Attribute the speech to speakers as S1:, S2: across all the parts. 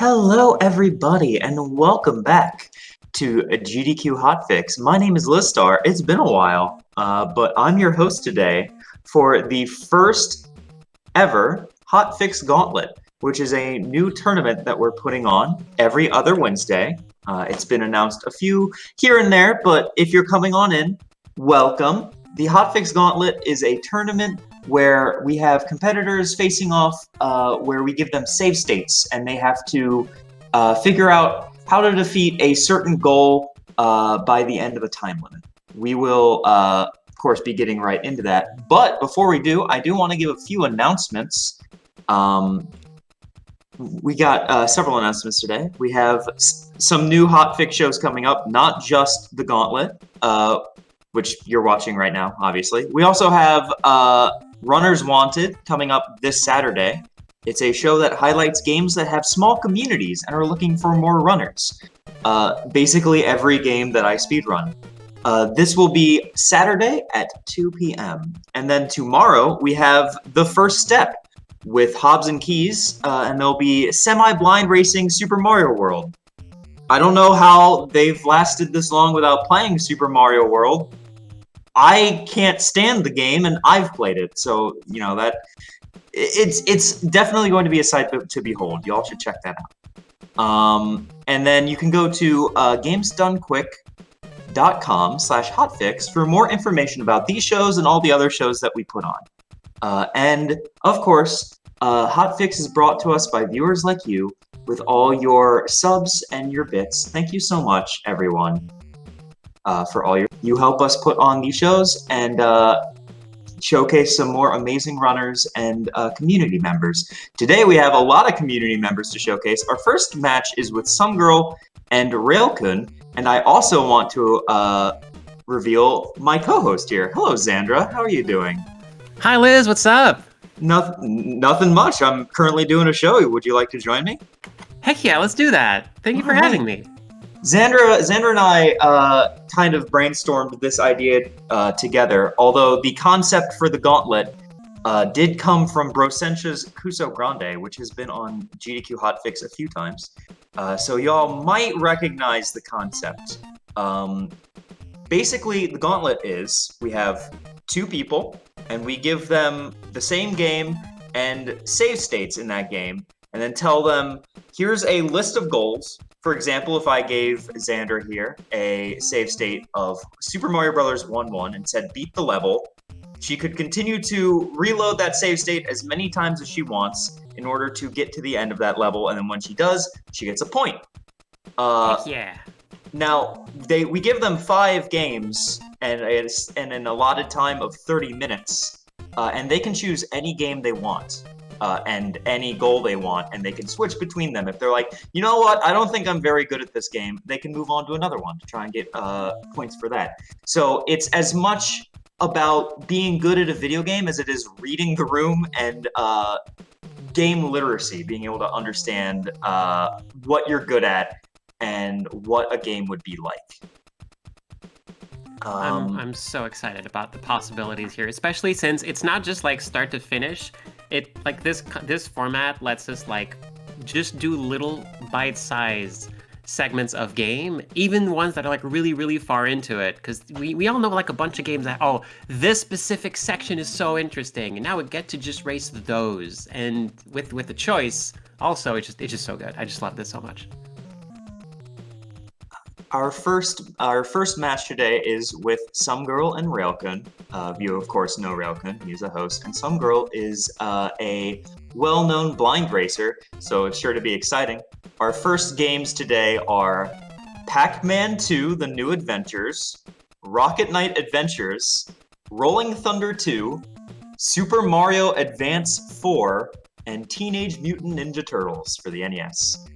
S1: Hello, everybody, and welcome back to a GDQ Hotfix. My name is Listar. It's been a while, but I'm your host today for the first ever Hotfix Gauntlet, which is a new tournament that we're putting on every other Wednesday. It's been announced a few here and there, but if you're coming on in, welcome. The Hotfix Gauntlet is a tournament where we have competitors facing off where we give them save states, and they have to figure out how to defeat a certain goal by the end of a time limit. We will, of course, be getting right into that. But before we do, I do want to give a few announcements. We got several announcements today. We have some new Hotfix shows coming up, not just the Gauntlet, which you're watching right now, obviously. We also have Runners Wanted coming up this Saturday. It's a show that highlights games that have small communities and are looking for more runners. Basically every game that I speedrun. This will be Saturday at 2 p.m. And then tomorrow we have The First Step with Hobbs and Keys, and there'll be semi-blind racing Super Mario World. I don't know how they've lasted this long without playing Super Mario World. I can't stand the game, and I've played it, so you know that it's definitely going to be a sight to behold. Y'all should check that out. And then you can go to gamesdonequick.com/hotfix for more information about these shows and all the other shows that we put on. And of course, Hotfix is brought to us by viewers like you with all your subs and your bits. Thank you so much, everyone. For all you help us put on these shows and showcase some more amazing runners and community members. Today we have a lot of community members to showcase. Our first match is with Some Girl and Railkun, and I also want to reveal my co-host here. Hello, Xandra. How are you doing?
S2: Hi, Liz. What's up?
S1: Nothing much. I'm currently doing a show. Would you like to join me?
S2: Heck yeah, let's do that. Thank you for having me.
S1: Xandra and I kind of brainstormed this idea together, although the concept for the gauntlet did come from Brosentia's Cuso Grande, which has been on GDQ Hotfix a few times. So y'all might recognize the concept. Basically, the gauntlet is we have two people, and we give them the same game and save states in that game, and then tell them, here's a list of goals. For example, if I gave Xander here a save state of Super Mario Bros. 1-1 and said beat the level, she could continue to reload that save state as many times as she wants in order to get to the end of that level, and then when she does, she gets a point.
S2: Heck yeah.
S1: Now, we give them 5 games and an allotted time of 30 minutes, and they can choose any game they want. And any goal they want, and they can switch between them. If they're like, you know what, I don't think I'm very good at this game, they can move on to another one to try and get points for that. So it's as much about being good at a video game as it is reading the room and game literacy, being able to understand what you're good at and what a game would be like.
S2: I'm so excited about the possibilities here, especially since it's not just like start to finish. It like this format lets us like just do little bite-sized segments of game, even ones that are like really far into it, because we all know like a bunch of games that, oh, this specific section is so interesting, and now we get to just race those, and with the choice also it's just so good. I just love this so much.
S1: Our first match today is with Some Girl and Railkun. You, of course, know Railkun. He's a host. And Some Girl is a well-known blind racer, so it's sure to be exciting. Our first games today are Pac-Man 2, The New Adventures, Rocket Knight Adventures, Rolling Thunder 2, Super Mario Advance 4, and Teenage Mutant Ninja Turtles for the NES.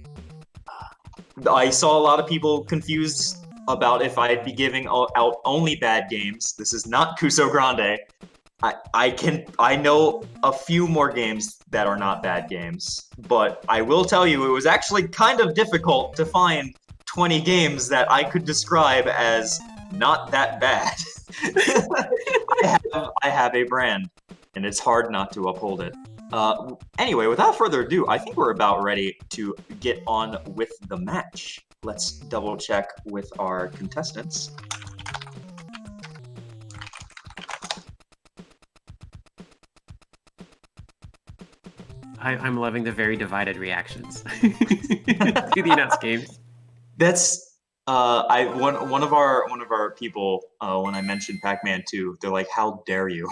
S1: I saw a lot of people confused about if I'd be giving out only bad games. This is not Cuso Grande. I know a few more games that are not bad games, but I will tell you it was actually kind of difficult to find 20 games that I could describe as not that bad. I have a brand, and it's hard not to uphold it. Anyway, without further ado, I think we're about ready to get on with the match. Let's double check with our contestants.
S2: I'm loving the very divided reactions to the announced games.
S1: That's one of our people when I mentioned Pac-Man 2, they're like, "How dare you?"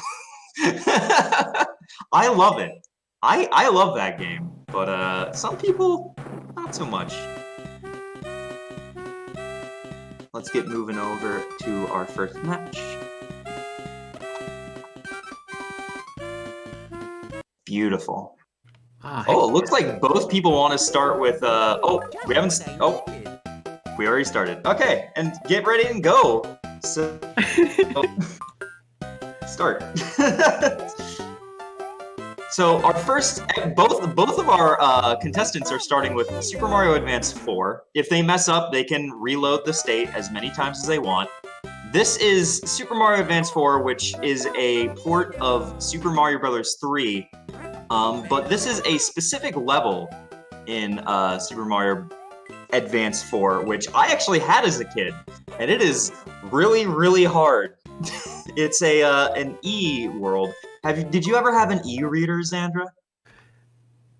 S1: I love it. I love that game, but some people not so much. Let's get moving over to our first match. Beautiful. Oh, it looks like both people want to start with oh, we haven't oh, we already started. Okay, and get ready and go. So start. So our first, both of our contestants are starting with Super Mario Advance 4. If they mess up, they can reload the state as many times as they want. This is Super Mario Advance 4, which is a port of Super Mario Bros. 3, but this is a specific level in Super Mario Advance 4, which I actually had as a kid, and it is really, really hard. It's an E world. Did you ever have an e-reader, Xandra?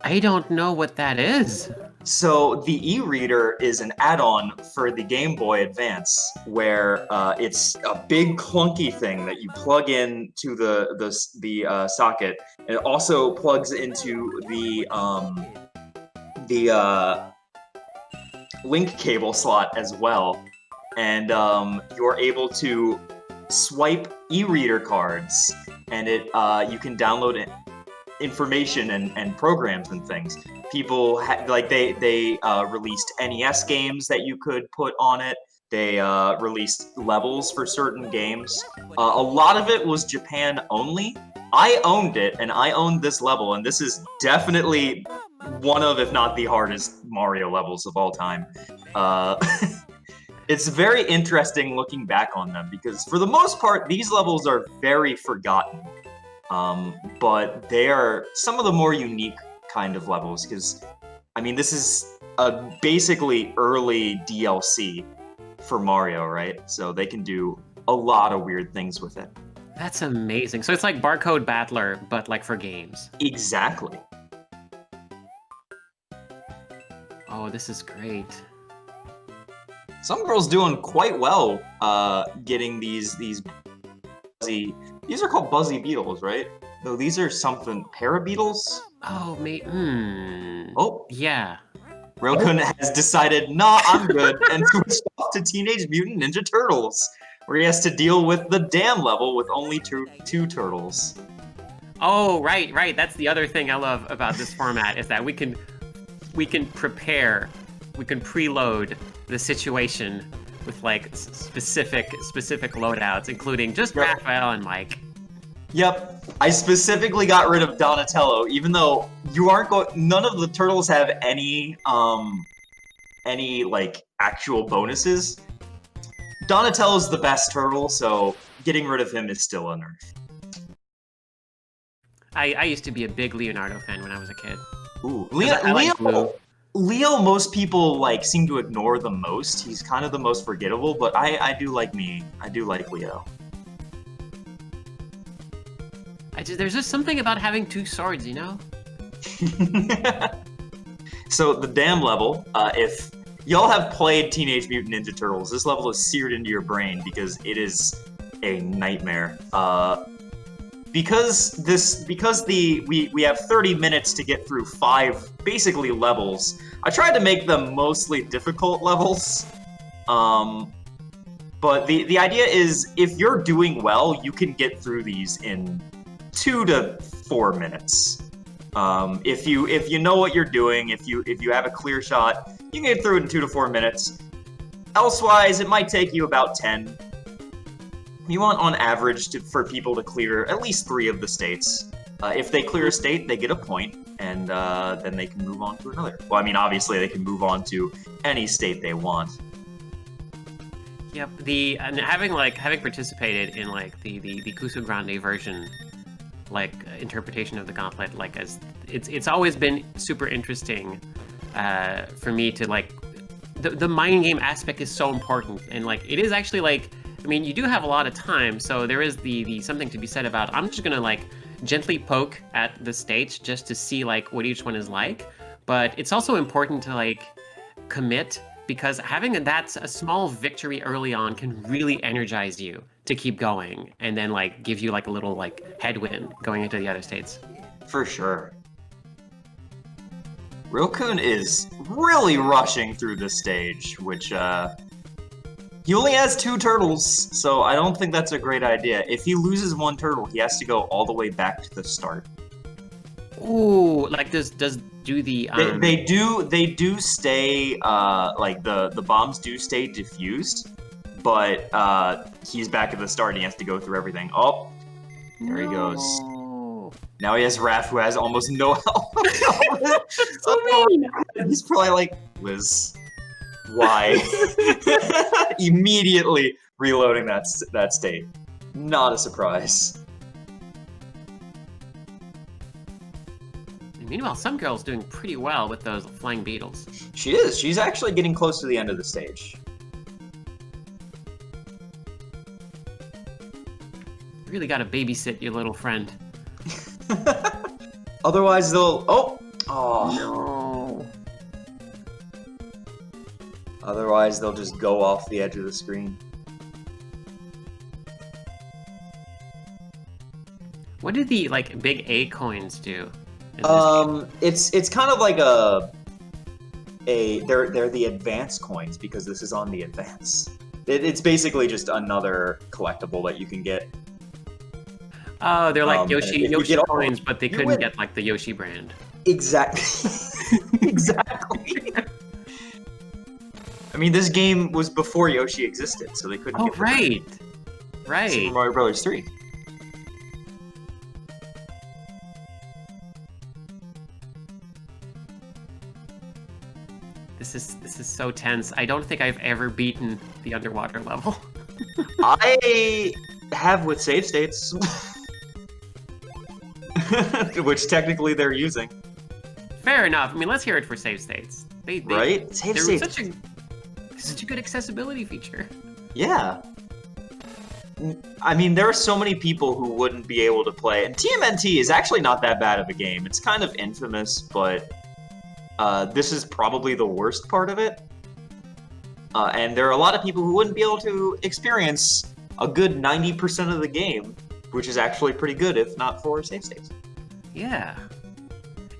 S2: I don't know what that is.
S1: So the e-reader is an add-on for the Game Boy Advance, where it's a big clunky thing that you plug in to the socket, and it also plugs into the link cable slot as well, and you're able to swipe e-reader cards, and you can download information and programs and things. People they released NES games that you could put on it. They released levels for certain games. A lot of it was Japan only. I owned it, and I owned this level, and this is definitely one of, if not the hardest Mario levels of all time. It's very interesting looking back on them, because for the most part, these levels are very forgotten. But they are some of the more unique kind of levels, because, I mean, this is a basically early DLC for Mario, right? So they can do a lot of weird things with it.
S2: That's amazing. So it's like Barcode Battler, but like for games.
S1: Exactly.
S2: Oh, this is great.
S1: Some girls doing quite well getting these buzzy. These are called buzzy beetles, right? No, these are something parabeetles.
S2: Oh, mate.
S1: Oh,
S2: yeah.
S1: Rokun has decided, nah, I'm good, and switched off to Teenage Mutant Ninja Turtles, where he has to deal with the dam level with only two turtles.
S2: Oh, right. That's the other thing I love about this format, is that we can prepare, we can preload the situation with like specific loadouts, including just Raphael and Mike.
S1: Yep, I specifically got rid of Donatello, even though you aren't going. None of the turtles have any like actual bonuses. Donatello's the best turtle, so getting rid of him is still a nerf.
S2: I used to be a big Leonardo fan when I was a kid.
S1: Ooh, Leo, most people like seem to ignore the most. He's kind of the most forgettable, but I do like Leo.
S2: There's just something about having two swords, you know?
S1: So the dam level, if y'all have played Teenage Mutant Ninja Turtles, this level is seared into your brain because it is a nightmare. Because we have 30 minutes to get through 5 basically levels. I tried to make them mostly difficult levels. But the idea is, if you're doing well, you can get through these in 2 to 4 minutes. If you know what you're doing, if you have a clear shot, you can get through it in 2 to 4 minutes. Elsewise, it might take you about 10. You want, on average, for people to clear at least 3 of the states. If they clear a state, they get a point, and then they can move on to another. Well, I mean, obviously, they can move on to any state they want.
S2: Yep. And having participated in like the Kusu Grande version like interpretation of the Gauntlet. Like as it's always been super interesting for me to like the mind game aspect is so important, and like it is actually like, I mean, you do have a lot of time, so there is the something to be said about I'm just gonna like gently poke at the states just to see like what each one is like. But it's also important to like commit, because having a small victory early on can really energize you to keep going, and then like give you like a little like headwind going into the other states.
S1: For sure. Ryokun is really rushing through this stage, which he only has 2 turtles, so I don't think that's a great idea. If he loses 1 turtle, he has to go all the way back to the start.
S2: Ooh, like does do the
S1: they do stay like the bombs do stay diffused, but he's back at the start and he has to go through everything. Oh, there he goes. Now he has Raph, who has almost no health.
S2: So mean.
S1: He's probably like, Liz, why? Immediately reloading that state. Not a surprise.
S2: Meanwhile, some girl's doing pretty well with those flying beetles.
S1: She is. She's actually getting close to the end of the stage.
S2: Really gotta babysit your little friend.
S1: Otherwise, they'll... Oh!
S2: No.
S1: Otherwise, they'll just go off the edge of the screen.
S2: What did the like big A coins do?
S1: It's kind of like they're the advance coins, because this is on the advance. It's basically just another collectible that you can get.
S2: Oh, they're like Yoshi coins,
S1: all,
S2: but they couldn't get like the Yoshi brand.
S1: Exactly. Exactly. I mean, this game was before Yoshi existed, so they couldn't get the
S2: right.
S1: brand.
S2: Right.
S1: Super Mario Bros. 3.
S2: This is so tense. I don't think I've ever beaten the underwater level.
S1: I have with save states. Which technically they're using.
S2: Fair enough. I mean, let's hear it for save states.
S1: Right? Save states.
S2: Such a good accessibility feature.
S1: Yeah. I mean, there are so many people who wouldn't be able to play, and TMNT is actually not that bad of a game. It's kind of infamous, but this is probably the worst part of it. And there are a lot of people who wouldn't be able to experience a good 90% of the game, which is actually pretty good if not for save states.
S2: Yeah.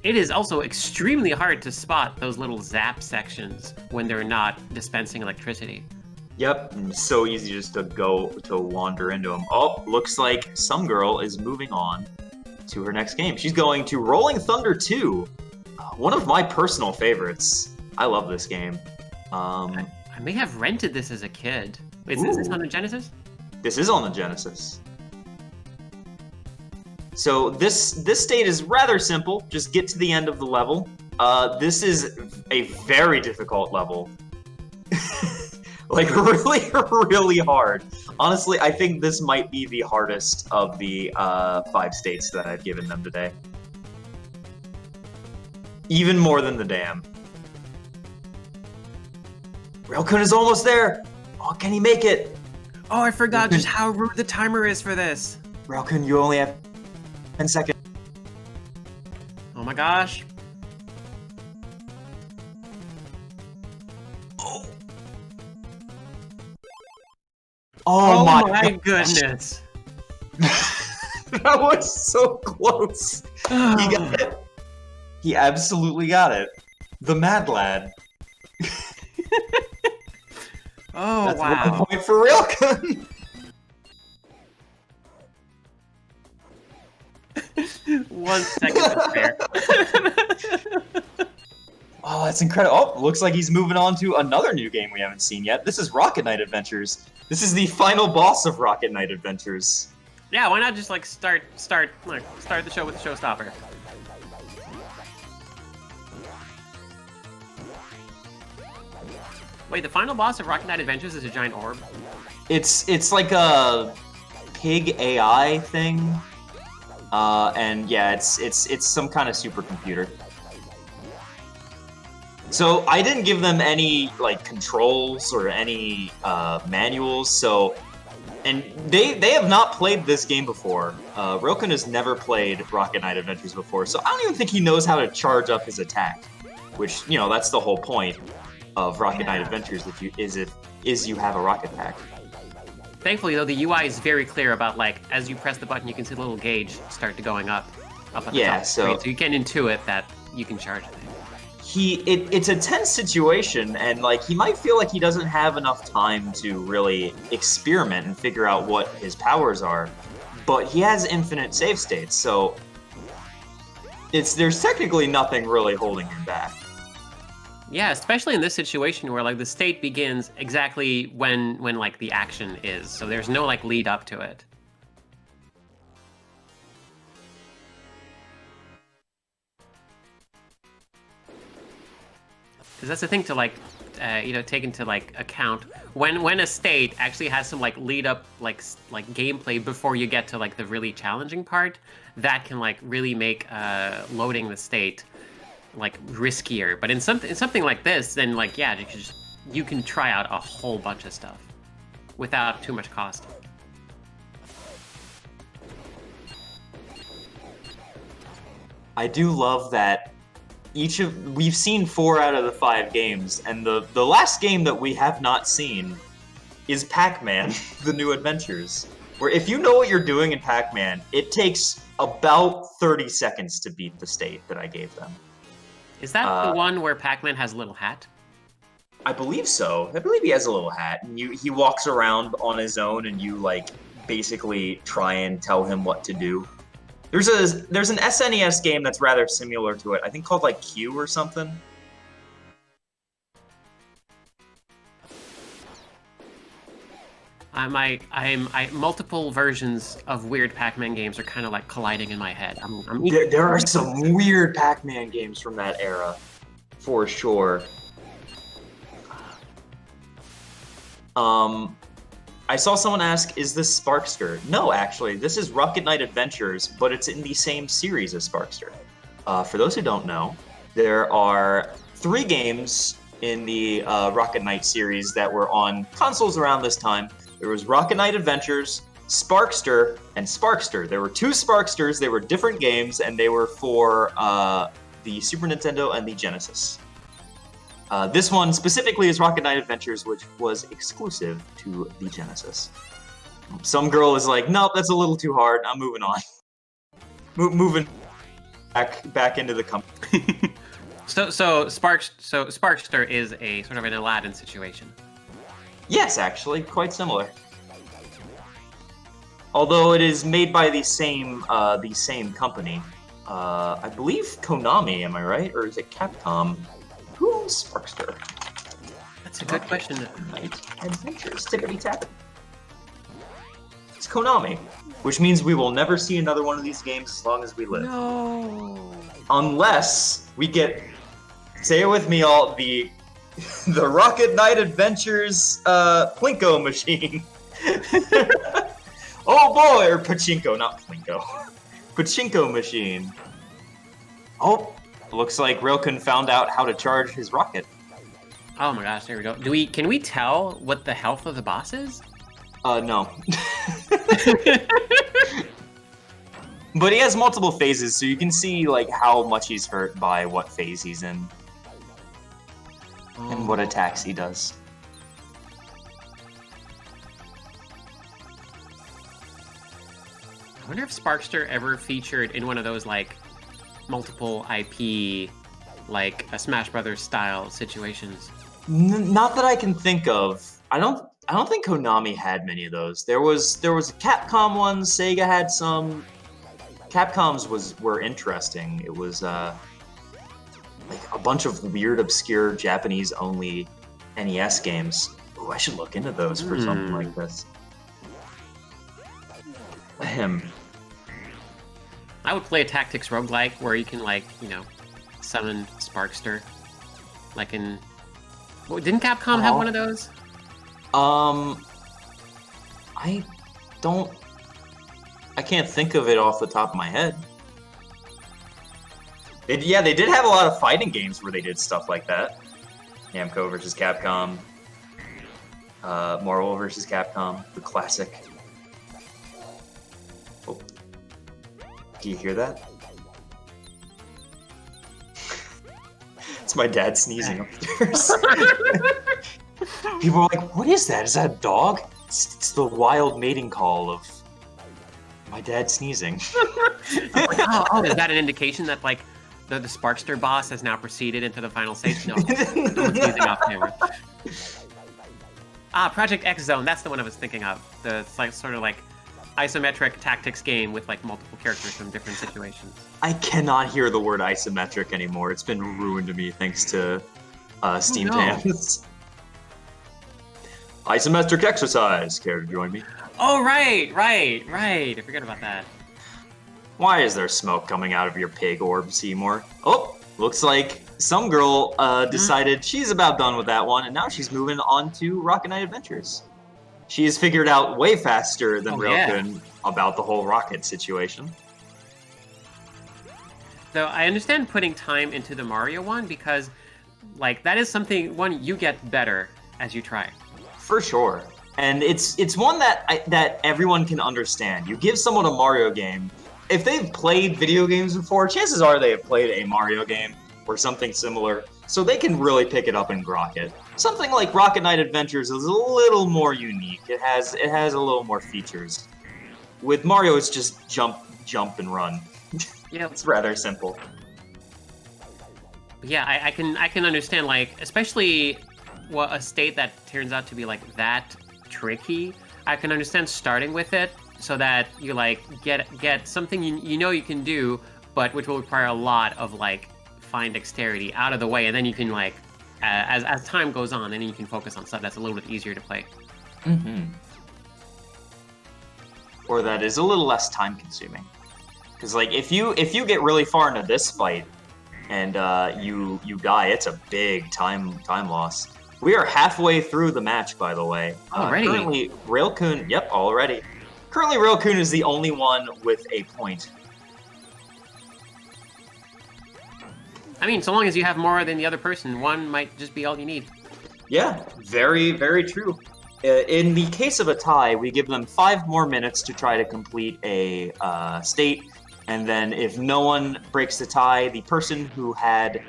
S2: It is also extremely hard to spot those little zap sections when they're not dispensing electricity.
S1: Yep, and so easy just to wander into them. Oh, looks like some girl is moving on to her next game. She's going to Rolling Thunder 2, one of my personal favorites. I love this game.
S2: I may have rented this as a kid. Wait, is this on the Genesis?
S1: This is on the Genesis. So this state is rather simple. Just get to the end of the level. This is a very difficult level. Like, really, really hard. Honestly, I think this might be the hardest of the 5 states that I've given them today. Even more than the dam. Ryokun is almost there! Oh, can he make it?
S2: Oh, I forgot just how rude the timer is for this.
S1: Ryokun, you only have 10 seconds.
S2: Oh my gosh.
S1: Oh my
S2: goodness.
S1: That was so close. He got it. He absolutely got it. The Mad Lad.
S2: Oh,
S1: that's
S2: wow.
S1: 1 point for Ryokun.
S2: One second to spare.
S1: Oh, that's incredible. Oh, looks like he's moving on to another new game we haven't seen yet. This is Rocket Knight Adventures. This is the final boss of Rocket Knight Adventures.
S2: Yeah, why not just like start the show with the showstopper? Wait, the final boss of Rocket Knight Adventures is a giant orb?
S1: It's like a pig AI thing. And yeah, it's some kind of supercomputer. So I didn't give them any like controls or any manuals. So, and they have not played this game before. Rilken has never played Rocket Knight Adventures before, so I don't even think he knows how to charge up his attack. Which, you know, that's the whole point of Rocket Knight Adventures is you have a rocket pack.
S2: Thankfully, though, the UI is very clear about, like, as you press the button, you can see the little gauge start to going up at the top of the screen. So you can intuit that you can charge it.
S1: It's a tense situation, and like he might feel like he doesn't have enough time to really experiment and figure out what his powers are, but he has infinite save states, so there's technically nothing really holding him back.
S2: Yeah, especially in this situation where like the state begins exactly when like the action is, so there's no like lead up to it. Because that's the thing to like, take into like account when a state actually has some like lead up like gameplay before you get to like the really challenging part. That can like really make loading the state like riskier. But in something like this, then like yeah, you can try out a whole bunch of stuff without too much cost.
S1: I do love that we've seen 4 out of the 5 games, and the last game that we have not seen is Pac-Man: The New Adventures, where if you know what you're doing in Pac-Man, it takes about 30 seconds to beat the state that I gave them.
S2: Is that the one where Pac-Man has a little hat?
S1: I believe so. I believe he has a little hat, and he walks around on his own, and you like basically try and tell him what to do. There's an SNES game that's rather similar to it. I think called like Q or something.
S2: Multiple versions of weird Pac-Man games are kind of like colliding in my head.
S1: There are some weird Pac-Man games from that era, for sure. I saw someone ask, is this Sparkster? No, actually, this is Rocket Knight Adventures, but it's in the same series as Sparkster. For those who don't know, there are 3 games in the Rocket Knight series that were on consoles around this time. There was Rocket Knight Adventures, Sparkster, and Sparkster. There were 2 Sparksters, they were different games, and they were for the Super Nintendo and the Genesis. This one specifically is Rocket Knight Adventures, which was exclusive to the Genesis. Some girl is like, nope, that's a little too hard. I'm moving on. Moving back into the company.
S2: So Sparkster is a sort of an Aladdin situation.
S1: Yes, actually, quite similar. Although it is made by the same company. I believe Konami, am I right? Or is it Capcom? Who owns Sparkster?
S2: That's a good question.
S1: Knight Adventures, tippity-tap. It's Konami, which means we will never see another one of these games as long as we live.
S2: No.
S1: Unless we get, say it with me all, the Rocket Knight Adventures Plinko machine. Oh boy, or Pachinko, not Plinko. Pachinko machine. Oh, looks like Rilken found out how to charge his rocket.
S2: Oh my gosh, there we go. Can we tell what the health of the boss is?
S1: No. But he has multiple phases, so you can see like how much he's hurt by what phase he's in. And what attacks he does.
S2: I wonder if Sparkster ever featured in one of those like multiple IP, like a Smash Brothers style situations.
S1: Not that I can think of. I don't think Konami had many of those. There was Capcom ones. Sega had some. Capcom's were interesting. It was like a bunch of weird, obscure Japanese-only NES games. Oh, I should look into those for something like this.
S2: I would play a tactics roguelike where you can summon Sparkster. Like in... didn't Capcom have one of those?
S1: I don't I can't think of it off the top of my head. Yeah, they did have a lot of fighting games where they did stuff like that. Namco versus Capcom. Marvel versus Capcom, the classic. Oh. Do you hear that? It's my dad sneezing upstairs. People are like, what is that? Is that a dog? It's the wild mating call of my dad sneezing.
S2: Oh, is that an indication that, like, the Sparkster boss has now proceeded into the final stage? No, someone's sneezing off camera. Project X Zone, that's the one I was thinking of. It's like sort of like isometric tactics game with like multiple characters from different situations.
S1: I cannot hear the word isometric anymore. It's been ruined to me thanks to Steam Tams. Isometric exercise. Care to join me?
S2: Oh, right. I forget about that.
S1: Why is there smoke coming out of your pig orb, Seymour? Oh, looks like some girl decided she's about done with that one, and now she's moving on to Rocket Knight Adventures. She has figured out way faster than Railkun about the whole rocket situation.
S2: So I understand putting time into the Mario one because, like, that is something you get better as you try.
S1: For sure, and it's one that everyone can understand. You give someone a Mario game, if they've played video games before, chances are they have played a Mario game or something similar, so they can really pick it up and grok it. Something like Rocket Knight Adventures is a little more unique. It has a little more features. With Mario, it's just jump, and run. Yeah, it's rather simple.
S2: Yeah, I can understand, like, especially a state that turns out to be like that tricky. I can understand starting with it so that you like get something you know you can do, but which will require a lot of like fine dexterity out of the way, and then you can like as time goes on, then you can focus on stuff that's a little bit easier to play.
S1: Mm-hmm. Or that is a little less time consuming. Because like if you get really far into this fight and you die, it's a big time loss. We are halfway through the match, by the way.
S2: Already?
S1: Currently, Railkun, yep, already. Currently, Railkun is the only one with a point.
S2: I mean, so long as you have more than the other person, one might just be all you need.
S1: Yeah, very, very true. In the case of a tie, we give them 5 more minutes to try to complete a state, and then if no one breaks the tie, the person who had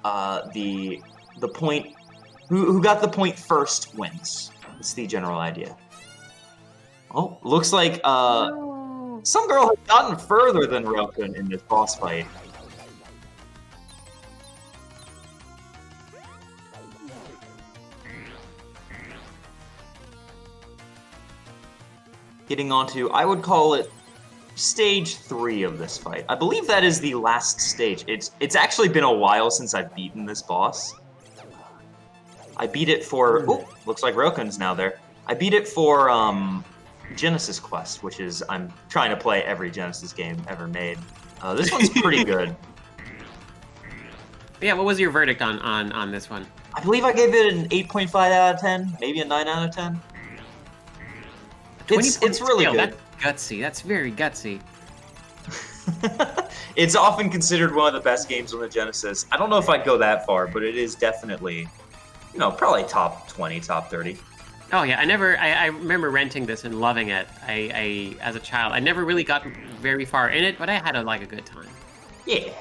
S1: the point, who got the point first wins. That's the general idea. Oh, looks like some girl has gotten further than Railkun in this boss fight. Getting onto, I would call it stage 3 of this fight. I believe that is the last stage. It's actually been a while since I've beaten this boss. I beat it for, oh, looks like Railkun's now there. I beat it for Genesis Quest, which is, I'm trying to play every Genesis game ever made. This one's pretty good.
S2: Yeah, what was your verdict on this one?
S1: I believe I gave it an 8.5 out of 10, maybe a 9 out of 10. It's really good.
S2: That's gutsy. That's very gutsy.
S1: It's often considered one of the best games on the Genesis. I don't know if I'd go that far, but it is definitely, you know, probably top 20, top 30.
S2: Oh yeah, I remember renting this and loving it. I as a child, I never really got very far in it, but I had a good time.
S1: Yeah.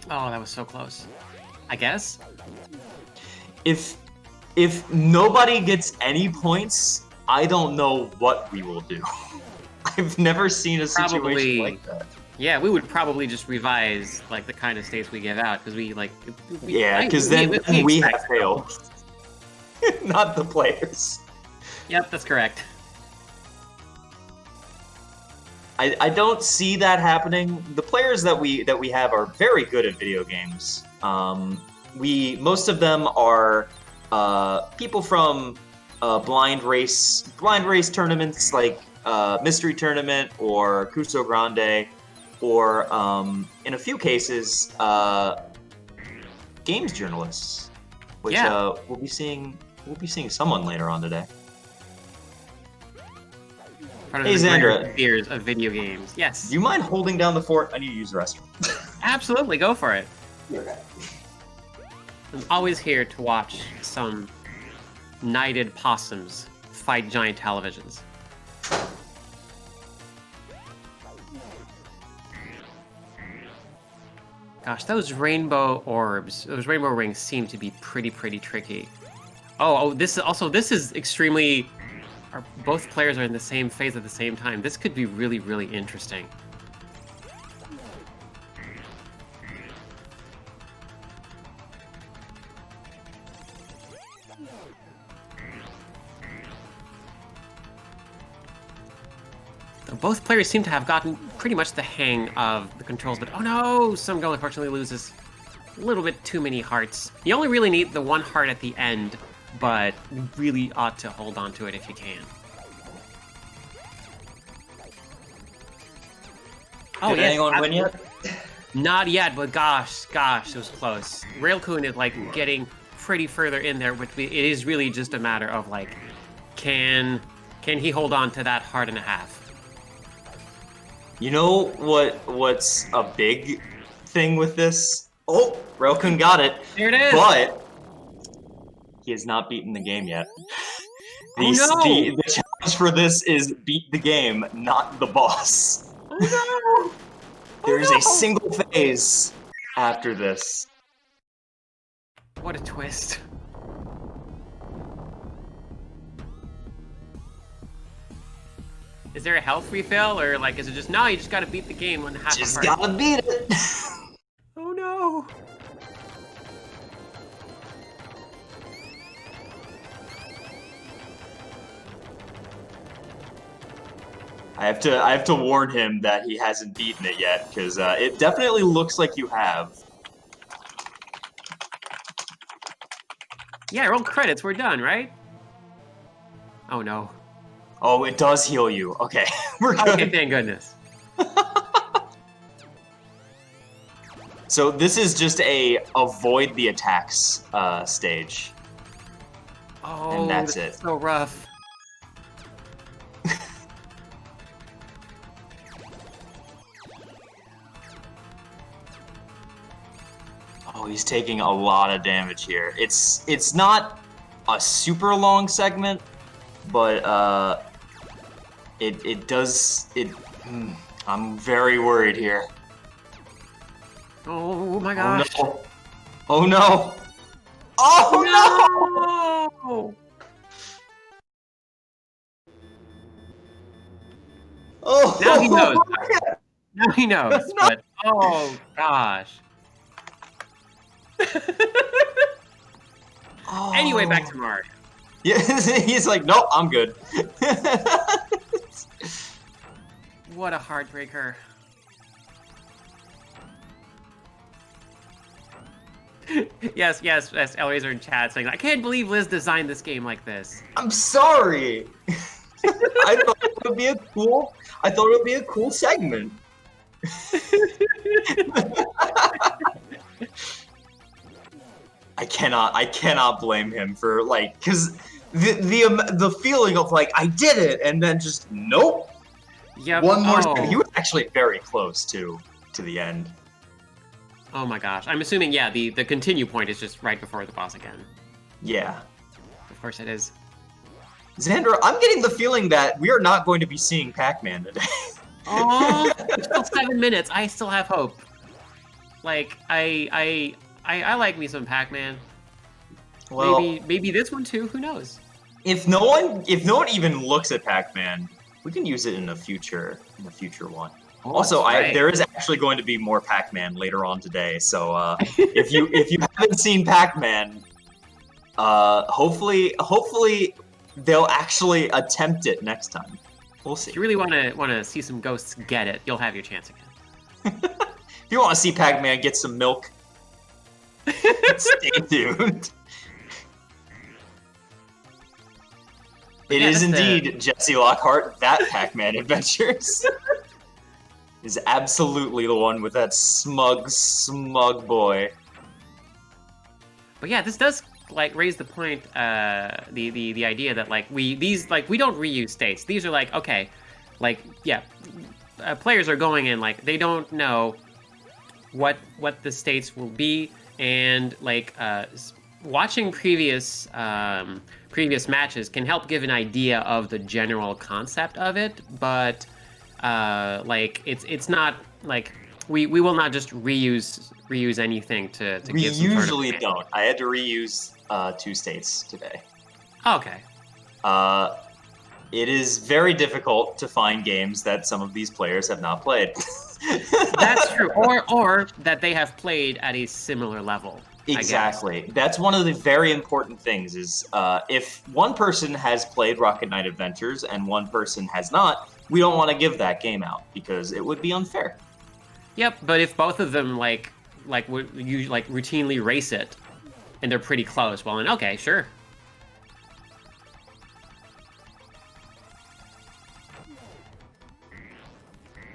S2: Oh, that was so close. I guess.
S1: If nobody gets any points, I don't know what we will do. I've never seen a situation like that.
S2: Yeah, we would probably just revise like the kind of states we give out because
S1: because then we have failed, not the players.
S2: Yep, that's correct.
S1: I don't see that happening. The players that we have are very good at video games. Most of them are people from blind race tournaments like Mystery Tournament or Cuso Grande, or in a few cases, games journalists, which we'll be seeing We'll be seeing someone later on today.
S2: Part of
S1: Hey,
S2: the
S1: Xandra.
S2: greater fears of video games. Yes.
S1: Do you mind holding down the fort? I need to use the restroom.
S2: Absolutely, go for it.
S1: Okay.
S2: I'm always here to watch some knighted possums fight giant televisions. Gosh, those rainbow orbs, those rainbow rings seem to be pretty tricky. This is extremely... both players are in the same phase at the same time. This could be really interesting. Both players seem to have gotten pretty much the hang of the controls, but oh no! Some girl unfortunately loses a little bit too many hearts. You only really need the one heart at the end, but you really ought to hold on to it if you can.
S1: Did anyone win yet?
S2: Not yet, but gosh, it was close. Railcoon is like getting pretty further in there, but it is really just a matter of like, can he hold on to that heart and a half?
S1: You know what's a big thing with this? Oh, Railcoon got it.
S2: There it is.
S1: But he has not beaten the game yet. The challenge for this is beat the game, not the boss.
S2: Oh no!
S1: There's a single phase after this.
S2: What a twist. Is there a health refill, or like, is it just, no, you just gotta beat the game when half
S1: Just
S2: apart?
S1: gotta beat it.
S2: Oh no!
S1: I have to warn him that he hasn't beaten it yet, because it definitely looks like you have.
S2: Yeah, roll credits, we're done, right? Oh no.
S1: Oh, it does heal you. Okay, we're good.
S2: Okay, thank goodness.
S1: So this is just a avoid the attacks stage.
S2: Oh,
S1: And that's
S2: this is
S1: it.
S2: so rough.
S1: Oh, he's taking a lot of damage here. It's not a super long segment, but it does it. I'm very worried here.
S2: Oh my gosh.
S1: Oh no! Oh no!
S2: No!
S1: Oh!
S2: Now he knows. Now he knows, but oh gosh.
S1: Oh.
S2: Anyway, back to Mario.
S1: Yeah, he's like, nope, I'm good.
S2: What a heartbreaker. yes, Ellies are in chat saying, I can't believe Liz designed this game like this.
S1: I'm sorry. I thought it would be a cool segment. I cannot blame him for like, cause the feeling of like I did it and then just nope.
S2: Yep.
S1: One more. He was actually very close to the end.
S2: Oh my gosh. I'm assuming, yeah, the continue point is just right before the boss again.
S1: Yeah.
S2: Of course it is.
S1: Xandra, I'm getting the feeling that we are not going to be seeing Pac-Man today.
S2: Oh, it's still 7 minutes. I still have hope. Like, I like me some Pac-Man.
S1: Well,
S2: maybe this one too. Who knows?
S1: If no one even looks at Pac-Man, we can use it in a future one.
S2: Oh,
S1: Also,
S2: that's right.
S1: there is actually going to be more Pac-Man later on today. So if you haven't seen Pac-Man, hopefully they'll actually attempt it next time. We'll see.
S2: If you really want to see some ghosts get it, you'll have your chance again.
S1: If you want to see Pac-Man get some milk, stay tuned. It is indeed Jesse Lockhart, that Pac-Man Adventures. Is absolutely the one with that smug boy.
S2: But yeah, this does raised the point, the idea that like we don't reuse states. These are like, okay, like yeah, players are going in like they don't know what the states will be, and like watching previous matches can help give an idea of the general concept of it, but like it's not like we will not just reuse anything to
S1: We
S2: give some
S1: usually
S2: sort of
S1: don't. I had to reuse 2 states today.
S2: Okay.
S1: It is very difficult to find games that some of these players have not played.
S2: That's true. Or that they have played at a similar level.
S1: Exactly. That's one of the very important things is if one person has played Rocket Knight Adventures and one person has not, we don't want to give that game out because it would be unfair.
S2: Yep, but if both of them like would you like routinely race it and they're pretty close, well then okay, sure.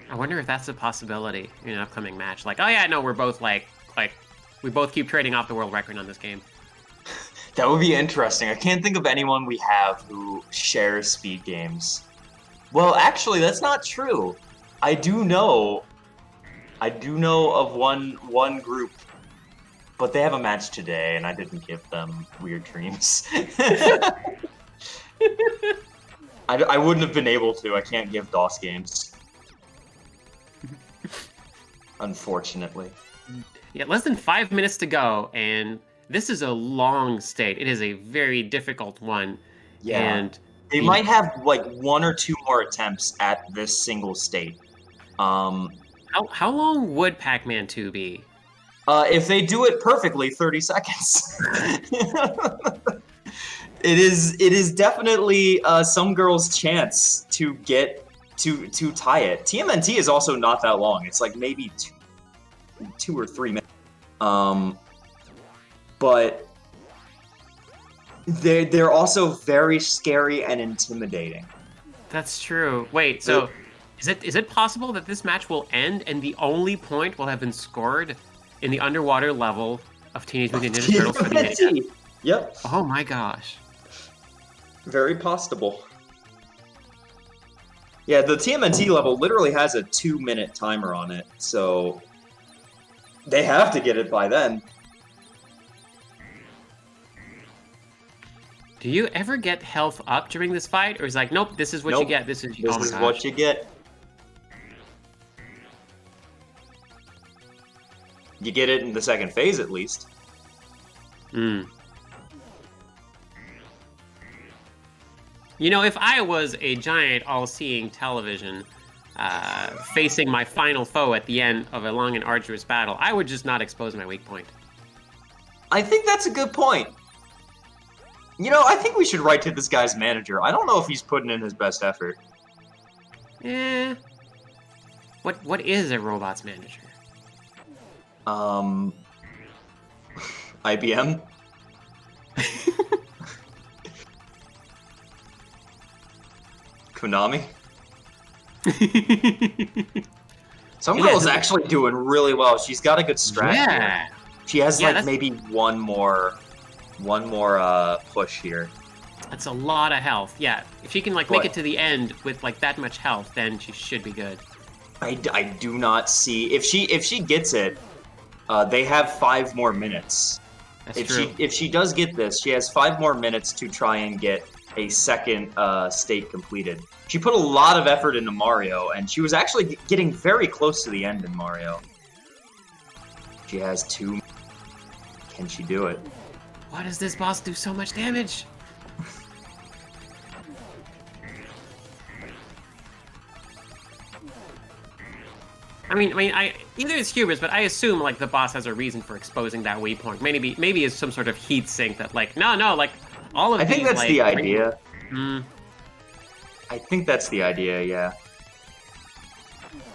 S2: I wonder if that's a possibility in an upcoming match. Like, oh yeah, no, we're both like we both keep trading off the world record on this game.
S1: That would be interesting. I can't think of anyone we have who shares speed games. Well, actually, that's not true. I do know of one group, but they have a match today, and I didn't give them weird dreams. I wouldn't have been able to. I can't give DOS games. Unfortunately.
S2: Yeah, less than 5 minutes to go, and this is a long state. It is a very difficult one.
S1: Yeah.
S2: And
S1: they might have like 1 or 2 more attempts at this single state.
S2: How long would Pac-Man 2 be?
S1: If they do it perfectly, 30 seconds. It is definitely some girl's chance to get to tie it. TMNT is also not that long. It's like maybe 2 or 3 minutes. But they're also very scary and intimidating.
S2: That's true. Wait, so is it possible that this match will end and the only point will have been scored in the underwater level of Teenage Mutant Ninja Turtles for the NES?
S1: Yep.
S2: Oh my gosh.
S1: Very possible. Yeah, the TMNT level literally has a 2-minute timer on it, so they have to get it by then.
S2: Do you ever get health up during this fight, or is it like, nope, this is what you get. This is
S1: what you get. You get it in the second phase, at least.
S2: Hmm. You know, if I was a giant all-seeing television facing my final foe at the end of a long and arduous battle, I would just not expose my weak point.
S1: I think that's a good point. You know, I think we should write to this guy's manager. I don't know if he's putting in his best effort.
S2: Eh. What is a robot's manager?
S1: IBM? Konami? Some girl's actually doing really well. She's got a good strat here. She has like maybe one more push here.
S2: That's a lot of health. Yeah, if she can like make it to the end with like that much health, then she should be good.
S1: I do not see if she gets it. They have 5 more minutes.
S2: That's true.
S1: If she does get this, she has 5 more minutes to try and get a second state completed. She put a lot of effort into Mario, and she was actually getting very close to the end in Mario. She has 2. Can she do it?
S2: Why does this boss do so much damage? I mean, either it's hubris, but I assume like the boss has a reason for exposing that weak point. Maybe it's some sort of heat sink that like no, like all of.
S1: I think that's the idea.
S2: Hmm.
S1: I think that's the idea. Yeah.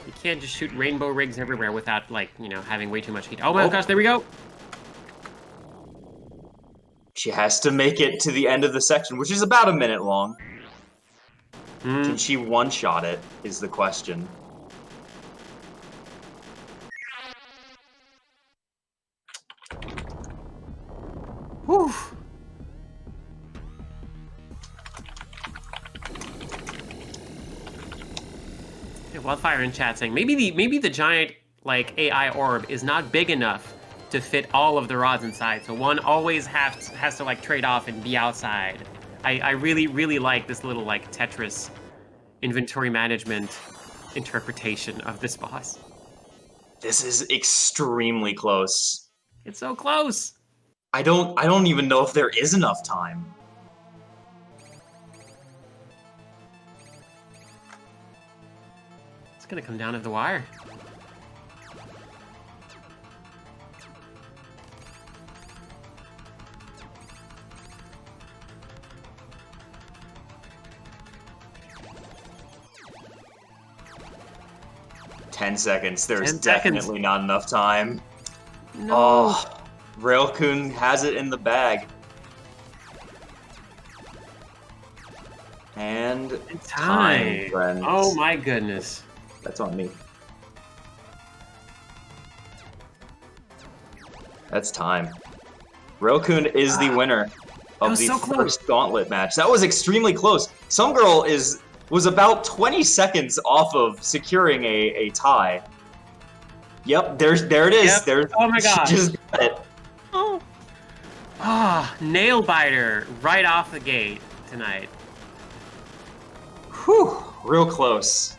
S2: You can't just shoot rainbow rigs everywhere without like having way too much heat. Oh my gosh! There we go.
S1: She has to make it to the end of the section, which is about a minute long. Can she one-shot it, is the question.
S2: Whew. Wildfire in chat saying maybe the giant like AI orb is not big enough to fit all of the rods inside, so one always has to like trade off and be outside. I really like this little like Tetris inventory management interpretation of this boss.
S1: This is extremely close.
S2: It's so close.
S1: I don't even know if there is enough time.
S2: It's gonna come down to the wire.
S1: Ten seconds. There's
S2: 10 seconds.
S1: definitely not enough time.
S2: No.
S1: Oh, Railcoon has it in the bag. And time, friends.
S2: Oh my goodness.
S1: That's on me. That's time. Railcoon is the winner of the first gauntlet match. That was extremely close. Some girl was about 20 seconds off of securing a tie. Yep, there it is.
S2: Yep.
S1: There's,
S2: oh my gosh.
S1: She just got it.
S2: Oh. Ah, nail biter right off the gate tonight.
S1: Whew, real close.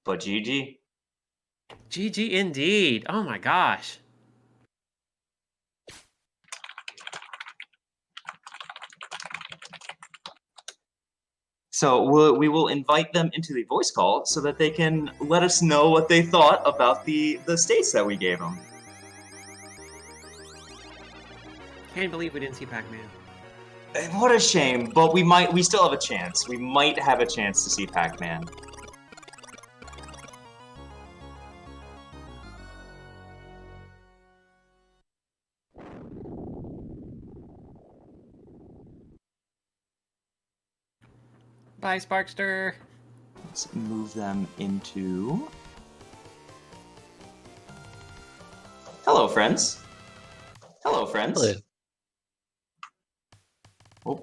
S1: But GG.
S2: GG indeed. Oh my gosh.
S1: So we will invite them into the voice call so that they can let us know what they thought about the states that we gave them.
S2: Can't believe we didn't see Pac-Man.
S1: What a shame, but we still have a chance. We might have a chance to see Pac-Man.
S2: Bye, Sparkster.
S1: Let's move them into... Hello, friends. Hello, friends.
S3: Hello.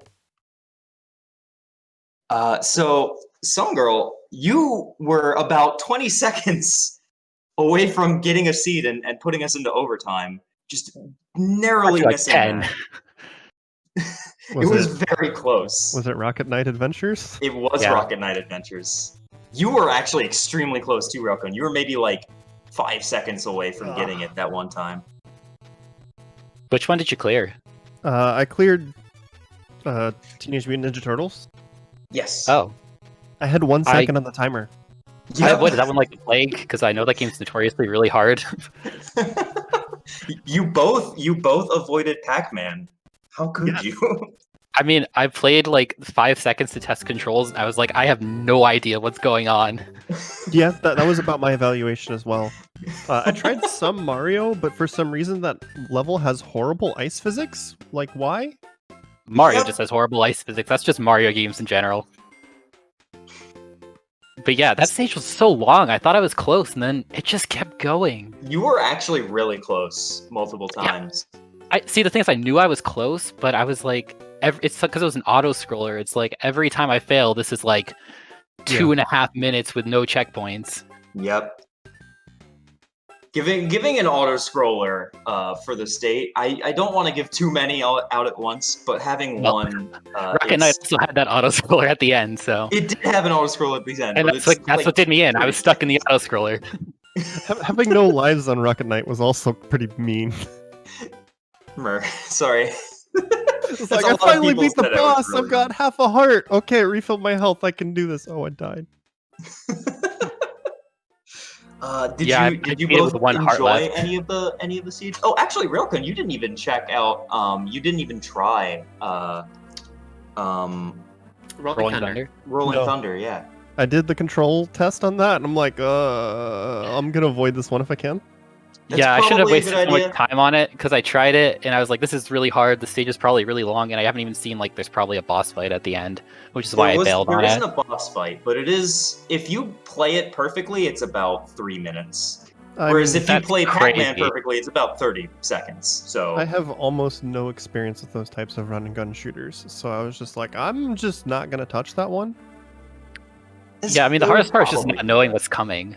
S1: So, some girl, you were about 20 seconds away from getting a seed and putting us into overtime. Just narrowly
S3: like
S1: missing
S3: 10.
S1: that. It was very close.
S4: Was it Rocket Knight Adventures?
S1: It was
S3: Yeah.
S1: Rocket Knight Adventures. You were actually extremely close too, Railcoon. You were maybe like 5 seconds away from getting it that one time.
S3: Which one did you clear?
S4: I cleared Teenage Mutant Ninja Turtles.
S1: Yes.
S3: Oh,
S4: I had 1 second on the timer.
S3: I avoided that one like the plague because I know that game's notoriously really hard.
S1: You both avoided Pac-Man. How could you?
S3: I mean, I played like 5 seconds to test controls, and I was like, I have no idea what's going on.
S4: Yeah, that was about my evaluation as well. I tried some Mario, but for some reason that level has horrible ice physics. Like, why?
S3: Mario
S1: Yep.
S3: just has horrible ice physics. That's just Mario games in general. But yeah, that stage was so long. I thought I was close, and then it just kept going.
S1: You were actually really close multiple times.
S3: I see. The thing is, I knew I was close, but I was like, it's because it was an auto scroller. It's like every time I fail, this is like 2.5 minutes with no checkpoints.
S1: Yep. Giving an auto scroller for the state, I don't want to give too many out at once, but having one.
S3: Rocket Knight also had that auto scroller at the end, so
S1: It did have an auto scroller at the end,
S3: and
S1: but
S3: that's what did me in. I was stuck in the auto scroller.
S4: Having no lives on Rocket Knight was also pretty mean.
S1: Sorry.
S4: It's like, I finally beat the boss. I've got half a heart. Okay, refilled my health. I can do this. Oh, I died.
S1: Did you both enjoy any of the siege? Oh, actually, Railcoon, you didn't even check out. You didn't even try.
S2: Rolling Thunder.
S1: Rolling Thunder, yeah.
S4: I did the control test on that, and I'm like, I'm gonna avoid this one if I can.
S1: That's
S3: yeah, I shouldn't have
S1: probably a
S3: wasted
S1: good
S3: so
S1: idea.
S3: much time on it because I tried it and I was like, this is really hard. The stage is probably really long, and I haven't even seen like there's probably a boss fight at the end, which is why I bailed on
S1: There
S3: it.
S1: isn't a boss fight, but it is. If you play it perfectly, it's about 3 minutes. Whereas if you
S3: that's
S1: play Pac-Man
S3: crazy.
S1: perfectly, it's about 30 seconds. So
S4: I have almost no experience with those types of run and gun shooters, so I was just like, I'm just not gonna touch that one.
S3: Yeah, I mean, the hardest part is just not knowing what's coming.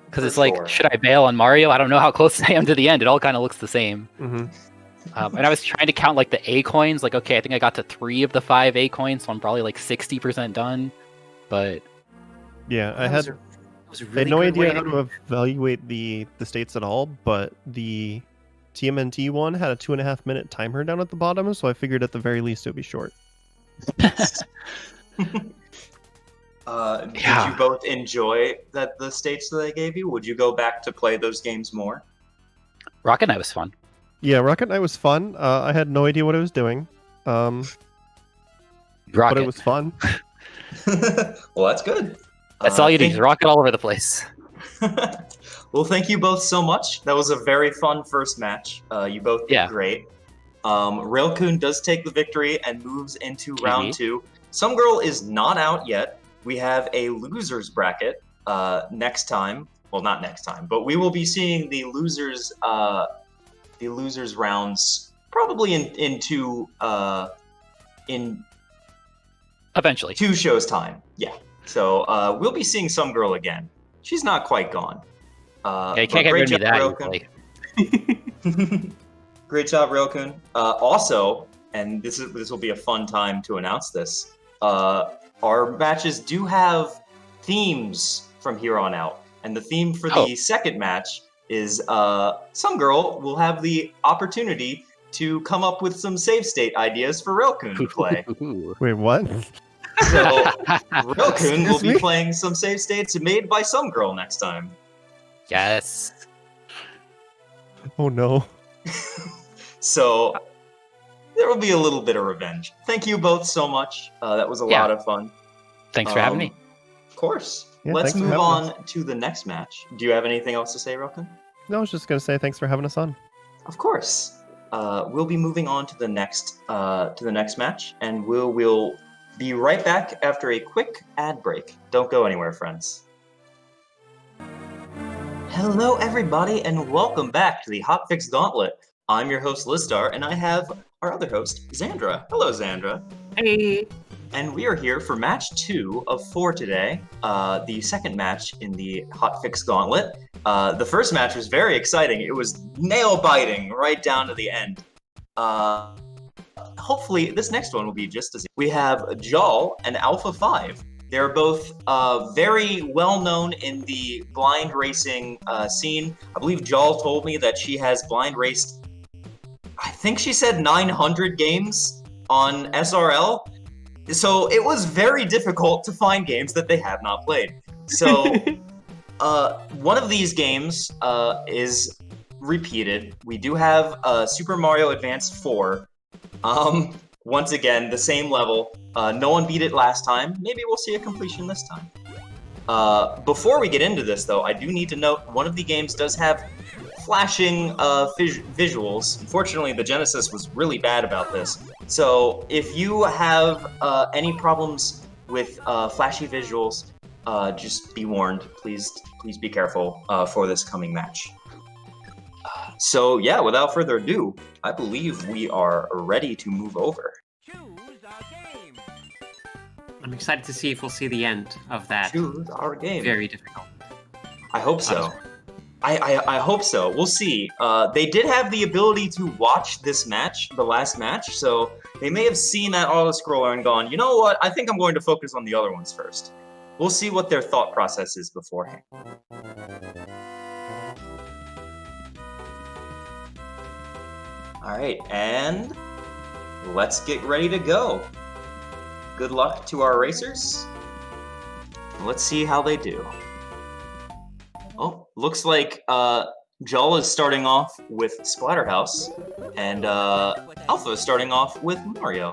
S3: Because it's like,
S1: sure.
S3: should I bail on Mario? I don't know how close I am to the end. It all kind of looks the same.
S4: Mm-hmm.
S3: And I was trying to count like the A coins. Like, okay, I think I got to 3 of the 5 A coins, so I'm probably like 60% done. But
S4: Yeah, I had no idea how to evaluate the states at all, but the TMNT one had a 2.5-minute timer down at the bottom, so I figured at the very least it would be short.
S1: Did you both enjoy the states that they gave you? Would you go back to play those games more?
S3: Rocket Knight was fun.
S4: Yeah, Rocket Knight was fun. I had no idea what I was doing, but it was fun.
S1: Well, that's good.
S3: That's all you need. Rocket all over the place.
S1: Well, thank you both so much. That was a very fun first match. You both did great. Railcoon does take the victory and moves into round 2. Some Girl is not out yet. We have a losers bracket next time. Well, not next time, but we will be seeing the losers rounds probably in
S3: eventually
S1: 2 shows time. Yeah. So we'll be seeing Some Girl again. She's not quite gone.
S3: Yeah, you can't get rid of that.
S1: Great job, Railcoon. Also, and this will be a fun time to announce this. Our matches do have themes from here on out, and the theme for the second match is Some Girl will have the opportunity to come up with some save state ideas for Railcoon to play.
S4: Wait, what?
S1: So Railcoon will be playing some save states made by Some Girl next time.
S3: Yes.
S4: Oh no.
S1: So there will be a little bit of revenge. Thank you both so much. That was a lot of fun.
S3: Thanks for having me.
S1: Of course.
S4: Yeah,
S1: Let's move on to the next match. Do you have anything else to say, Railcoon?
S4: No, I was just gonna say thanks for having us on.
S1: Of course. We'll be moving on to the next match, and we'll be right back after a quick ad break. Don't go anywhere, friends. Hello, everybody, and welcome back to the Hotfix Gauntlet. I'm your host, Listar, and I have our other host, Xandra. Hello, Xandra.
S2: Hey.
S1: And we are here for match 2 of 4 today, the second match in the Hotfix Gauntlet. The first match was very exciting. It was nail-biting right down to the end. Hopefully, this next one will be just as... We have Jal and Alpha 5. They're both very well-known in the blind racing scene. I believe Jal told me that she has blind raced, I think she said 900 games on SRL. So it was very difficult to find games that they have not played. So one of these games is repeated. We do have Super Mario Advance 4. Once again, the same level. No one beat it last time. Maybe we'll see a completion this time. Before we get into this, though, I do need to note one of the games does have flashing visuals. Unfortunately, the Genesis was really bad about this. So if you have any problems with flashy visuals, just be warned. Please be careful for this coming match. So yeah, without further ado, I believe we are ready to move over.
S2: I'm excited to see if we'll see the end of that.
S1: Choose our game.
S2: Very difficult.
S1: I hope so. I hope so. We'll see. They did have the ability to watch this match, the last match, so they may have seen that auto-scroller and gone, you know what, I think I'm going to focus on the other ones first. We'll see what their thought process is beforehand. Alright, and let's get ready to go. Good luck to our racers. Let's see how they do. Oh, looks like Jal is starting off with Splatterhouse, and Alpha is starting off with Mario.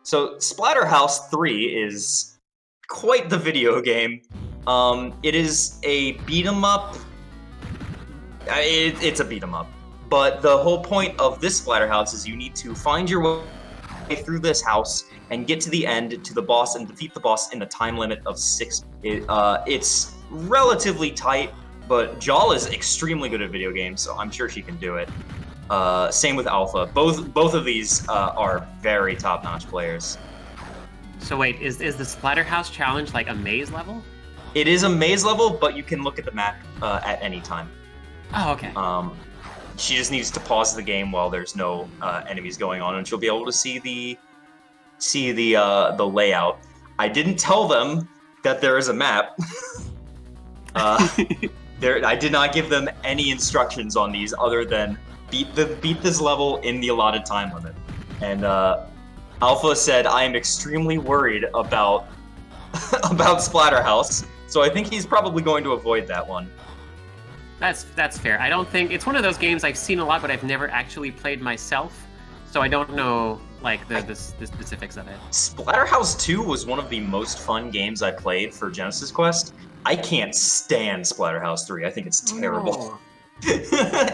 S1: So Splatterhouse 3 is quite the video game. It is a beat-em-up. It's a beat-em-up. But the whole point of this Splatterhouse is you need to find your way through this house and get to the end, to the boss, and defeat the boss in a time limit of 6. It's relatively tight, but Jal is extremely good at video games, so I'm sure she can do it. Same with Alpha. Both of these are very top-notch players.
S2: So wait, is the Splatterhouse challenge like a maze level?
S1: It is a maze level, but you can look at the map at any time.
S2: Oh, okay.
S1: She just needs to pause the game while there's no enemies going on, and she'll be able to see the layout. I didn't tell them that there is a map. I did not give them any instructions on these other than beat this level in the allotted time limit. And Alpha said, I am extremely worried about Splatterhouse, so I think he's probably going to avoid that one.
S2: That's fair. I don't think it's one of those games I've seen a lot, but I've never actually played myself, so I don't know like the specifics of it.
S1: Splatterhouse 2 was one of the most fun games I played for Genesis Quest. I can't stand Splatterhouse 3. I think it's terrible.
S2: Oh.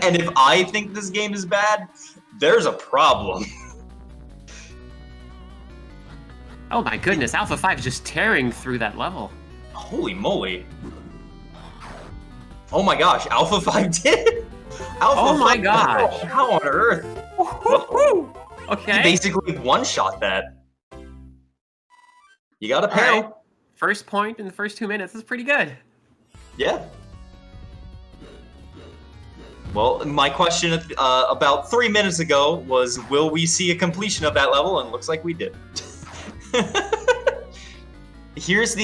S1: And if I think this game is bad, there's a problem.
S2: Oh my goodness, Alpha 5 is just tearing through that level.
S1: Holy moly. Oh my gosh, Alpha 5 did?
S2: Oh my gosh.
S1: How on earth?
S2: Okay.
S1: He basically one-shot that. You got a panel.
S2: Right. First point in the first 2 minutes is pretty good.
S1: Yeah. Well, my question about 3 minutes ago was, will we see a completion of that level? And it looks like we did. Here's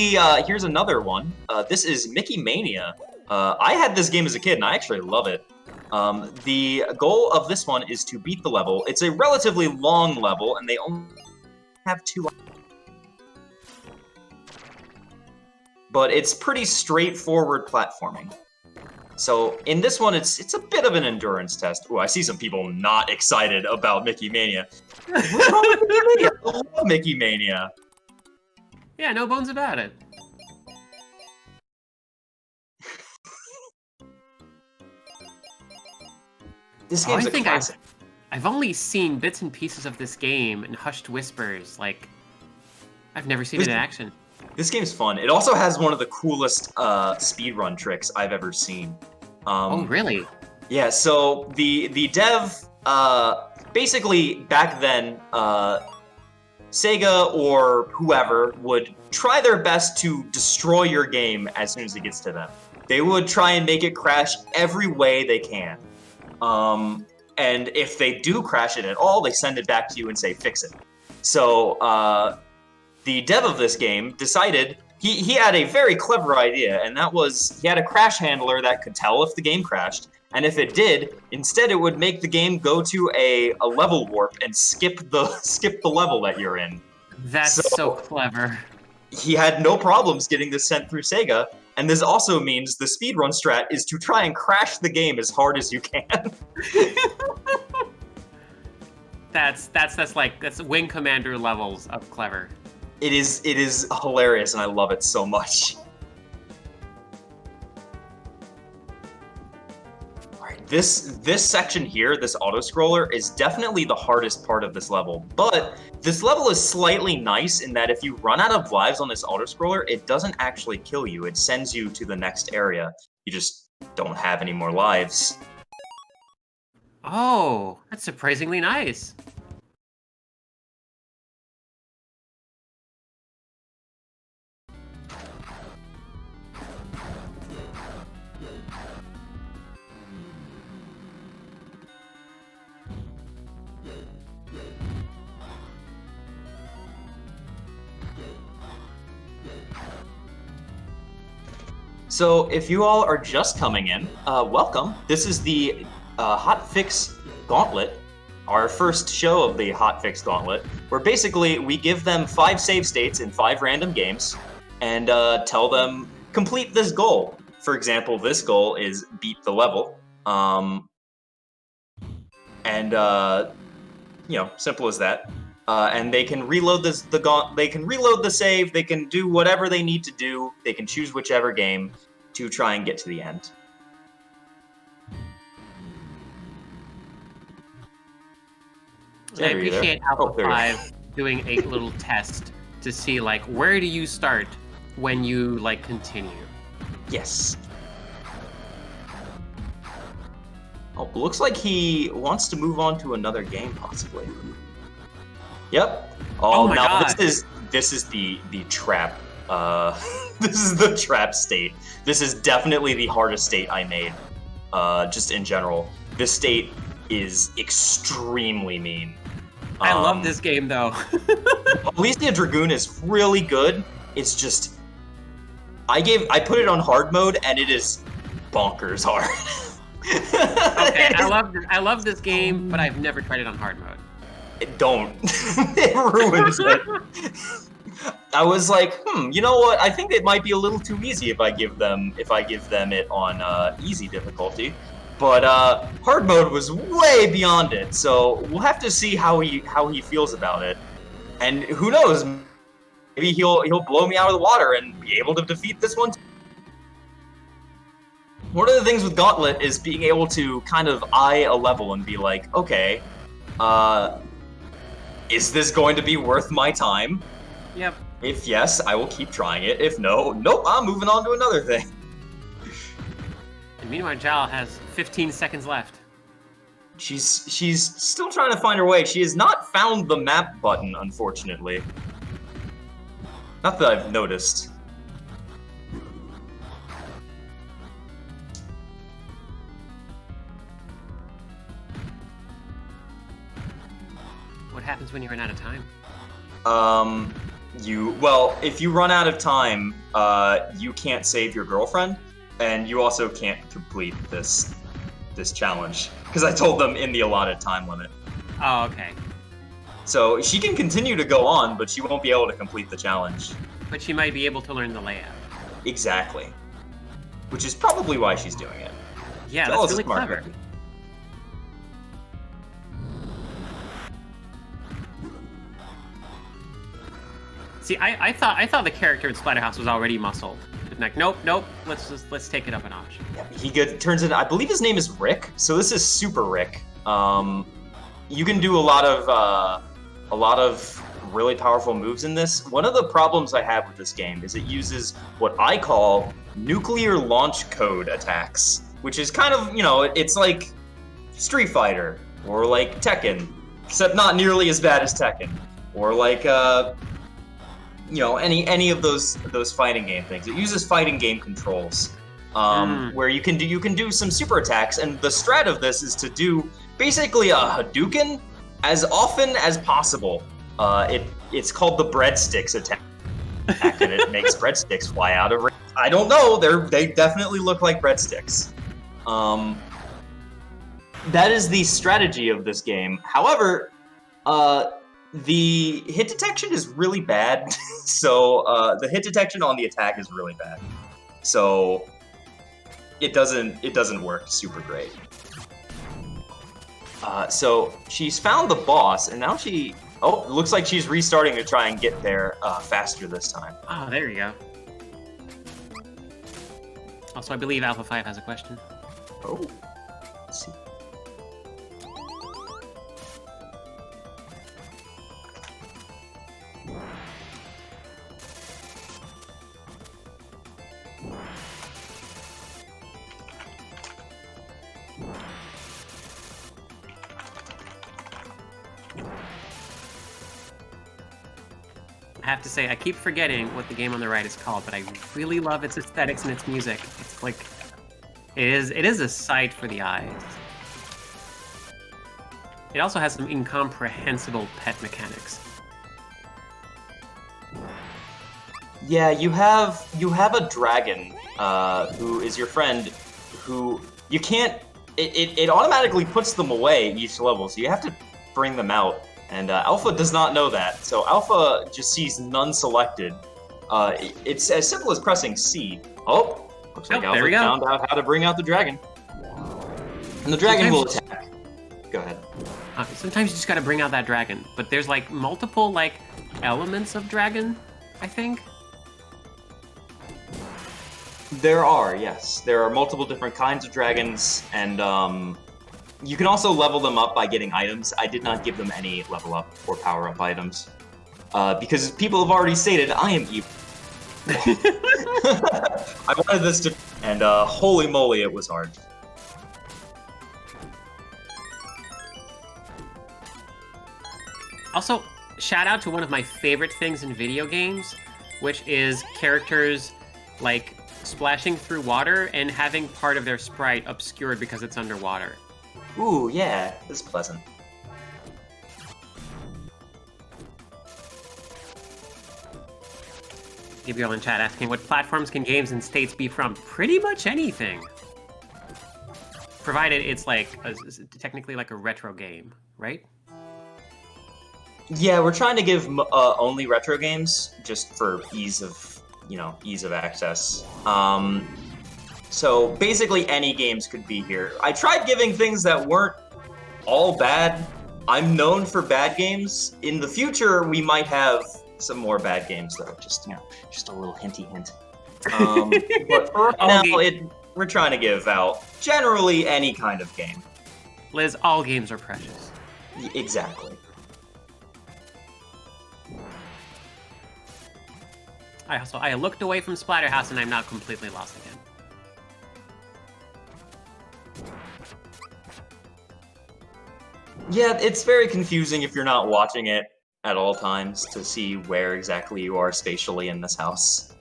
S1: another one. This is Mickey Mania. I had this game as a kid, and I actually love it. The goal of this one is to beat the level. It's a relatively long level, and they only have 2. But it's pretty straightforward platforming. So in this one, it's a bit of an endurance test. Ooh, I see some people not excited about Mickey Mania. I love Mickey Mania.
S2: Yeah, no bones about it.
S1: This game's a classic.
S2: I've only seen bits and pieces of this game in hushed whispers. Like, I've never seen it in action.
S1: This game's fun. It also has one of the coolest speedrun tricks I've ever seen.
S2: Oh, really?
S1: Yeah, so the dev, basically back then, Sega or whoever would try their best to destroy your game as soon as it gets to them. They would try and make it crash every way they can. And if they do crash it at all, they send it back to you and say, fix it. So, the dev of this game decided he had a very clever idea, and that was he had a crash handler that could tell if the game crashed, and if it did, instead it would make the game go to a level warp and skip the level that you're in.
S2: That's so clever.
S1: He had no problems getting this sent through Sega, and this also means the speedrun strat is to try and crash the game as hard as you can.
S2: That's Wing Commander levels of clever.
S1: It is hilarious, and I love it so much. Alright, this section here, this auto-scroller, is definitely the hardest part of this level. But this level is slightly nice in that if you run out of lives on this auto-scroller, it doesn't actually kill you. It sends you to the next area. You just don't have any more lives.
S2: Oh, that's surprisingly nice.
S1: So if you all are just coming in, welcome. This is the Hotfix Gauntlet, our first show of the Hotfix Gauntlet, where basically we give them 5 save states in 5 random games and tell them, complete this goal. For example, this goal is beat the level. Simple as that. And they can reload they can reload the save, they can do whatever they need to do, they can choose whichever game to try and get to the end.
S2: I appreciate Alpha 5 doing a little test to see, like, where do you start when you, like, continue?
S1: Yes. Oh, looks like he wants to move on to another game, possibly. Yep. Oh,
S2: my
S1: now
S2: God.
S1: this this is the trap. This is the trap state. This is definitely the hardest state I made. Just in general, this state is extremely mean.
S2: I love this game though.
S1: Alicia Dragoon is really good. It's just I put it on hard mode and it is bonkers hard.
S2: Okay, I love this game, but I've never tried it on hard mode.
S1: Don't. It ruins it. I was like, you know what? I think it might be a little too easy if I give them it on easy difficulty. But hard mode was way beyond it, so we'll have to see how he feels about it. And who knows? Maybe he'll blow me out of the water and be able to defeat this one. One of the things with Gauntlet is being able to kind of eye a level and be like, okay, is this going to be worth my time?
S2: Yep.
S1: If yes, I will keep trying it. If no, nope, I'm moving on to another thing.
S2: And meanwhile, Jal has 15 seconds left.
S1: She's still trying to find her way. She has not found the map button, unfortunately. Not that I've noticed.
S2: What happens when you run out of time?
S1: If you run out of time, you can't save your girlfriend, and you also can't complete this challenge, because I told them in the allotted time limit.
S2: Oh, okay.
S1: So she can continue to go on, but she won't be able to complete the challenge.
S2: But she might be able to learn the layout.
S1: Exactly. Which is probably why she's doing it.
S2: Yeah,
S1: That was
S2: that's really
S1: smart.
S2: clever. See, I thought the character in Splatterhouse was already muscled. Like, nope, let's take it up a notch.
S1: Yeah, turns into, I believe his name is Rick, so this is Super Rick. You can do a lot of really powerful moves in this. One of the problems I have with this game is it uses what I call nuclear launch code attacks, which is kind of, it's like Street Fighter or like Tekken, except not nearly as bad as Tekken, or like any of those fighting game things. It uses fighting game controls, where you can do some super attacks, and the strat of this is to do basically a Hadouken as often as possible. It's called the breadsticks attack, and it makes breadsticks fly out of range. I don't know, they definitely look like breadsticks. That is the strategy of this game. However, the hit detection is really bad, so the hit detection on the attack is really bad. So it doesn't work super great. So she's found the boss, and now it looks like she's restarting to try and get there faster this time.
S2: Oh, there you go. Also, I believe Alpha 5 has a question.
S1: Oh, let's see.
S2: I have to say, I keep forgetting what the game on the right is called, but I really love its aesthetics and its music. It's like, it is a sight for the eyes. It also has some incomprehensible pet mechanics.
S1: Yeah, you have a dragon who is your friend, who you can't. It automatically puts them away each level, so you have to bring them out. And Alpha does not know that, so Alpha just sees none selected. It's as simple as pressing C. Oh, looks like Alpha found out how to bring out the dragon. And the dragon will attack. Go ahead.
S2: Sometimes you just gotta bring out that dragon, but there's like multiple elements of dragon, I think.
S1: There are, yes. There are multiple different kinds of dragons, and you can also level them up by getting items. I did not give them any level up or power up items. Because people have already stated, I am evil. I wanted this to... And holy moly, it was hard.
S2: Also, shout out to one of my favorite things in video games, which is characters like splashing through water and having part of their sprite obscured because it's underwater.
S1: Ooh, yeah, this is pleasant.
S2: Gabriel in chat asking, what platforms can games and states be from? Pretty much anything. Provided it's like, technically like a retro game, right?
S1: Yeah, we're trying to give only retro games, just for ease of, ease of access. So basically any games could be here. I tried giving things that weren't all bad. I'm known for bad games. In the future, we might have some more bad games though. Just a little hinty hint. But for now, we're trying to give out generally any kind of game.
S2: Liz, all games are precious.
S1: Exactly.
S2: I looked away from Splatterhouse and I'm now completely lost again.
S1: Yeah, it's very confusing if you're not watching it at all times to see where exactly you are spatially in this house.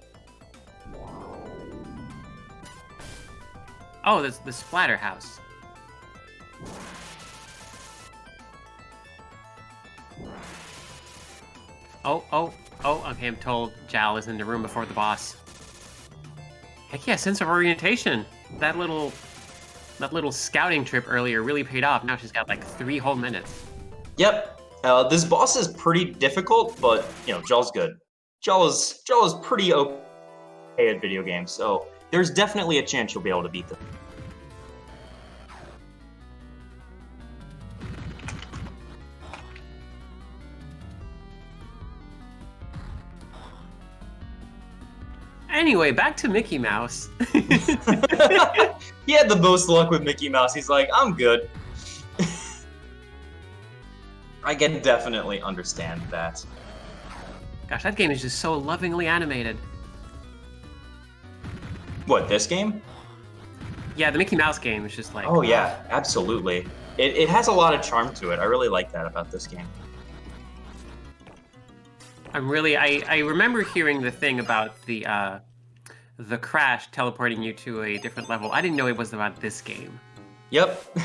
S2: Oh, there's the Splatterhouse. Oh, okay, I'm told Jal is in the room before the boss. Heck yeah, sense of orientation. That little scouting trip earlier really paid off. Now she's got like 3 whole minutes.
S1: Yep. This boss is pretty difficult, but, Jal's good. Jal is pretty okay at video games, so there's definitely a chance you'll be able to beat them.
S2: Anyway, back to Mickey Mouse.
S1: He had the most luck with Mickey Mouse. He's like, I'm good. I can definitely understand that.
S2: Gosh, that game is just so lovingly animated.
S1: What, this game?
S2: Yeah, the Mickey Mouse game is just like...
S1: Oh yeah, absolutely. It has a lot of charm to it. I really like that about this game.
S2: I remember hearing the thing about the crash teleporting you to a different level. I didn't know it was about this game.
S1: Yep.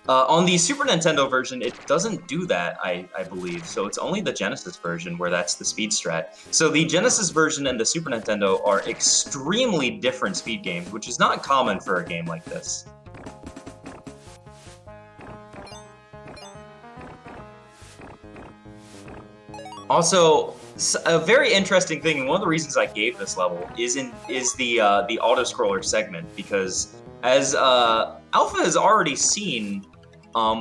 S1: On the Super Nintendo version, it doesn't do that, I believe. So it's only the Genesis version where that's the speed strat. So the Genesis version and the Super Nintendo are extremely different speed games, which is not common for a game like this. Also, a very interesting thing, and one of the reasons I gave this level is the auto-scroller segment, because as Alpha has already seen,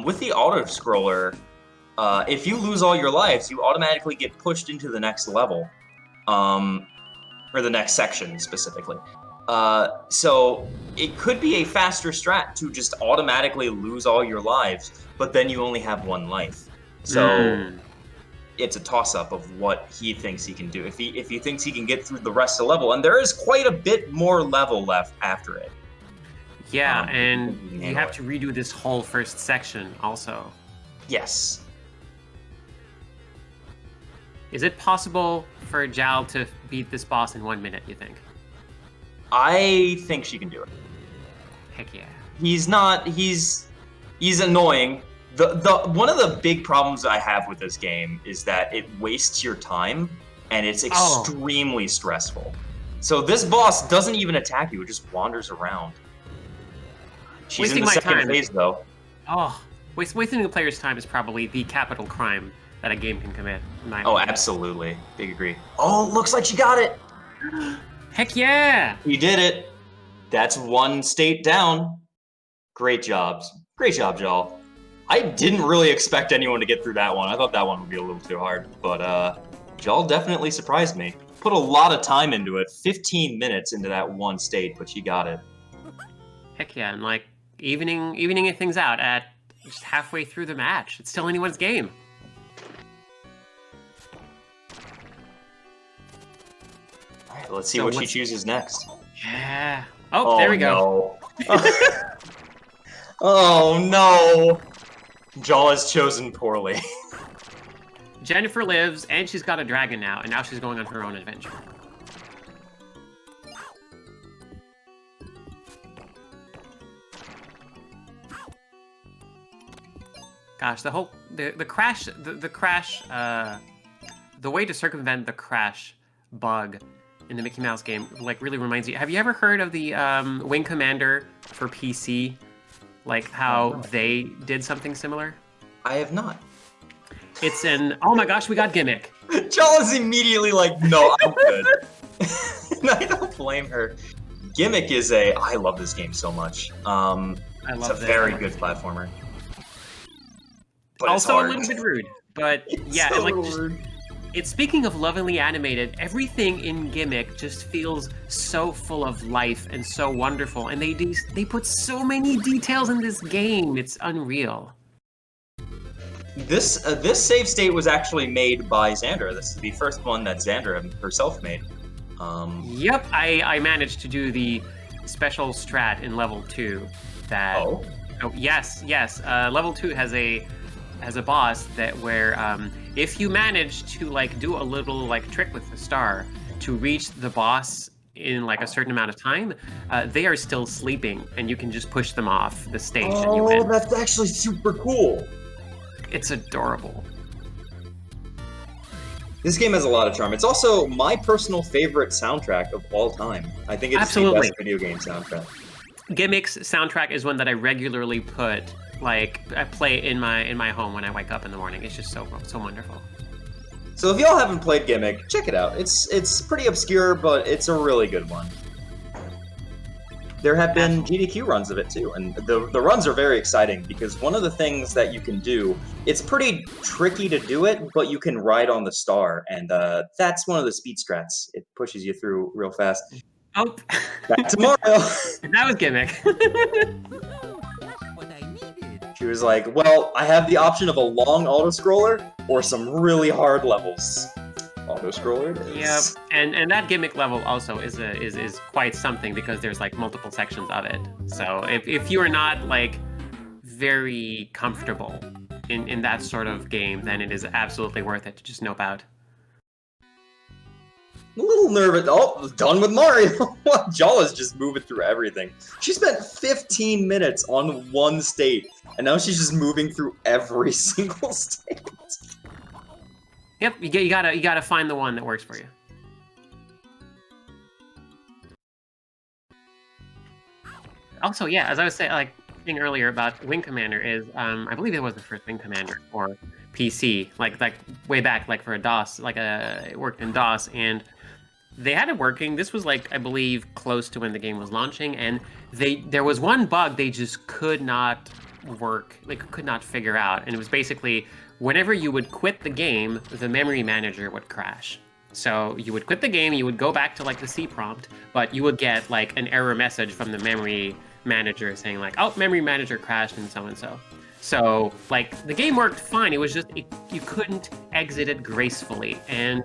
S1: with the auto-scroller, if you lose all your lives, you automatically get pushed into the next level, or the next section specifically. So it could be a faster strat to just automatically lose all your lives, but then you only have 1 life. So it's a toss-up of what he thinks he can do. If he thinks he can get through the rest of the level, and there is quite a bit more level left after it.
S2: Yeah, and you have to redo this whole first section also.
S1: Yes.
S2: Is it possible for Jal to beat this boss in 1 minute, you think?
S1: I think she can do it.
S2: Heck yeah.
S1: He's annoying. One of the big problems I have with this game is that it wastes your time, and it's extremely stressful. So this boss doesn't even attack you; it just wanders around. She's
S2: wasting
S1: in the
S2: my
S1: second
S2: time.
S1: phase, though.
S2: Oh, wasting the player's time is probably the capital crime that a game can commit.
S1: Oh, absolutely. Big agree. Oh, looks like she got it!
S2: Heck yeah!
S1: You did it. That's 1 state down. Great job, Jal. I didn't really expect anyone to get through that one. I thought that one would be a little too hard, but Jal definitely surprised me. Put a lot of time into it, 15 minutes into that 1 state, but she got it.
S2: Heck yeah, and like evening things out at just halfway through the match. It's still anyone's game.
S1: All right, let's see what she chooses next.
S2: Yeah. Oh, there we go.
S1: No. Oh no. Jal has chosen poorly.
S2: Jennifer lives, and she's got a dragon now, and now she's going on her own adventure. Gosh, the crash, the way to circumvent the crash bug in the Mickey Mouse game, like, really reminds you. Have you ever heard of the Wing Commander for PC? Like how they did something similar?
S1: I have not.
S2: It's an, oh my gosh, we got gimmick.
S1: Jal is immediately like, no, I'm good. And I don't blame her. Gimmick is I love this game so much. It's a very good platformer. But
S2: also
S1: it's
S2: a little bit rude, but yeah,
S1: so
S2: like
S1: rude.
S2: It's speaking of lovingly animated, everything in Gimmick just feels so full of life and so wonderful, and they put so many details in this game. It's unreal.
S1: This save state was actually made by Xandra. This is the first one that Xandra herself made.
S2: Yep, I managed to do the special strat in level 2. That
S1: Oh.
S2: Oh yes. Level 2 has a boss where if you manage to like do a little like trick with the star to reach the boss in like a certain amount of time, they are still sleeping, and you can just push them off the stage and you win.
S1: That's actually super cool.
S2: It's adorable.
S1: This game has a lot of charm. It's also my personal favorite soundtrack of all time. I think it's
S2: Absolutely.
S1: the best video game soundtrack.
S2: Gimmick's soundtrack is one that I regularly put, like, I play in my home when I wake up in the morning. It's just so wonderful.
S1: So if y'all haven't played Gimmick, check it out. It's pretty obscure, but it's a really good one. There have been GDQ runs of it too, and the runs are very exciting because one of the things that you can do, it's pretty tricky to do it, but you can ride on the star, and that's one of the speed strats. It pushes you through real fast.
S2: Oh,
S1: Back to Mario.
S2: That was Gimmick.
S1: She was like, well, I have the option of a long auto-scroller or some really hard levels. Auto-scroller it is.
S2: Yep, and that Gimmick level also is quite something because there's like multiple sections of it. So if you are not like very comfortable in that sort of game, then it is absolutely worth it to just nope out.
S1: I'm a little nervous. Oh, done with Mario. Jala's just moving through everything. She spent 15 minutes on one state, and now she's just moving through every single state.
S2: Yep, you gotta find the one that works for you. Also, yeah, as I was saying, like saying earlier about Wing Commander is, I believe it was the first Wing Commander for PC, like way back, like for a DOS, it worked in DOS, and they had it working. This was like, I believe, close to when the game was launching, and there was one bug they just could not work, could not figure out, and it was basically whenever you would quit the game, the memory manager would crash. So you would quit the game, you would go back to like the C prompt, but you would get like an error message from the memory manager saying like, oh, memory manager crashed and so and so. So like the game worked fine. It was just you couldn't exit it gracefully, and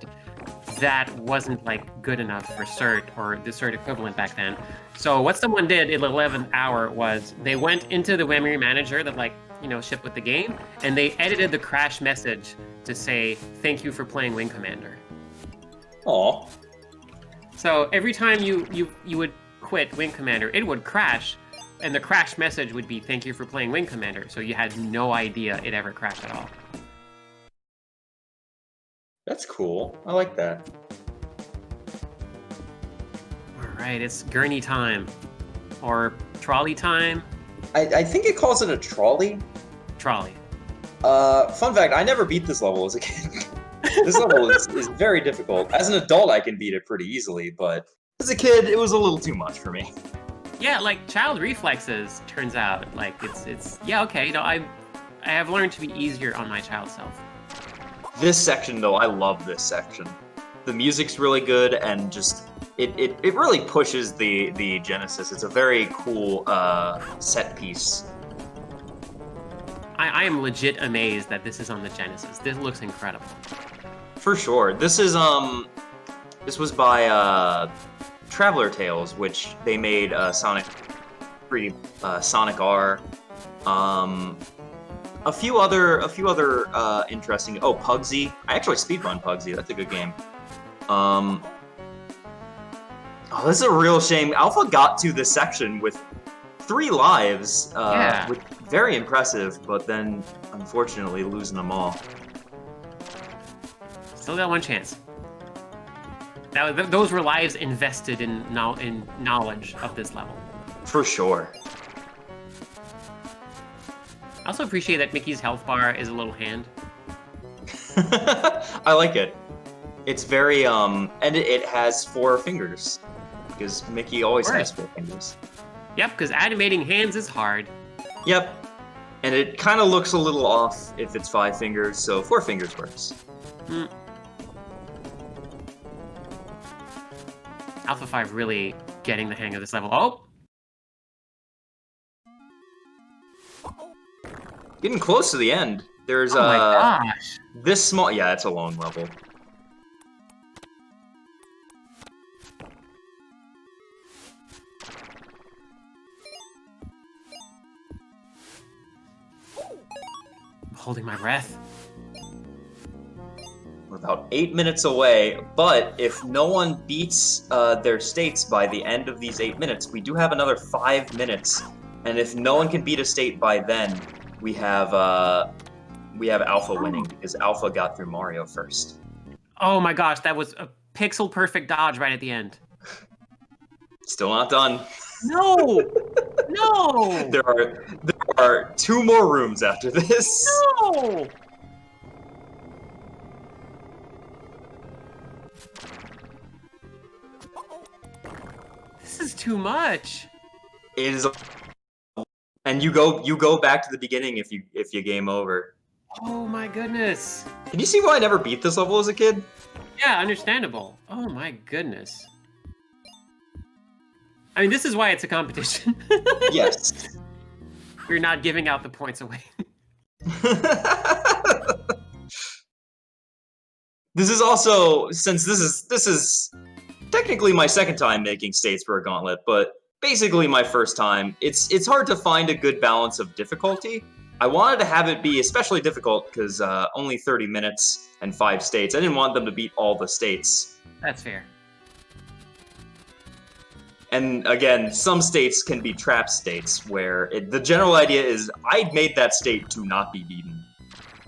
S2: that wasn't like good enough for cert or the cert equivalent back then. So what someone did in the 11th hour was they went into the memory manager that shipped with the game, and they edited the crash message to say thank you for playing Wing Commander.
S1: Aw.
S2: So every time you would quit Wing Commander, it would crash, and the crash message would be thank you for playing Wing Commander. So you had no idea it ever crashed at all.
S1: That's cool. I like that.
S2: All right, it's gurney time, or trolley time.
S1: I think it calls it a trolley.
S2: Trolley.
S1: Fun fact, I never beat this level as a kid. This level is very difficult. As an adult, I can beat it pretty easily, but as a kid, it was a little too much for me.
S2: Yeah, like child reflexes, turns out. Like it's yeah, okay, I have learned to be easier on my child self.
S1: This section, though, I love this section. The music's really good, and just it really pushes the Genesis. It's a very cool set piece.
S2: I am legit amazed that this is on the Genesis. This looks incredible.
S1: For sure. This was by Traveler Tales, which they made Sonic R. A few other interesting. Oh, Pugsy. I actually speedrun Pugsy. That's a good game. Oh, this is a real shame. Alpha got to this section with 3 lives, with very impressive, but then unfortunately losing them all.
S2: Still got one chance. Now, those were lives invested in knowledge of this level.
S1: For sure.
S2: I also appreciate that Mickey's health bar is a little hand.
S1: I like it. It's very, and it has 4 fingers. Because Mickey always has 4 fingers.
S2: Yep, because animating hands is hard.
S1: Yep. And it kind of looks a little off if it's 5 fingers, so 4 fingers works.
S2: Alpha 5 really getting the hang of this level. Oh!
S1: Getting close to the end. There's
S2: oh my gosh.
S1: This small. Yeah, it's a long level.
S2: I'm holding my breath.
S1: We're about 8 minutes away, but if no one beats their states by the end of these 8 minutes, we do have another 5 minutes. And if no one can beat a state by then, we have Alpha winning because Alpha got through Mario first.
S2: Oh my gosh, that was a pixel perfect dodge right at the end.
S1: Still not done.
S2: No! No!
S1: There are 2 more rooms after this.
S2: No! This is too much.
S1: It is. And you go back to the beginning if you game over.
S2: Oh my goodness.
S1: Can you see why I never beat this level as a kid?
S2: Yeah, understandable. Oh my goodness. I mean, this is why it's a competition.
S1: Yes.
S2: We're not giving out the points away.
S1: This is also, since this is technically my second time making states for a gauntlet, but basically my first time. It's hard to find a good balance of difficulty. I wanted to have it be especially difficult because only 30 minutes and 5 states. I didn't want them to beat all the states.
S2: That's fair.
S1: And again, some states can be trap states where the general idea is I made that state to not be beaten.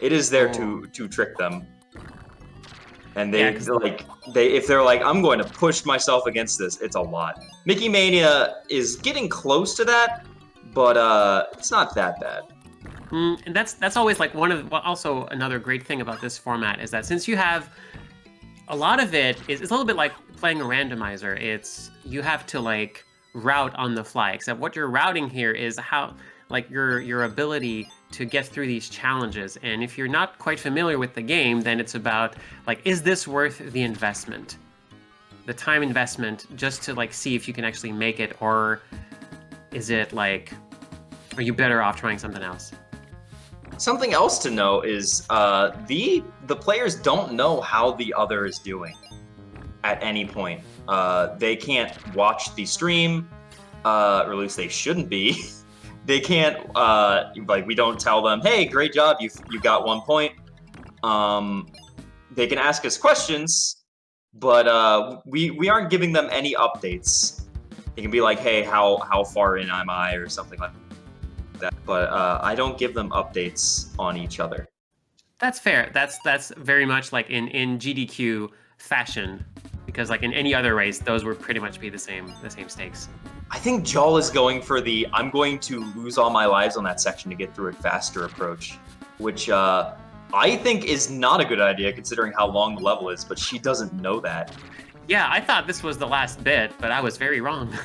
S1: It is there to trick them. And if they're like, I'm going to push myself against this, it's a lot. Mickey Mania is getting close to that, but it's not that bad.
S2: And that's always like also another great thing about this format is that since you have a lot of it's a little bit like playing a randomizer. It's you have to like route on the fly, except what you're routing here is how like your ability to get through these challenges. And if you're not quite familiar with the game, then it's about like, is this worth the investment? The time investment just to like see if you can actually make it, or is it like, are you better off trying something else?
S1: Something else to know is the players don't know how the other is doing at any point. They can't watch the stream, or at least they shouldn't be. They can't we don't tell them, hey, great job, you got 1 point. They can ask us questions, but we aren't giving them any updates. It can be like, hey, how far in am I, or something like that. But I don't give them updates on each other.
S2: That's fair. That's very much like in GDQ fashion, because like in any other race, those would pretty much be the same stakes.
S1: I think Jol is going for the I'm going to lose all my lives on that section to get through it faster approach, which I think is not a good idea considering how long the level is, but she doesn't know that.
S2: Yeah, I thought this was the last bit, but I was very wrong.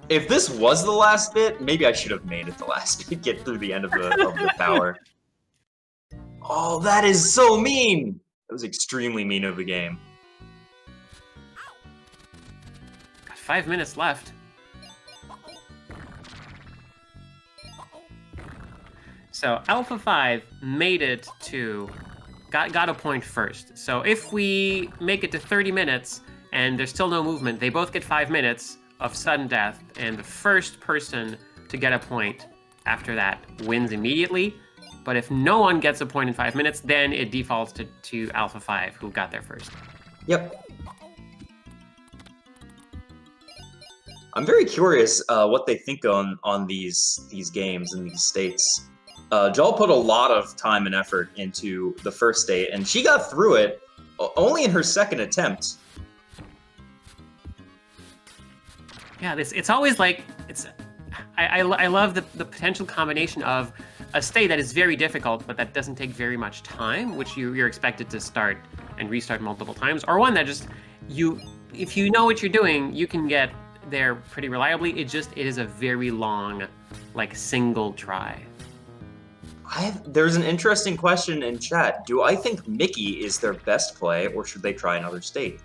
S1: If this was the last bit, maybe I should have made it the last bit, get through the end of the tower. Oh, that is so mean! That was extremely mean of the game.
S2: Got 5 minutes left. So Alpha 5 made it to, got a point first. So if we make it to 30 minutes and there's still no movement, they both get 5 minutes of sudden death, and the first person to get a point after that wins immediately. But if no one gets a point in 5 minutes, then it defaults to Alpha 5, who got there first.
S1: Yep. I'm very curious what they think on these games and these states. Joel put a lot of time and effort into the first state, and she got through it only in her second attempt.
S2: Yeah, it's always like I love the potential combination of a state that is very difficult, but that doesn't take very much time, which you're expected to start and restart multiple times, or one that just if you know what you're doing, you can get there pretty reliably. It is a very long, like, single try.
S1: There's an interesting question in chat. Do I think Mickey is their best play, or should they try another state?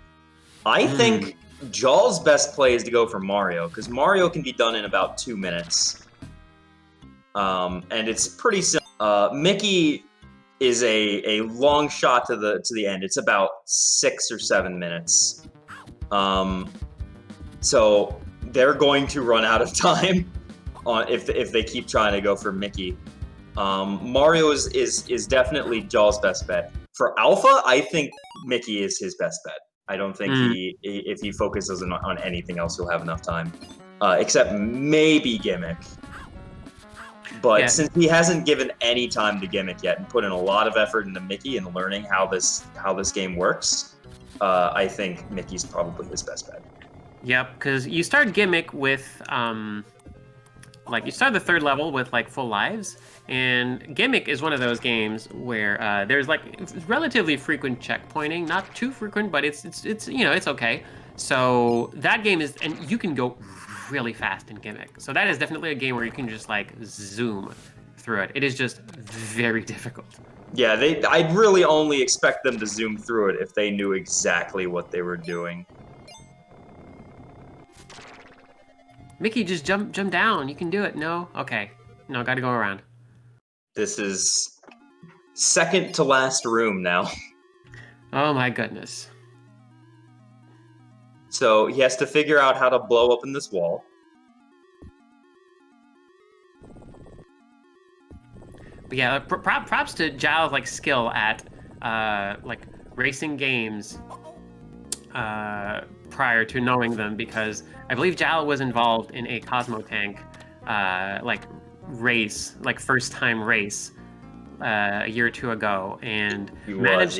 S1: I think Jaw's best play is to go for Mario, because Mario can be done in about 2 minutes. And it's pretty simple. Mickey is a long shot to the end. It's about 6 or 7 minutes. So they're going to run out of time if they keep trying to go for Mickey. Mario is definitely Jaw's best bet. For Alpha, I think Mickey is his best bet. I don't think if he focuses on anything else, he'll have enough time. Except maybe Gimmick. But since he hasn't given any time to Gimmick yet and put in a lot of effort into Mickey and learning how this game works, I think Mickey's probably his best bet.
S2: Yep, because you start Gimmick with you start the 3rd level with like full lives, and Gimmick is one of those games where there's like relatively frequent checkpointing, not too frequent, but it's it's okay. So that game is, and you can go really fast in Gimmick. So that is definitely a game where you can just like zoom through it. It is just very difficult.
S1: Yeah, I'd really only expect them to zoom through it if they knew exactly what they were doing.
S2: Mickey, just jump down. You can do it. No? Okay. No, gotta go around.
S1: This is second to last room now.
S2: Oh my goodness.
S1: So he has to figure out how to blow open this wall.
S2: But yeah, props to Zhao's like skill at like racing games prior to knowing them, because I believe Zhao was involved in a Cosmo Tank like race, like first time race a year or two ago, and managed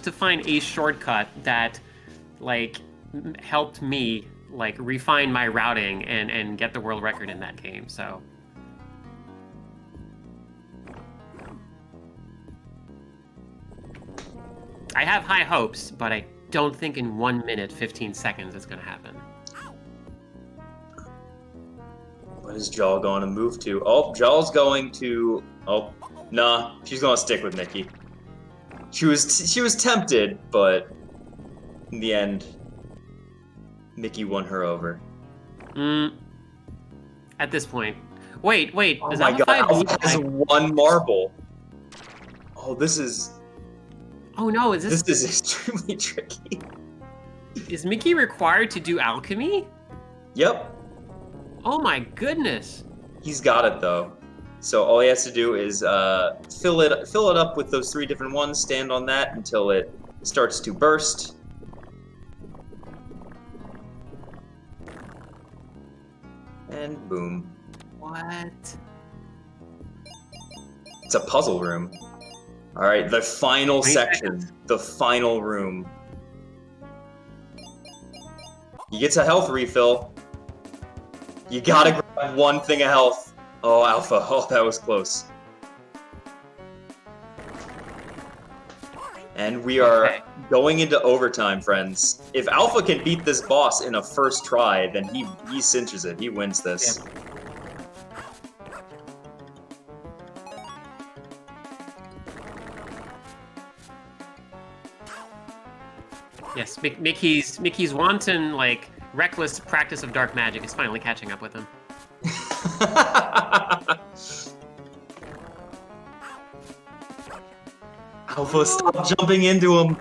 S2: to find a shortcut that like helped me like refine my routing and get the world record in that game. So I have high hopes, but I don't think in 1 minute 15 seconds it's gonna happen.
S1: What is Jaw going to move to? Oh, Jaw's going to. Oh, nah, she's going to stick with Mickey. She was tempted, but in the end, Mickey won her over.
S2: At this point, wait.
S1: Oh
S2: does
S1: my
S2: Alpha
S1: God!
S2: 5
S1: Alpha has 1 marble. Oh, this is.
S2: Oh no! Is this?
S1: This is extremely tricky.
S2: Is Mickey required to do alchemy?
S1: Yep.
S2: Oh my goodness!
S1: He's got it though. So all he has to do is fill it up with those 3 different ones. Stand on that until it starts to burst. And boom.
S2: What?
S1: It's a puzzle room. All right, the final section, the final room. He gets a health refill. You gotta grab 1 thing of health. Oh, Alpha. Oh, that was close. And we are going into overtime, friends. If Alpha can beat this boss in a first try, then he cinches it. He wins this.
S2: Yep. Yes, Mickey's wanton, like, reckless practice of dark magic is finally catching up with him.
S1: Alpha, stop jumping into him!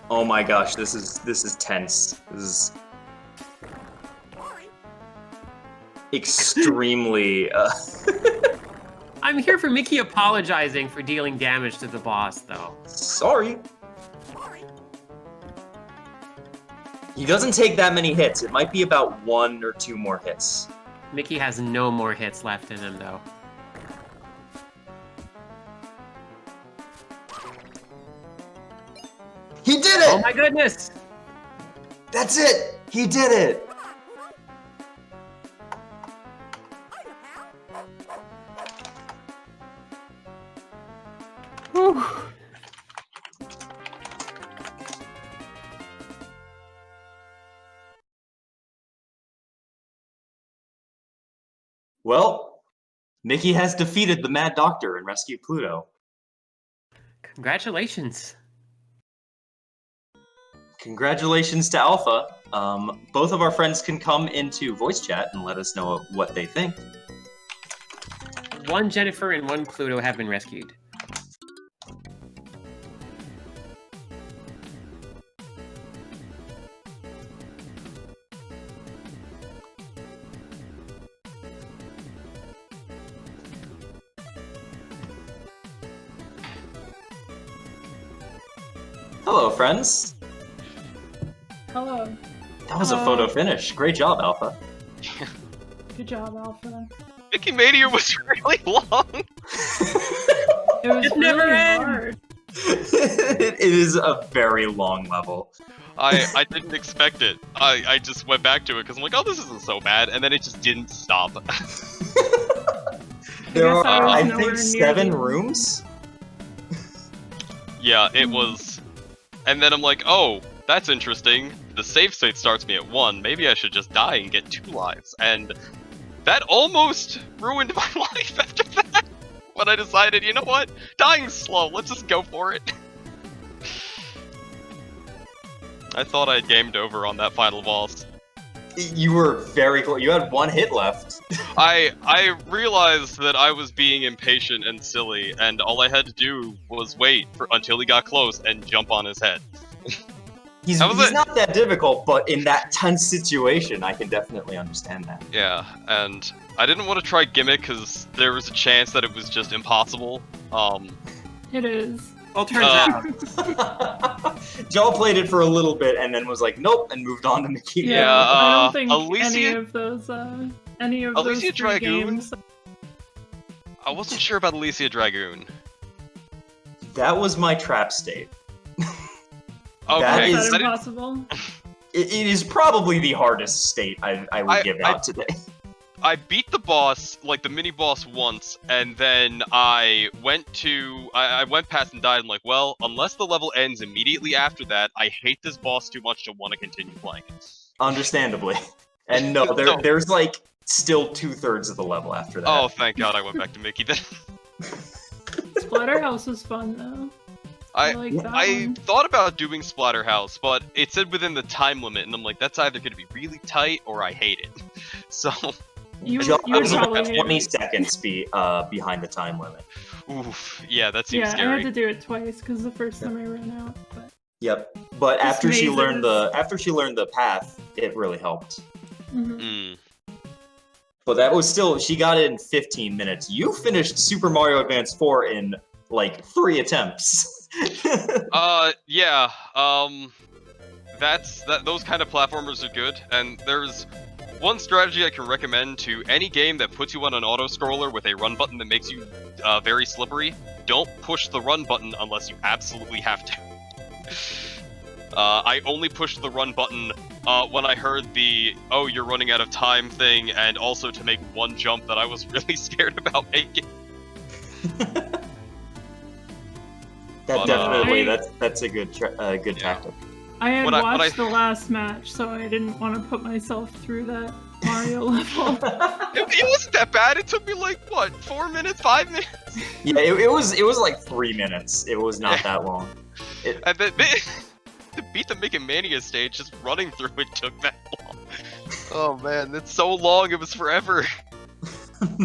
S1: Oh my gosh, this is tense. This is. extremely.
S2: I'm here for Mickey apologizing for dealing damage to the boss, though.
S1: Sorry. He doesn't take that many hits. It might be about 1 or 2 more hits.
S2: Mickey has no more hits left in him, though.
S1: He did it!
S2: Oh my goodness!
S1: That's it! He did it!
S2: Whew.
S1: Well, Mickey has defeated the Mad Doctor and rescued Pluto.
S2: Congratulations.
S1: Congratulations to Alpha. Both of our friends can come into voice chat and let us know what they think.
S2: One Jennifer and one Pluto have been rescued.
S1: Hello, friends.
S5: Hello.
S1: That was a photo finish. Great job, Alpha.
S5: Good job, Alpha.
S6: Mickey Mania was really long.
S5: It was
S2: It never
S5: really
S2: ends.
S5: hard.
S1: It is a very long level.
S6: I didn't expect it. I just went back to it because I'm like, oh, this isn't so bad, and then it just didn't stop.
S1: There
S5: guess
S1: are,
S5: I was
S1: I
S5: nowhere
S1: think,
S5: near
S1: 7
S5: the-
S1: rooms.
S6: Yeah, it was. And then I'm like, oh, that's interesting. The save state starts me at 1. Maybe I should just die and get 2 lives. And that almost ruined my life after that. When I decided, you know what? Dying's slow. Let's just go for it. I thought I had gamed over on that final boss.
S1: You were very close. You had 1 hit left.
S6: I realized that I was being impatient and silly, and all I had to do was wait until he got close and jump on his head.
S1: He's
S6: That was it.
S1: not that difficult, but in that tense situation, I can definitely understand that.
S6: Yeah, and I didn't want to try Gimmick because there was a chance that it was just impossible.
S5: It is.
S2: Well, turns out.
S1: Joel played it for a little bit and then was like, nope, and moved on to Mickey.
S6: Yeah,
S5: I don't think
S6: Alicia-
S5: any of
S6: Alicia
S5: those 3
S6: Dragoon?
S5: games.
S6: I wasn't sure about Alicia Dragoon.
S1: That was my trap state.
S6: Okay,
S1: That
S5: Is
S1: is-
S5: that impossible?
S1: It is probably the hardest state I would give out today.
S6: I beat the boss, like the mini boss, once, and then I went past and died. I'm like, well, unless the level ends immediately after that, I hate this boss too much to want to continue playing it.
S1: Understandably. And no, there's like still 2/3 of the level after that.
S6: Oh, thank God I went back to Mickey then.
S5: Splatterhouse was fun though. I like that
S6: I
S5: one.
S6: thought about doing Splatterhouse, but it said within the time limit, and I'm like, that's either going to be really tight or I hate it. So,
S5: You
S1: Joel
S5: would
S1: was
S5: probably
S1: about
S5: hate
S1: 20
S5: it.
S1: seconds behind the time limit.
S6: oof, yeah, that seems
S5: Yeah, I
S6: scary.
S5: had to do it twice because the first time I ran out. But
S1: Yep. But
S5: Just
S1: after she learned
S5: mazes.
S1: the path, it really helped.
S5: mhm.
S6: Mm.
S1: But that was still, she got it in 15 minutes. You finished Super Mario Advance 4 in like 3 attempts.
S6: Yeah, those kind of platformers are good, and there's one strategy I can recommend to any game that puts you on an auto-scroller with a run button that makes you very slippery. Don't push the run button unless you absolutely have to. I only pushed the run button when I heard the, oh, you're running out of time thing, and also to make one jump that I was really scared about making.
S1: That
S6: But,
S1: definitely, that's a good tactic.
S5: I had
S6: When I-
S5: watched the last match, so I didn't want to put myself through that Mario level.
S6: It wasn't that bad. It took me like, what, 4 minutes, 5 minutes?
S1: Yeah, it was like 3 minutes. It was not that long.
S6: And then to beat the Mega Mania stage, just running through it took that long. Oh man, that's so long. It was forever.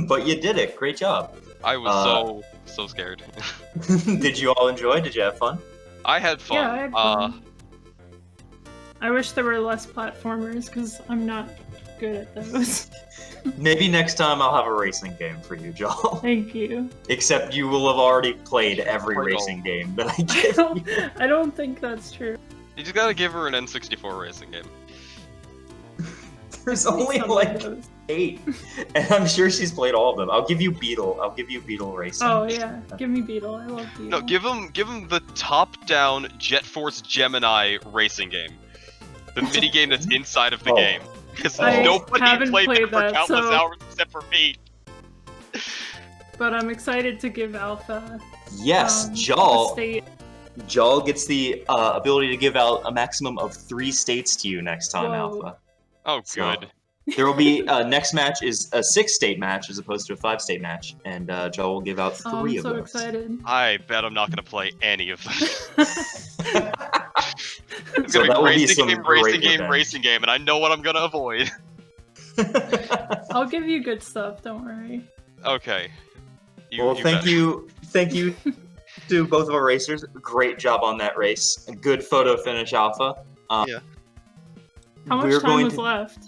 S1: But you did it. Great job.
S6: I was so scared.
S1: Did you all enjoy? Did you have fun?
S6: I had fun.
S5: Yeah, I had fun. I wish there were less platformers because I'm not good at those.
S1: Maybe next time I'll have a racing game for you, Joel.
S5: Thank you.
S1: Except you will have already played every racing game that I give you.
S5: I don't think that's true.
S6: You just gotta give her an N64 racing game.
S1: There's only
S5: Some
S1: like
S5: of those.
S1: 8, and I'm sure she's played all of them. I'll give you Beetle. I'll give you Beetle Racing.
S5: Oh yeah, give me Beetle. I love Beetle.
S6: No, give him the top-down Jet Force Gemini racing game. The minigame that's inside of the
S1: Oh.
S6: game. Because
S5: I
S6: nobody
S5: haven't
S6: played
S5: played
S6: that for
S5: that,
S6: countless
S5: so-
S6: hours except for me.
S5: But I'm excited to give Alpha.
S1: Yes,
S5: a
S1: Joel.
S5: state.
S1: Joel gets the ability to give out a maximum of 3 states to you next time,
S5: Whoa.
S1: Alpha.
S6: Oh,
S1: So-
S6: good.
S1: There will be next match is a 6-state match as opposed to a 5-state match, and Joel will give out 3
S5: Oh, I'm
S1: of
S5: so
S1: those.
S5: excited.
S6: I bet I'm not gonna play any of them. It's
S1: So
S6: gonna
S1: that will
S6: be
S1: be
S6: racing
S1: some
S6: game,
S1: great
S6: racing game,
S1: revenge.
S6: racing game, and I know what I'm gonna avoid.
S5: I'll give you good stuff. Don't worry.
S6: Okay.
S1: Well, thank
S6: bet.
S1: you to both of our racers. Great job on that race. A good photo finish, Alpha.
S6: Yeah.
S5: How much
S1: We're
S5: time
S1: going
S5: was
S1: to-
S5: left?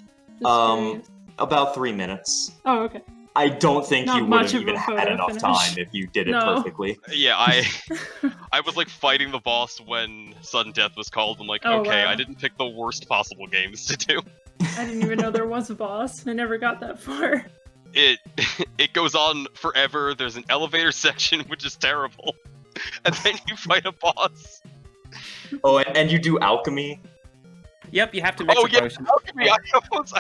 S5: Just curious.
S1: About 3 minutes.
S5: Oh, okay.
S1: I don't think
S5: Not
S1: you would
S5: much
S1: have
S5: of a
S1: even had
S5: photo
S1: enough
S5: finish.
S1: time if you did it
S5: No.
S1: perfectly.
S6: Yeah, I was like fighting the boss when sudden death was called. I'm like,
S5: Oh,
S6: okay,
S5: wow.
S6: I didn't pick the worst possible games to do.
S5: I didn't even know there was a boss. I never got that far.
S6: It it goes on forever. There's an elevator section which is terrible, and then you fight a boss.
S1: Oh, and you do alchemy.
S2: Yep, you have to mix
S6: Oh
S2: a
S6: yeah,
S2: potion.
S6: alchemy. I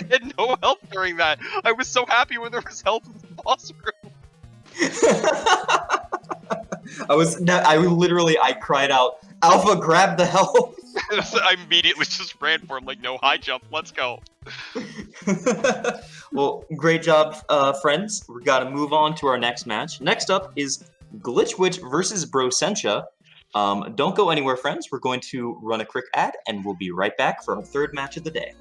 S6: had no help during that. I was so happy when there was help in the boss room.
S1: I cried out, Alpha, grab the help!
S6: I immediately just ran for him like, no, high jump, let's go.
S1: Well, great job, friends. We gotta move on to our next match. Next up is Glitchwitch versus Brosentia. Don't go anywhere, friends. We're going to run a quick ad, and we'll be right back for our 3rd match of the day.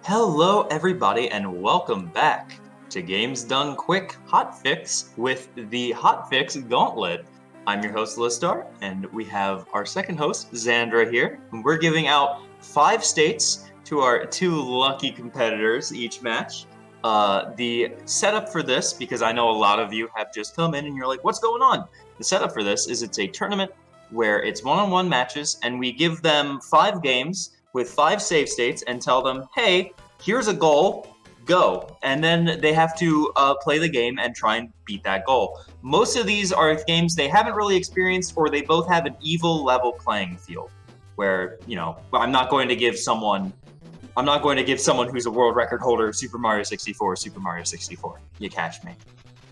S1: Hello, everybody, and welcome back to Games Done Quick Hotfix with the Hotfix Gauntlet. I'm your host, Listar, and we have our second host, Xandra, here. And we're giving out 5 states to our 2 lucky competitors each match. The setup for this, because I know a lot of you have just come in and you're like, what's going on? The setup for this is it's a tournament where it's one-on-one matches, and we give them 5 games with 5 save states and tell them, hey, here's a goal, go. And then they have to play the game and try and beat that goal. Most of these are games they haven't really experienced, or they both have an evil level playing field where, you know, I'm not going to give someone who's a world record holder Super Mario 64. You catch me.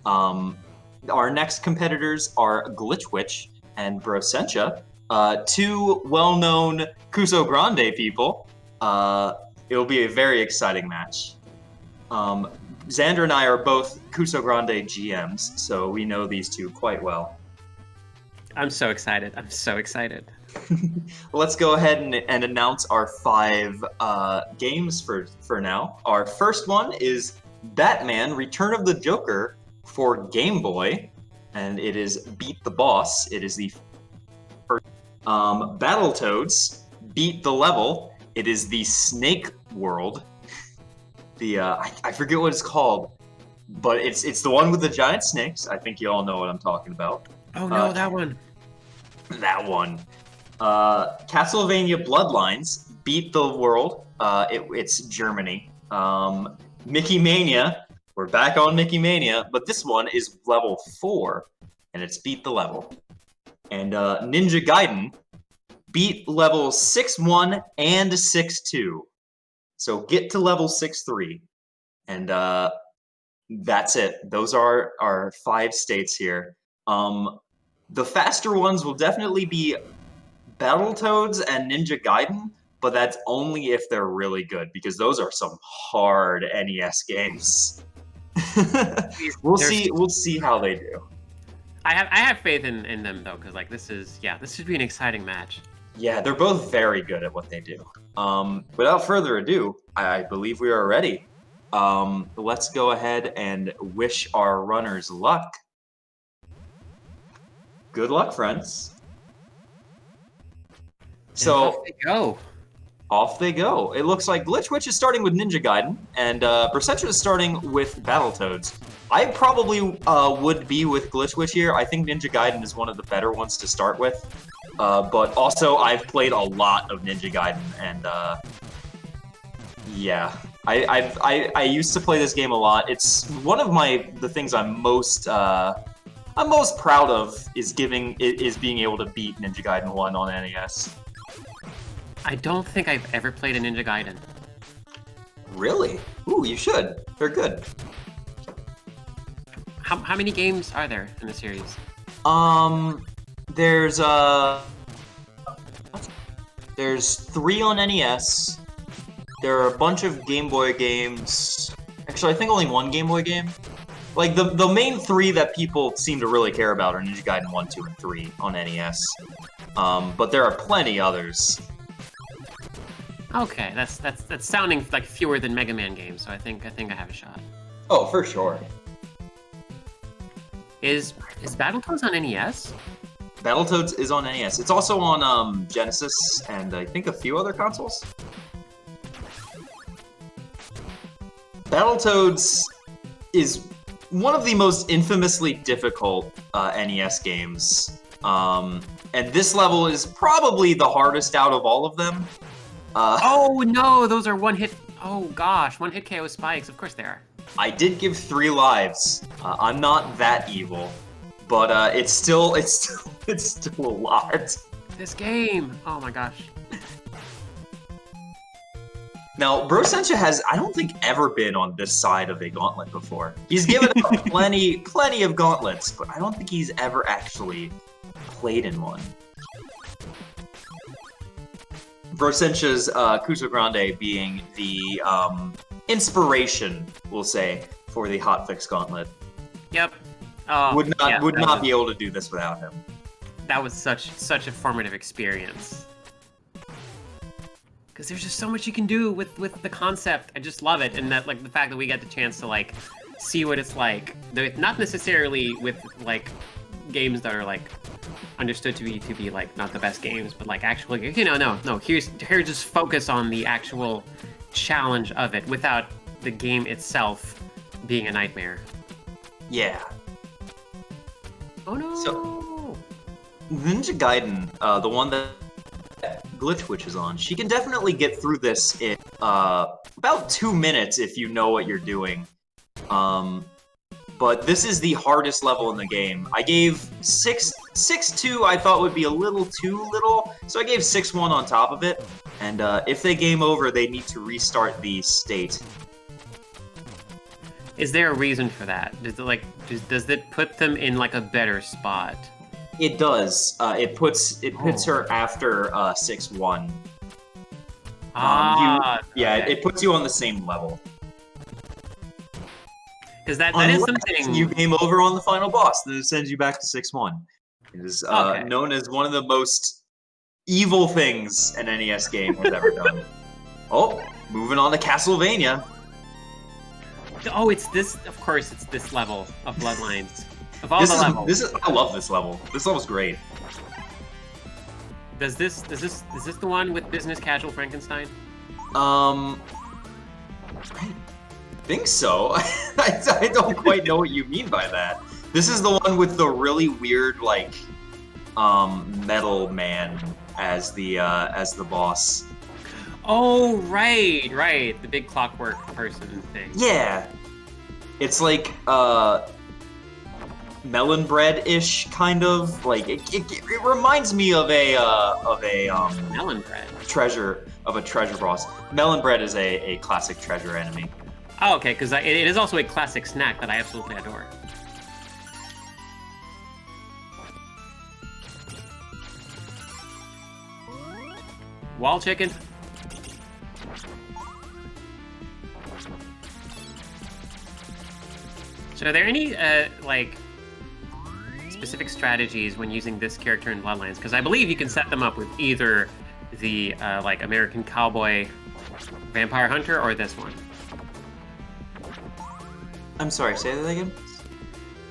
S1: Our next competitors are Glitchwitch and Brosentia, 2 well-known Kuso Grande people. It'll be a very exciting match. Xander and I are both Kuso Grande GMs, so we know these 2 quite well.
S2: I'm so excited. I'm so excited.
S1: Let's go ahead and announce our 5 games for now. Our first one is Batman Return of the Joker for Game Boy, and it is Beat the Boss. It is the first. Battletoads Beat the Level. It is the Snake World. I forget what it's called, but it's the one with the giant snakes. I think you all know what I'm talking about.
S2: Oh no, that one.
S1: That one. Castlevania Bloodlines Beat the World. It's Germany. Mickey Mania. We're back on Mickey Mania, but this one is level 4, and it's Beat the Level. And Ninja Gaiden beat level 6-1 and 6-2. So get to level 6-3. And that's it. Those are our 5 states here. The faster ones will definitely be Battletoads and Ninja Gaiden, but that's only if they're really good, because those are some hard NES games. We'll see how they do.
S2: I have faith in them though, because like this should be an exciting match.
S1: Yeah, they're both very good at what they do. Without further ado, I believe we are ready. Let's go ahead and wish our runners luck. Good luck, friends.
S2: And
S1: So
S2: off they go.
S1: Off they go. It looks like Glitch Witch is starting with Ninja Gaiden, and Bersentia is starting with Battletoads. I probably would be with Glitch Witch here. I think Ninja Gaiden is one of the better ones to start with. But also, I've played a lot of Ninja Gaiden, and yeah. I used to play this game a lot. It's one of the things I'm most proud of is being able to beat Ninja Gaiden 1 on NES.
S2: I don't think I've ever played a Ninja Gaiden.
S1: Really? Ooh, you should. They're good.
S2: How many games are there in the series?
S1: There's 3 on NES. There are a bunch of Game Boy games. Actually, I think only 1 Game Boy game. Like, the main 3 that people seem to really care about are Ninja Gaiden 1, 2, and 3 on NES. But there are plenty others.
S2: Okay, that's sounding like fewer than Mega Man games, so I think I have a shot.
S1: Oh, for sure.
S2: Is Battletoads on NES?
S1: Battletoads is on NES. It's also on Genesis and I think a few other consoles. Battletoads is one of the most infamously difficult NES games. And this level is probably the hardest out of all of them.
S2: Oh no, those are one-hit... Oh gosh, one-hit KO spikes. Of course they are.
S1: I did give 3 lives. I'm not that evil, but it's still a lot.
S2: This game! Oh my gosh.
S1: Now, Bersentia has, I don't think, ever been on this side of a gauntlet before. He's given out plenty of gauntlets, but I don't think he's ever actually played in one. Bersentia's Kuto Grande being the inspiration, we'll say, for the Hotfix Gauntlet.
S2: Yep. Oh,
S1: would not be able to do this without him.
S2: That was such a formative experience. Because there's just so much you can do with the concept. I just love it, and that like the fact that we get the chance to like see what it's like. Not necessarily with like games that are like understood to be like not the best games, but like actually, you know, no. Here just focus on the actual challenge of it without the game itself being a nightmare.
S1: Yeah.
S2: Oh no.
S1: So, Ninja Gaiden, the one that Glitch Witch is on, she can definitely get through this in about 2 minutes if you know what you're doing. But this is the hardest level in the game. I gave 6-2 I thought would be a little too little, so I gave 6-1 on top of it. And if they game over, they need to restart the state.
S2: Is there a reason for that? Does it put them in like a better spot?
S1: It does. It puts her after 6-1.
S2: Okay.
S1: It puts you on the same level.
S2: Because that is something
S1: you game over on the final boss, then it sends you back to 6-1. It is known as one of the most evil things an NES game has ever done. Oh, moving on to Castlevania.
S2: Oh, it's this. Of course, it's this level of Bloodlines. Of all the levels.
S1: I love this level. This level's great.
S2: Is this the one with Business Casual Frankenstein?
S1: I think so. I don't quite know what you mean by that. This is the one with the really weird, like, metal man as the boss.
S2: Oh, right. The big clockwork person thing.
S1: Yeah. It's like, melon bread-ish, kind of. Like, it reminds me of a
S2: melon bread.
S1: Treasure boss. Melon bread is a classic treasure enemy.
S2: Oh, okay, because it is also a classic snack that I absolutely adore. Wall chicken. So are there any, like, specific strategies when using this character in Bloodlines? Because I believe you can set them up with either the, like, American Cowboy Vampire Hunter or this one.
S1: I'm sorry, say that again?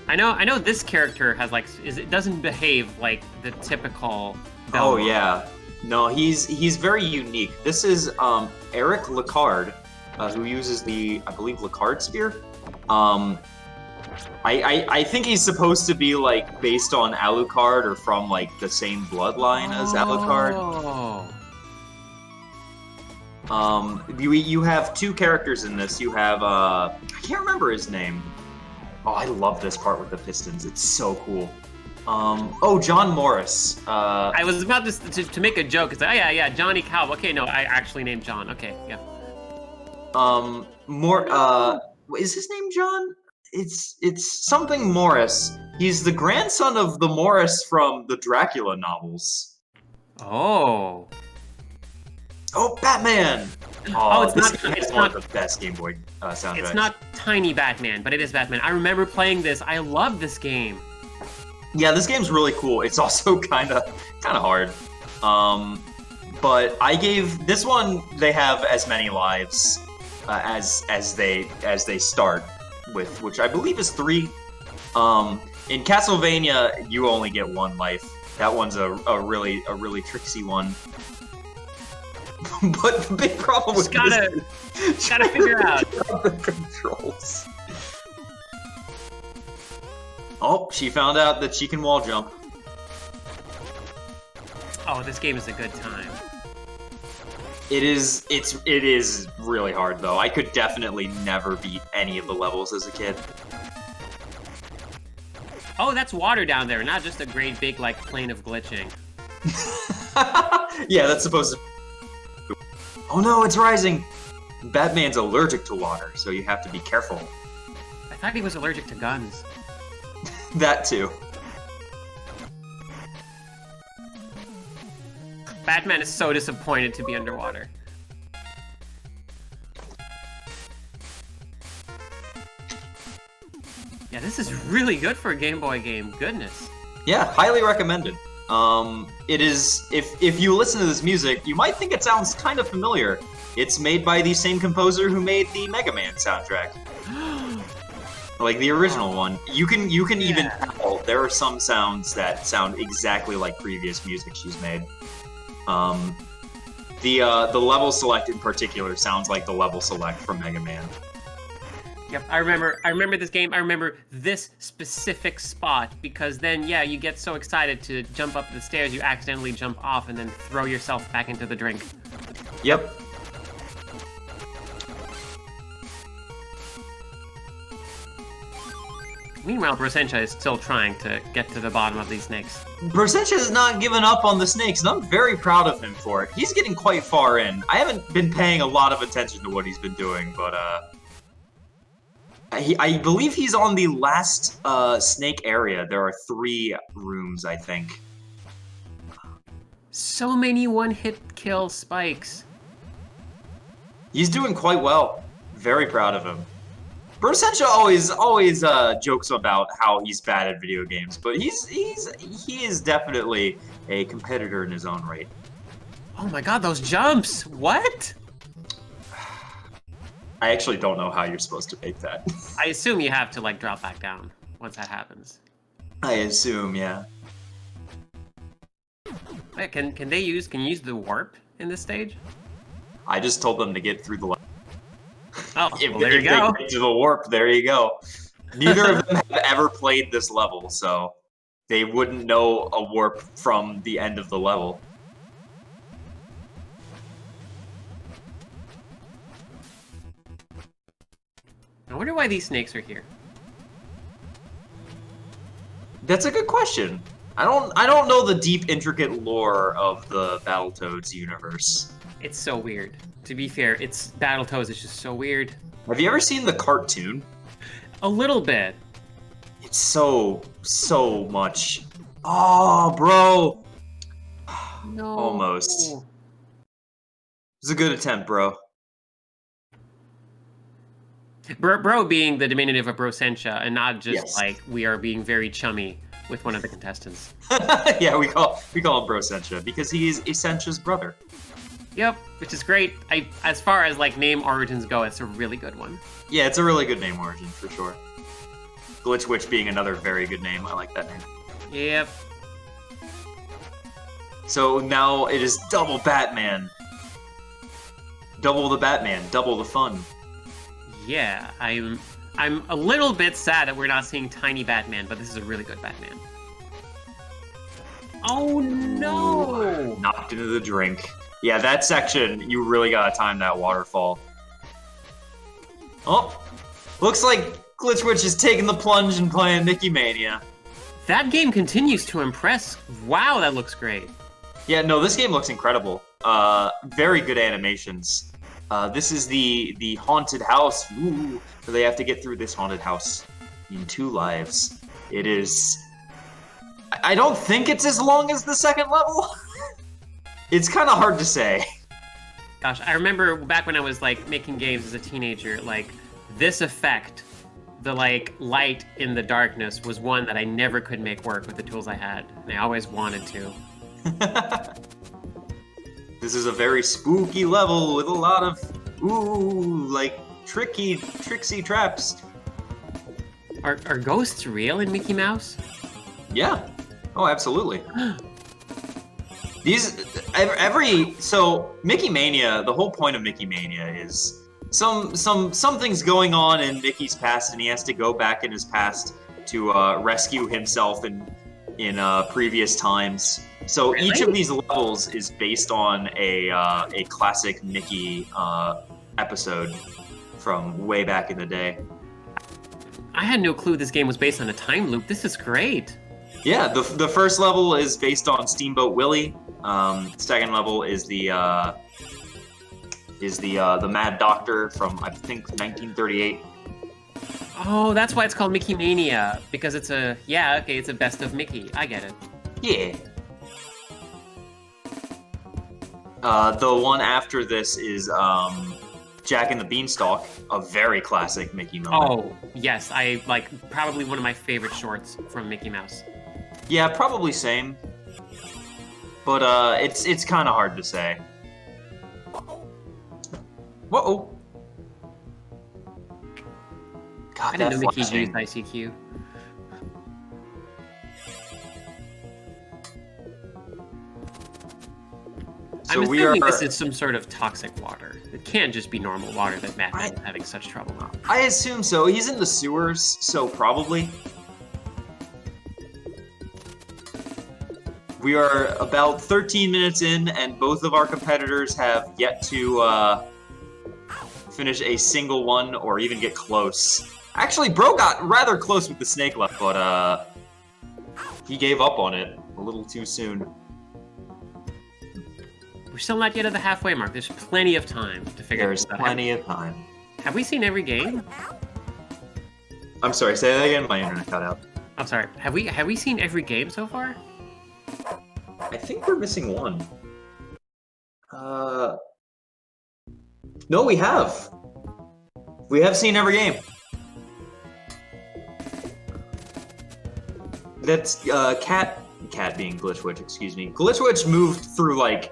S2: I know this character has, like, it doesn't behave like the typical Belmont.
S1: Oh, yeah. No, he's very unique. This is Eric Licard, who uses I believe, Licard Spear. I think he's supposed to be like based on Alucard or from like the same bloodline as Alucard. You have two characters in this. You have I can't remember his name. Oh, I love this part with the pistons. It's so cool. John Morris.
S2: I was about to make a joke. It's like, oh yeah, Johnny Cow. Okay, no, I actually named John. Okay, yeah.
S1: Is his name John? It's something Morris. He's the grandson of the Morris from the Dracula novels.
S2: Oh,
S1: Batman!
S2: It's
S1: this
S2: not.
S1: game
S2: It's
S1: is one
S2: not.
S1: of the best Game Boy soundtracks.
S2: It's not Tiny Batman, but it is Batman. I remember playing this. I love this game.
S1: Yeah, this game's really cool. It's also kind of hard. But I gave this one. They have as many lives as they start with, which I believe is 3. In Castlevania, you only get 1 life. That one's a really tricksy one. But the big problem with
S2: Just gotta figure out
S1: the controls. Oh, she found out that she can wall jump.
S2: Oh, this game is a good time.
S1: It is really hard though. I could definitely never beat any of the levels as a kid.
S2: Oh, that's water down there, not just a great big like plane of glitching.
S1: Yeah, that's supposed to. Oh no, it's rising! Batman's allergic to water, so you have to be careful.
S2: I thought he was allergic to guns.
S1: That too.
S2: Batman is so disappointed to be underwater. Yeah, this is really good for a Game Boy game. Goodness.
S1: Yeah, highly recommended. It is, if you listen to this music, you might think it sounds kind of familiar. It's made by the same composer who made the Mega Man soundtrack. Like the original one. You can even tell there are some sounds that sound exactly like previous music she's made. The level select in particular sounds like the level select from Mega Man.
S2: Yep, I remember this game. I remember this specific spot because then, yeah, you get so excited to jump up the stairs, you accidentally jump off and then throw yourself back into the drink.
S1: Yep.
S2: Meanwhile, Brossentia is still trying to get to the bottom of these snakes.
S1: Brossentia has not given up on the snakes, and I'm very proud of him for it. He's getting quite far in. I haven't been paying a lot of attention to what he's been doing, but I believe he's on the last snake area. There are 3 rooms, I think.
S2: So many one-hit kill spikes.
S1: He's doing quite well. Very proud of him. Brossentia always jokes about how he's bad at video games, but he is definitely a competitor in his own right.
S2: Oh my god, those jumps! What?
S1: I actually don't know how you're supposed to make that.
S2: I assume you have to like drop back down once that happens.
S1: I assume, yeah.
S2: Wait, can you use the warp in this stage?
S1: I just told them to get through the level.
S2: Oh,
S1: If
S2: well, there you go.
S1: they get to the warp, there you go. Neither of them have ever played this level, so they wouldn't know a warp from the end of the level.
S2: I wonder why these snakes are here.
S1: That's a good question. I don't know the deep, intricate lore of the Battletoads universe.
S2: It's so weird. To be fair, Battletoads is just so weird.
S1: Have you ever seen the cartoon?
S2: A little bit.
S1: It's so much. Oh, bro.
S2: No.
S1: Almost. It was a good attempt, bro.
S2: Bro being the diminutive of Brossentia, and not just
S1: Yes.
S2: like we are being very chummy with one of the contestants.
S1: Yeah, we call him Brossentia because he is Essentia's brother.
S2: Yep, which is great. As far as like name origins go, it's a really good one.
S1: Yeah, it's a really good name origin for sure. Glitch Witch being another very good name. I like that name.
S2: Yep.
S1: So now it is double Batman. Double the Batman, double the fun.
S2: Yeah, I'm a little bit sad that we're not seeing Tiny Batman, but this is a really good Batman. Oh no!
S1: Knocked into the drink. Yeah, that section, you really gotta time that waterfall. Oh, looks like Glitchwitch is taking the plunge and playing Mickey Mania.
S2: That game continues to impress. Wow, that looks great.
S1: Yeah, no, this game looks incredible. Very good animations. This is the haunted house. Ooh, so they have to get through this haunted house in 2 lives. It is... I don't think it's as long as the second level. It's kind of hard to say.
S2: Gosh, I remember back when I was like making games as a teenager, like this effect, the like light in the darkness was one that I never could make work with the tools I had, and I always wanted to.
S1: This is a very spooky level with a lot of, ooh, like tricksy traps.
S2: Are ghosts real in Mickey Mouse?
S1: Yeah. Oh, absolutely. So Mickey Mania, the whole point of Mickey Mania is something's going on in Mickey's past, and he has to go back in his past to rescue himself in previous times. So
S2: Really?
S1: each of these levels is based on a classic Mickey episode from way back in the day.
S2: I had no clue this game was based on a time loop. This is great.
S1: Yeah, the first level is based on Steamboat Willie. Second level is the Mad Doctor from, I think, 1938.
S2: Oh, that's why it's called Mickey Mania, because it's a it's a best of Mickey. I get it.
S1: Yeah. The one after this is Jack and the Beanstalk, a very classic Mickey moment.
S2: Oh, yes, I like probably one of my favorite shorts from Mickey Mouse.
S1: Yeah, probably same. But it's kind of hard to say. Whoa. God,
S2: I didn't
S1: that
S2: know Mickey
S1: flashing.
S2: used ICQ.
S1: So
S2: I'm
S1: we are.
S2: assuming this is some sort of toxic water. It can't just be normal water that Batman is having such trouble with.
S1: I assume so. He's in the sewers, so probably. We are about 13 minutes in, and both of our competitors have yet to finish a single one or even get close. Actually, Bro got rather close with the snake left, but he gave up on it a little too soon.
S2: We're still not yet at the halfway mark. There's plenty of time to figure
S1: There's
S2: this out.
S1: plenty of time.
S2: Have we seen every game?
S1: I'm sorry, say that again? My internet cut out.
S2: I'm sorry. Have we seen every game so far?
S1: I think we're missing one. No, we have. We have seen every game. That's Cat being Glitchwitch, excuse me. Glitchwitch moved through like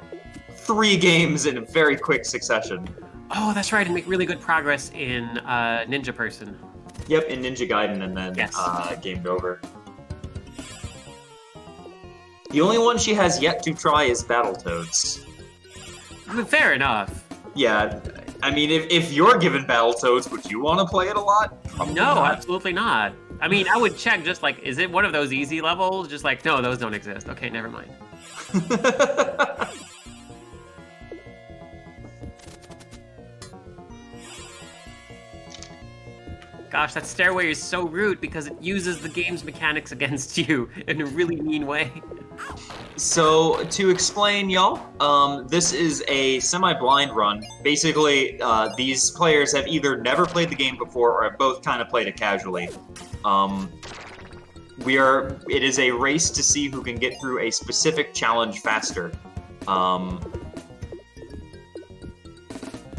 S1: 3 games in a very quick succession.
S2: Oh, that's right. And make really good progress in Ninja Person.
S1: Yep, in Ninja Gaiden, and then
S2: Yes.
S1: gamed over. The only one she has yet to try is Battletoads.
S2: Fair enough.
S1: Yeah, I mean, if you're given Battletoads, would you want to play it a lot? Probably
S2: No,
S1: not.
S2: absolutely not. I mean, I would check just like, is it one of those easy levels? Just like, no, those don't exist. Okay, never mind. Gosh, that stairway is so rude because it uses the game's mechanics against you in a really mean way.
S1: So, to explain, y'all, this is a semi-blind run. Basically, these players have either never played the game before or have both kind of played it casually. It is a race to see who can get through a specific challenge faster.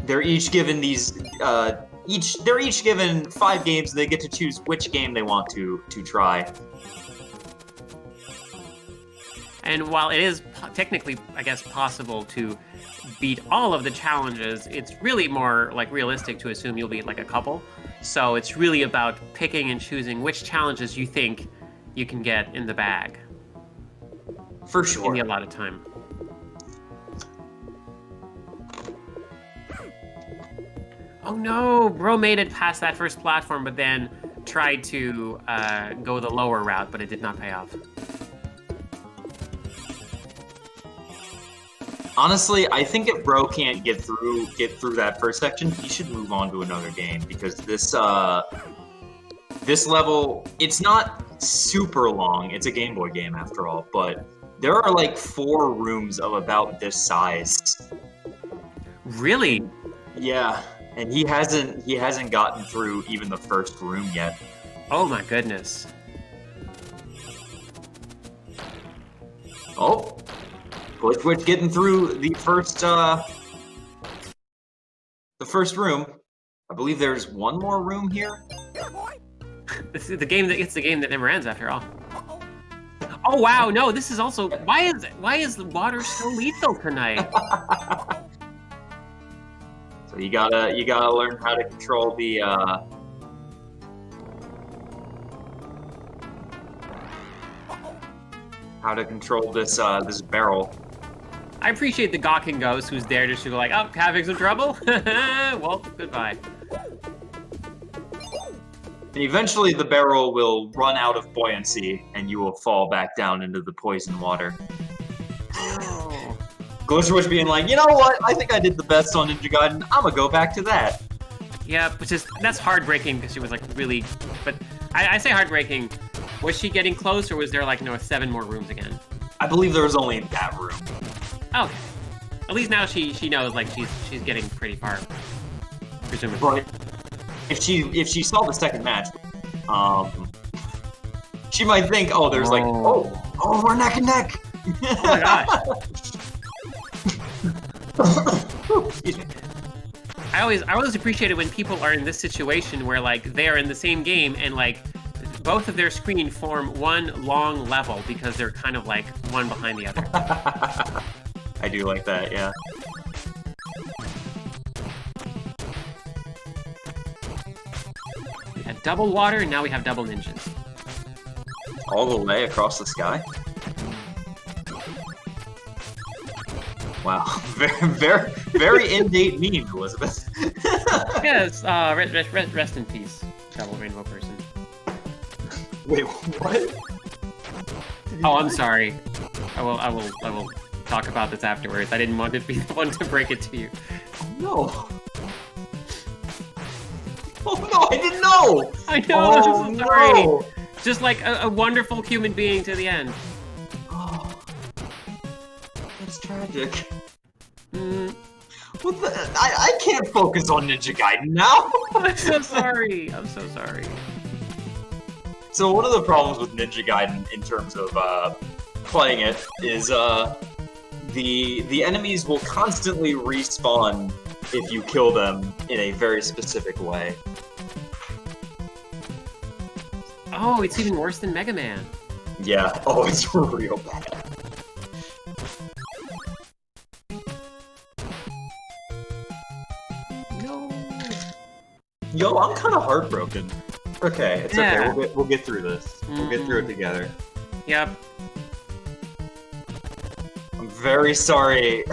S1: They're each given these, they're each given 5 games, and they get to choose which game they want to try.
S2: And while it is technically, I guess, possible to beat all of the challenges, it's really more like realistic to assume you'll beat like a couple. So it's really about picking and choosing which challenges you think you can get in the bag
S1: For
S2: in
S1: sure.
S2: the allotted time. Oh no, bro made it past that first platform, but then tried to go the lower route, but it did not pay off.
S1: Honestly, I think if Bro can't get through that first section, he should move on to another game because this level, it's not super long. It's a Game Boy game after all, but there are like 4 rooms of about this size.
S2: Really?
S1: Yeah, and he hasn't gotten through even the first room yet.
S2: Oh my goodness.
S1: Oh, Glitch getting through the first room. I believe there's one more room here.
S2: This is the game that never ends after all. Oh wow, no, this is also why is the water so lethal tonight?
S1: So you gotta learn how to control the this barrel.
S2: I appreciate the gawking ghost who's there just to go like, oh, having some trouble? Well, goodbye.
S1: And eventually the barrel will run out of buoyancy and you will fall back down into the poison water.
S2: Oh.
S1: Glitchwish being like, you know what? I think I did the best on Ninja Gaiden. I'm gonna go back to that.
S2: Yeah, that's heartbreaking because she was like really, but I say heartbreaking. Was she getting close or was there like 7 more rooms again?
S1: I believe there was only that room.
S2: Okay. At least now she knows like she's getting pretty far. Presumably.
S1: But if she saw the second match, she might think, oh, there's like, oh, we're neck and neck.
S2: Oh my gosh.
S1: Excuse me.
S2: I always appreciate it when people are in this situation where like they are in the same game and like both of their screen form one long level because they're kind of like one behind the other.
S1: I do like that, yeah.
S2: We had double water, and now we have double ninjas.
S1: All the way across the sky? Wow, very in-date meme, Elizabeth.
S2: Yes, rest in peace, double rainbow person.
S1: Wait, what?
S2: Oh, I'm sorry. I will talk about this afterwards. I didn't want to be the one to break it to you.
S1: No. Oh no, I didn't know!
S2: I know,
S1: Oh,
S2: I'm so sorry.
S1: no.
S2: Just like a wonderful human being to the end.
S1: Oh, that's tragic.
S2: Mm,
S1: What the? I can't focus on Ninja Gaiden now.
S2: I'm so sorry. I'm so sorry.
S1: So one of the problems with Ninja Gaiden in terms of playing it is the enemies will constantly respawn if you kill them in a very specific way.
S2: Oh, it's even worse than Mega Man.
S1: Yeah. Oh, it's real bad.
S2: No.
S1: Yo, I'm kind of heartbroken. Okay, it's
S2: Yeah.
S1: okay. We'll get through this. We'll get through it together.
S2: Yep.
S1: I'm very sorry.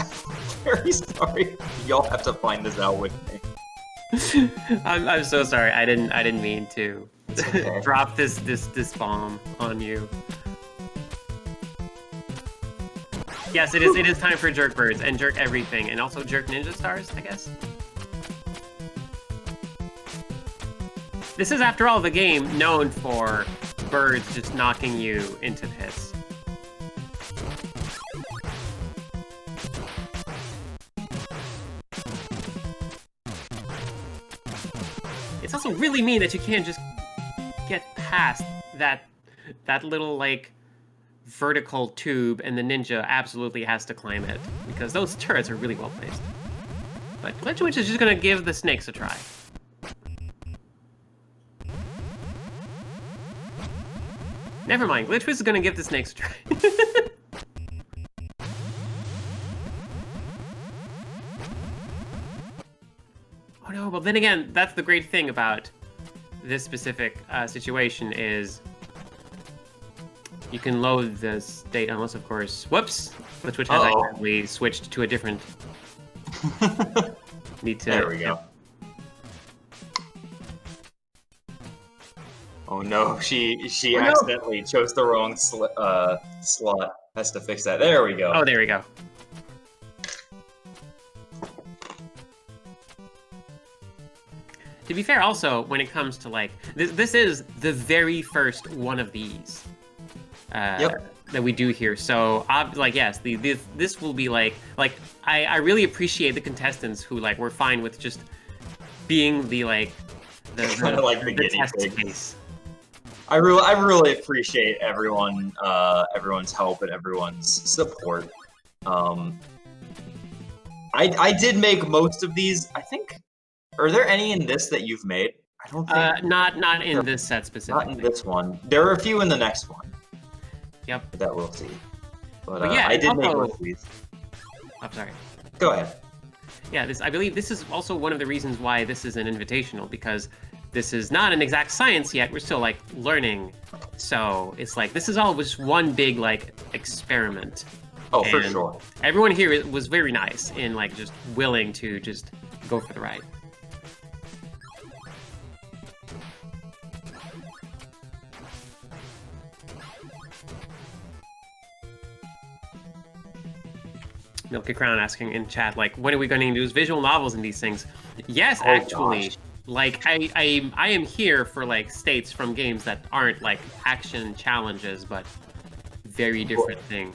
S1: Very sorry. Y'all have to find this out with me.
S2: I'm so sorry. I didn't mean to
S1: okay.
S2: drop this bomb on you. Yes, it is time for jerk birds and jerk everything and also jerk ninja stars, I guess. This is, after all, the game known for birds just knocking you into pits. It's also really mean that you can't just get past that little, like, vertical tube and the ninja absolutely has to climb it, because those turrets are really well placed. But Glitchwitch is just gonna give the snakes a try. Never mind, Glitchwitch is gonna give the snakes a try. Oh no, but then again, that's the great thing about this specific situation is you can load the state unless, of course, whoops, Glitchwitch has accidentally switched to a different. Need to.
S1: There we go. Oh no, she
S2: Oh, no.
S1: accidentally chose the wrong slot. Has to fix that. There we go.
S2: Oh, there we go. To be fair, also, when it comes to, like, this is the very first one of these that we do here. So, like, yes, this will be, like, I really appreciate the contestants who, like, were fine with just being the, like, the test case.
S1: I really appreciate everyone's help and everyone's support. I did make most of these. I think. Are there any in this that you've made? I don't think.
S2: Not in this set specifically.
S1: Not in this one. There are a few in the next one.
S2: Yep.
S1: That we'll see. But
S2: yeah,
S1: I did make
S2: also,
S1: most of these.
S2: I'm sorry.
S1: Go ahead.
S2: Yeah, I believe this is also one of the reasons why this is an invitational, because this is not an exact science yet. We're still, like, learning. So it's like, this is all just one big, like, experiment.
S1: Oh, for sure.
S2: Everyone here was very nice and, like, just willing to just go for the ride. Milky Crown asking in chat, like, when are we going to use visual novels in these things? Yes, actually.
S1: Gosh.
S2: Like, I am here for, like, states from games that aren't, like, action challenges, but very different thing.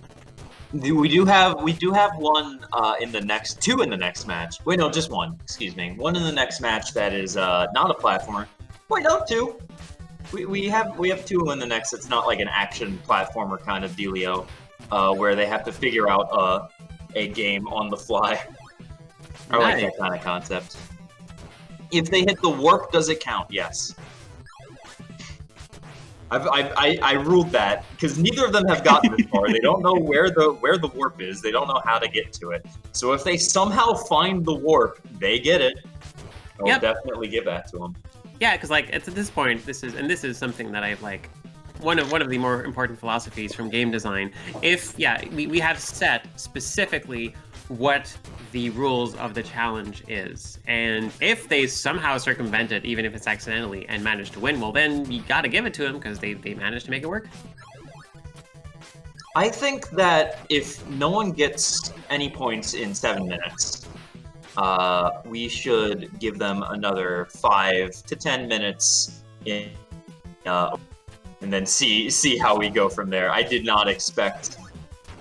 S1: We do have one in the next two in the next match. Wait, no, just one. Excuse me. One in the next match that is not a platformer. Wait, no, two. We have two in the next. It's not like an action platformer kind of dealio, where they have to figure out a game on the fly. I like that kind of concept. If they hit the warp, does it count? Yes. I ruled that because neither of them have gotten this far. They don't know where the warp is. They don't know how to get to it. So if they somehow find the warp, they get it. I'll definitely give that to them.
S2: Yeah, because, like, at this point, this is something that I've, like, one of the more important philosophies from game design. If we have set specifically what the rules of the challenge is, and if they somehow circumvent it, even if it's accidentally, and manage to win, well, then you gotta give it to them because they managed to make it work.
S1: I think that if no one gets any points in 7 minutes, we should give them another 5 to 10 minutes in, and then see how we go from there. I did not expect,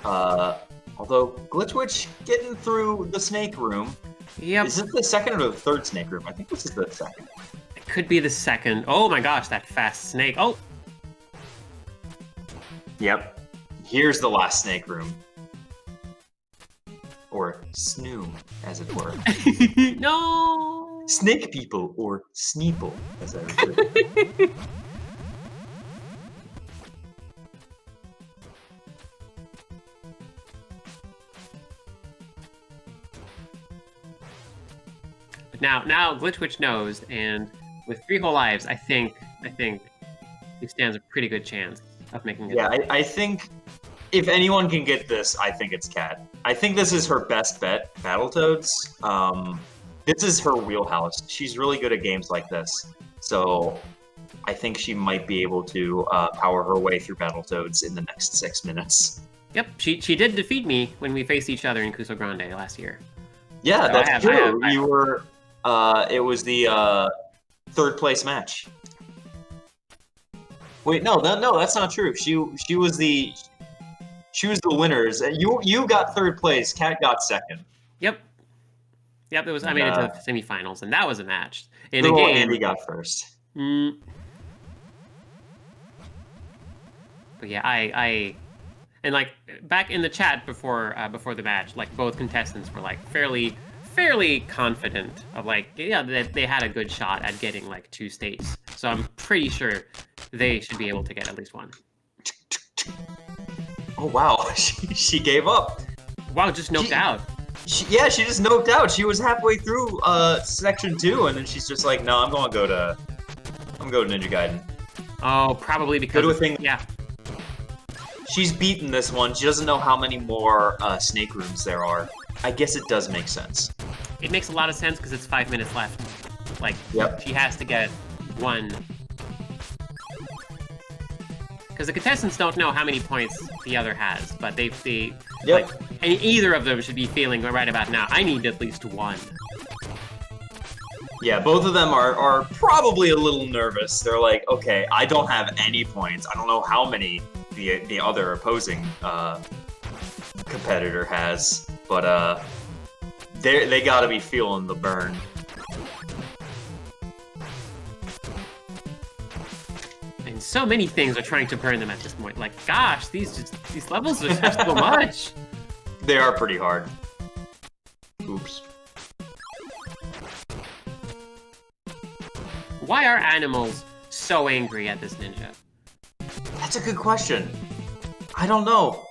S1: although Glitchwitch getting through the snake room.
S2: Yep.
S1: Is this the second or the third snake room? I think this is the second.
S2: It could be the second. Oh my gosh, that fast snake. Oh.
S1: Yep. Here's the last snake room. Or snoo, as it were.
S2: No.
S1: Snake people, or sneeple, as I refer to it.
S2: But now Glitchwitch knows, and with 3 whole lives, I think he stands a pretty good chance of making it.
S1: Yeah, I think if anyone can get this, I think it's Kat. I think this is her best bet, Battletoads. This is her wheelhouse. She's really good at games like this. So I think she might be able to power her way through Battletoads in the next 6 minutes.
S2: Yep, she did defeat me when we faced each other in Cuso Grande last year.
S1: Yeah,
S2: So
S1: that's true. You were. It was the 3rd place match. Wait, no, that's not true. She was the winners. You got 3rd place. Kat got 2nd.
S2: Yep. It was. I made it to the semifinals, and that was a match in
S1: Little
S2: a game.
S1: Andy got 1st.
S2: But yeah, I and, like, back in the chat before the match, like, both contestants were, like, fairly confident of, like, that they had a good shot at getting, like, 2 states. So I'm pretty sure they should be able to get at least 1.
S1: Oh wow, she gave up.
S2: Wow, just noped out.
S1: She just noped out. She was halfway through section 2, and then she's just like, no, I'm going to go to Ninja Gaiden.
S2: Oh, probably because yeah.
S1: She's beaten this one. She doesn't know how many more snake rooms there are. I guess it does make sense.
S2: It makes a lot of sense because it's 5 minutes left. Like,
S1: Yep.
S2: she has to get 1 because the contestants don't know how many points the other has, but they
S1: Yep.
S2: like, and either of them should be feeling right about now, I need at least one.
S1: Yeah, both of them are probably a little nervous. They're like, okay, I don't have any points. I don't know how many the other opposing competitor has, but they gotta be feeling the burn.
S2: And so many things are trying to burn them at this point. Like, gosh, these levels are just so much.
S1: They are pretty hard. Oops.
S2: Why are animals so angry at this ninja?
S1: That's a good question. I don't know.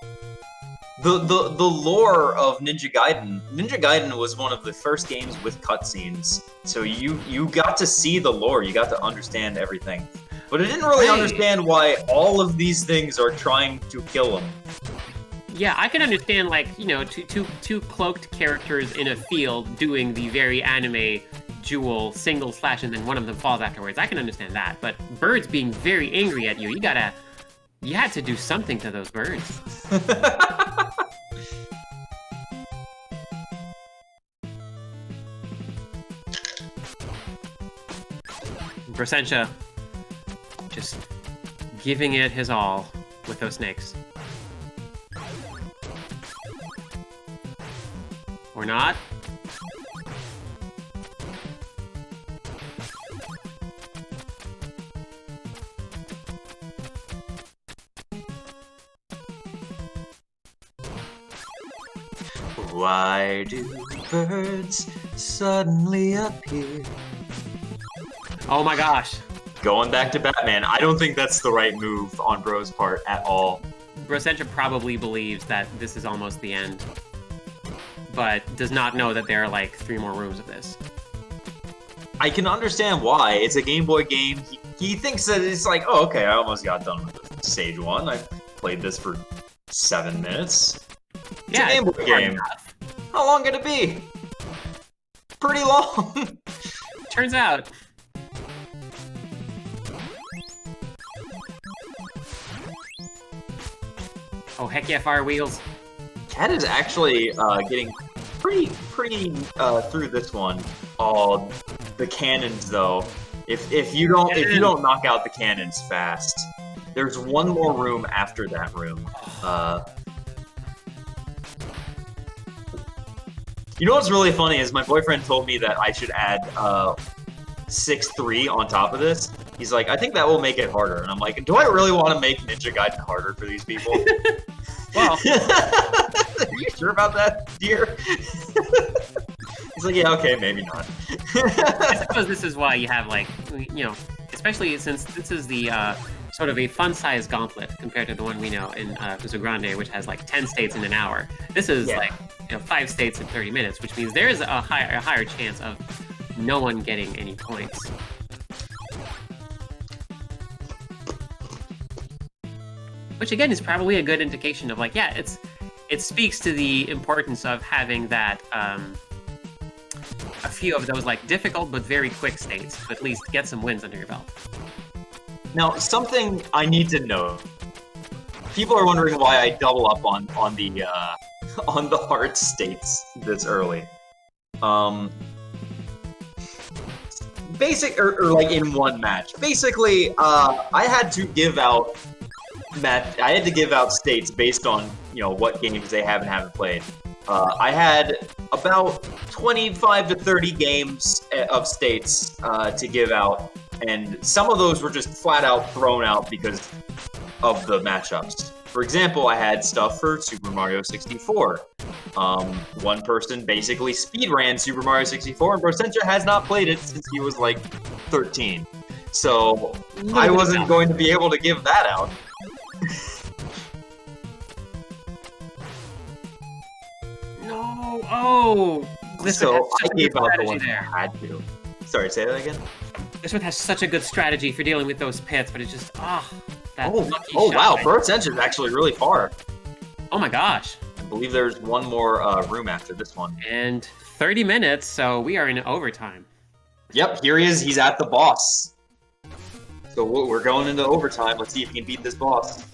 S1: The lore of Ninja Gaiden was one of the first games with cutscenes, so you got to see the lore, you got to understand everything. But I didn't really understand why all of these things are trying to kill him.
S2: Yeah, I can understand, like, you know, two cloaked characters in a field doing the very anime dual single slash and then one of them falls afterwards. I can understand that, but birds being very angry at you, you had to do something to those birds. Brossentia just giving it his all with those snakes. Or not.
S1: Why do birds suddenly appear?
S2: Oh my gosh.
S1: Going back to Batman, I don't think that's the right move on Bro's part at all.
S2: Brossentia probably believes that this is almost the end, but does not know that there are like 3 more rooms of this.
S1: I can understand why. It's a Game Boy game. He thinks that it's like, oh, okay, I almost got done with stage 1. I played this for 7 minutes. It's a Game Boy game. How long could it be? Pretty long.
S2: Turns out. Oh, heck yeah, fire wheels.
S1: Cat is actually getting pretty through this one. Oh, the cannons though. If you don't knock out the cannons fast, there's one more room after that room. You know what's really funny is my boyfriend told me that I should add 6-3 on top of this. He's like, I think that will make it harder. And I'm like, do I really want to make Ninja Gaiden harder for these people?
S2: Well,
S1: are you sure about that, dear? He's like, yeah, okay, maybe not.
S2: I suppose this is why you have, like, you know, especially since this is the sort of a fun-sized gauntlet compared to the one we know in Fuso Grande, which has like 10 states in an hour. This is like, you know, 5 states in 30 minutes, which means there is a higher chance of no one getting any points. Which again is probably a good indication of like, yeah, it speaks to the importance of having that a few of those like difficult but very quick states to at least get some wins under your belt.
S1: Now, something I need to know. People are wondering why I double up on the on the hard states this early. Basic or like in one match. Basically, I had to give out states based on, you know, what games they have and haven't played. I had about 25 to 30 games of states to give out, and some of those were just flat out thrown out because of the matchups. For example, I had stuff for Super Mario 64. One person basically speedran Super Mario 64, and Brossentia has not played it since he was like 13. So I wasn't going to be able to give that out.
S2: No, oh!
S1: So I gave out the one I had to. Sorry, say that again?
S2: This one has such a good strategy for dealing with those pits, but it's just, that lucky
S1: oh
S2: shot.
S1: wow, Brossentia is actually really far.
S2: Oh my gosh.
S1: I believe there's one more room after this one.
S2: And 30 minutes, so we are in overtime.
S1: Yep, here he is. He's at the boss. So we're going into overtime. Let's see if we can beat this boss.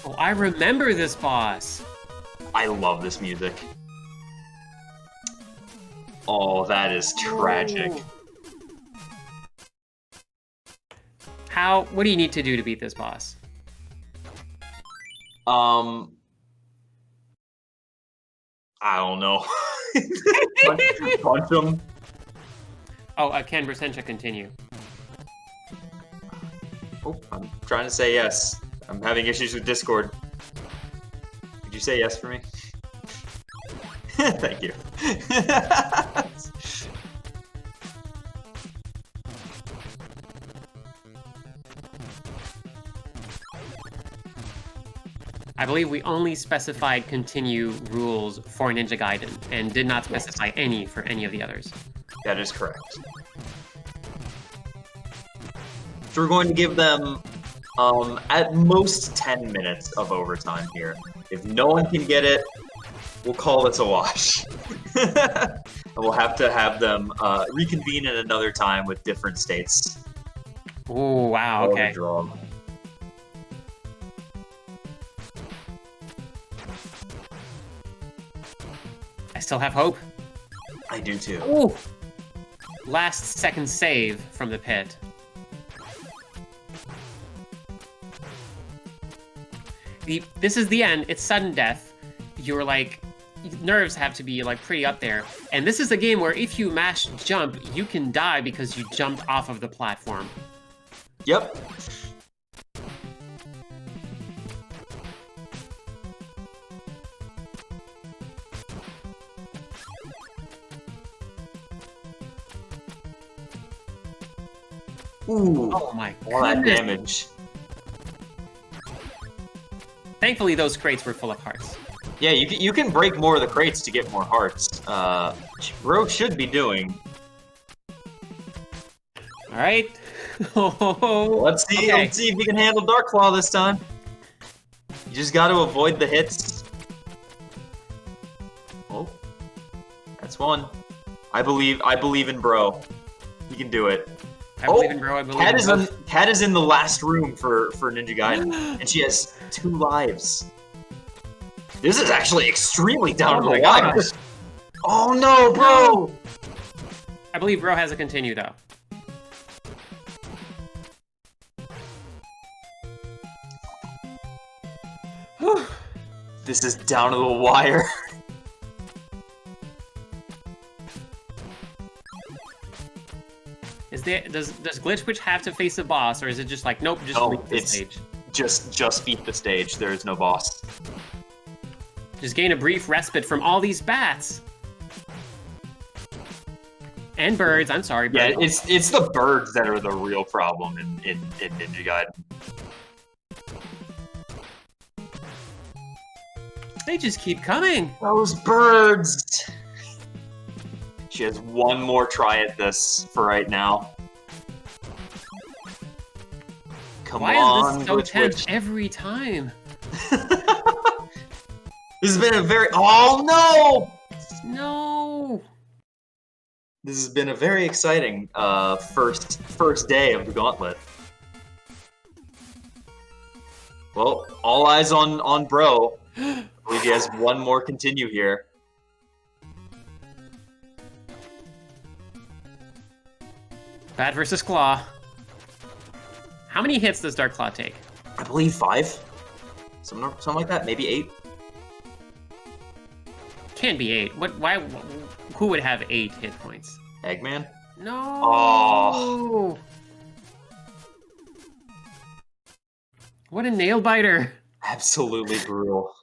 S2: Oh, I remember this boss.
S1: I love this music. Oh, that is tragic.
S2: What do you need to do to beat this boss?
S1: I don't know. Punch him.
S2: Oh, can Brsentia continue?
S1: Oh, I'm trying to say yes. I'm having issues with Discord. Could you say yes for me? Thank you.
S2: I believe we only specified continue rules for Ninja Gaiden and did not specify any for any of the others.
S1: That is correct. So we're going to give them at most 10 minutes of overtime here. If no one can get it, we'll call this a wash. And we'll have to have them reconvene at another time with different states.
S2: Oh, wow, okay.
S1: Draw.
S2: I still have hope.
S1: I do too.
S2: Ooh! Last second save from the pit. This is the end. It's sudden death. You're like, nerves have to be like pretty up there. And this is a game where if you mash jump, you can die because you jumped off of the platform.
S1: Yep. Ooh,
S2: Oh my
S1: all that
S2: goodness.
S1: damage.
S2: Thankfully, those crates were full of hearts.
S1: Yeah, you can break more of the crates to get more hearts. Bro should be doing.
S2: All right.
S1: Let's see.
S2: Okay.
S1: Let's see if you can handle Dark Claw this time. You just got to avoid the hits. Oh, that's one. I believe in Bro. He can do it.
S2: I believe in Bro. I believe
S1: Kat
S2: in
S1: is
S2: both.
S1: Kat is in the last room for Ninja Gaiden, and she has 2 lives. This is actually extremely down to
S2: Oh
S1: the
S2: my
S1: wire.
S2: gosh.
S1: Oh no, Bro!
S2: I believe Bro has a continue though.
S1: This is down to the wire.
S2: Does Glitch Witch have to face a boss, or is it just like nope, just
S1: No,
S2: leave the
S1: it's-
S2: stage?
S1: Just beat the stage. There is no boss.
S2: Just gain a brief respite from all these bats. And birds, I'm sorry,
S1: Yeah,
S2: birds.
S1: it's the birds that are the real problem in Ninja Gaiden.
S2: They just keep coming.
S1: Those birds! She has one more try at this for right now. Come
S2: Why
S1: on,
S2: is this so
S1: Glitch
S2: tense
S1: Witch.
S2: every time?
S1: This has been a very— oh no!
S2: No.
S1: This has been a very exciting first day of the Gauntlet. Well, all eyes on Bro. I believe he has one more continue here.
S2: Bat versus Claw. How many hits does Dark Claw take?
S1: I believe 5. Something like that. Maybe 8.
S2: Can't be 8. Why? Who would have 8 hit points?
S1: Eggman?
S2: No.
S1: Oh.
S2: What a nail biter.
S1: Absolutely brutal.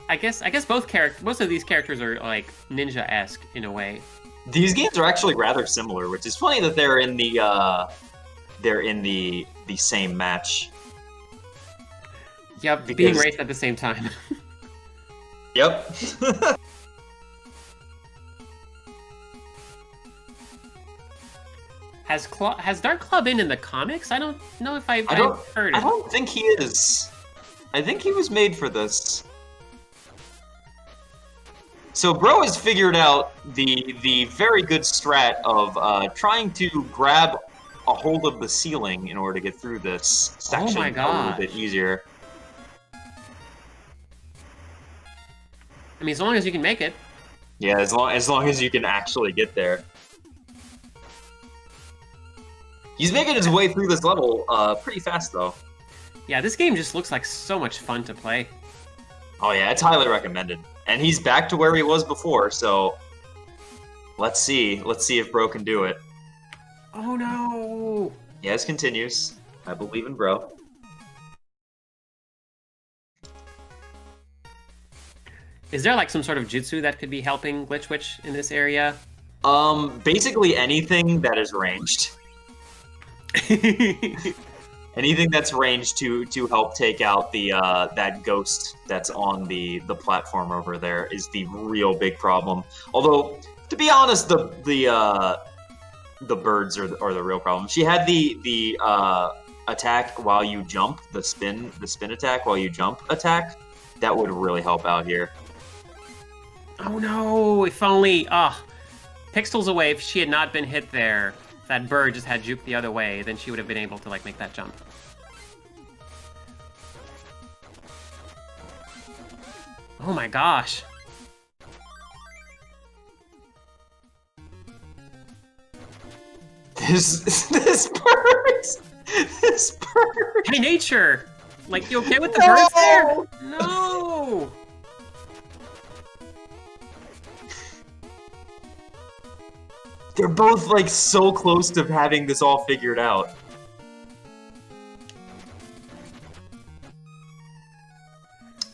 S2: I guess most of these characters are like ninja-esque in a way.
S1: These games are actually rather similar, which is funny that they're in the same match.
S2: Yep, being
S1: Because-
S2: raced at the same time.
S1: Yep.
S2: Has Dark Claw been in the comics? I don't know if I've heard
S1: I
S2: it.
S1: don't think he is. I think he was made for this. So Bro has figured out the very good strat of trying to grab a hold of the ceiling in order to get through this section
S2: my
S1: a little
S2: gosh.
S1: bit easier.
S2: I mean, as long as you can make it.
S1: Yeah, as long as you can actually get there. He's making his way through this level pretty fast, though.
S2: Yeah, this game just looks like so much fun to play.
S1: Oh yeah, it's highly recommended. And he's back to where he was before, so let's see. Let's see if Bro can do it.
S2: Oh no!
S1: Yes, continues. I believe in Bro.
S2: Is there like some sort of jutsu that could be helping Glitch Witch in this area?
S1: Basically anything that is ranged. Anything that's ranged to help take out the that ghost that's on the platform over there is the real big problem. Although, to be honest, the birds are the real problem. She had the attack while you jump, the spin attack while you jump attack. That would really help out here.
S2: Oh no! If only pixels away. If she had not been hit there, if that bird just had juked the other way, then she would have been able to like make that jump. Oh my gosh!
S1: This bird! This bird!
S2: Hey, nature! Like, you okay with the birds there? No!
S1: They're both like so close to having this all figured out.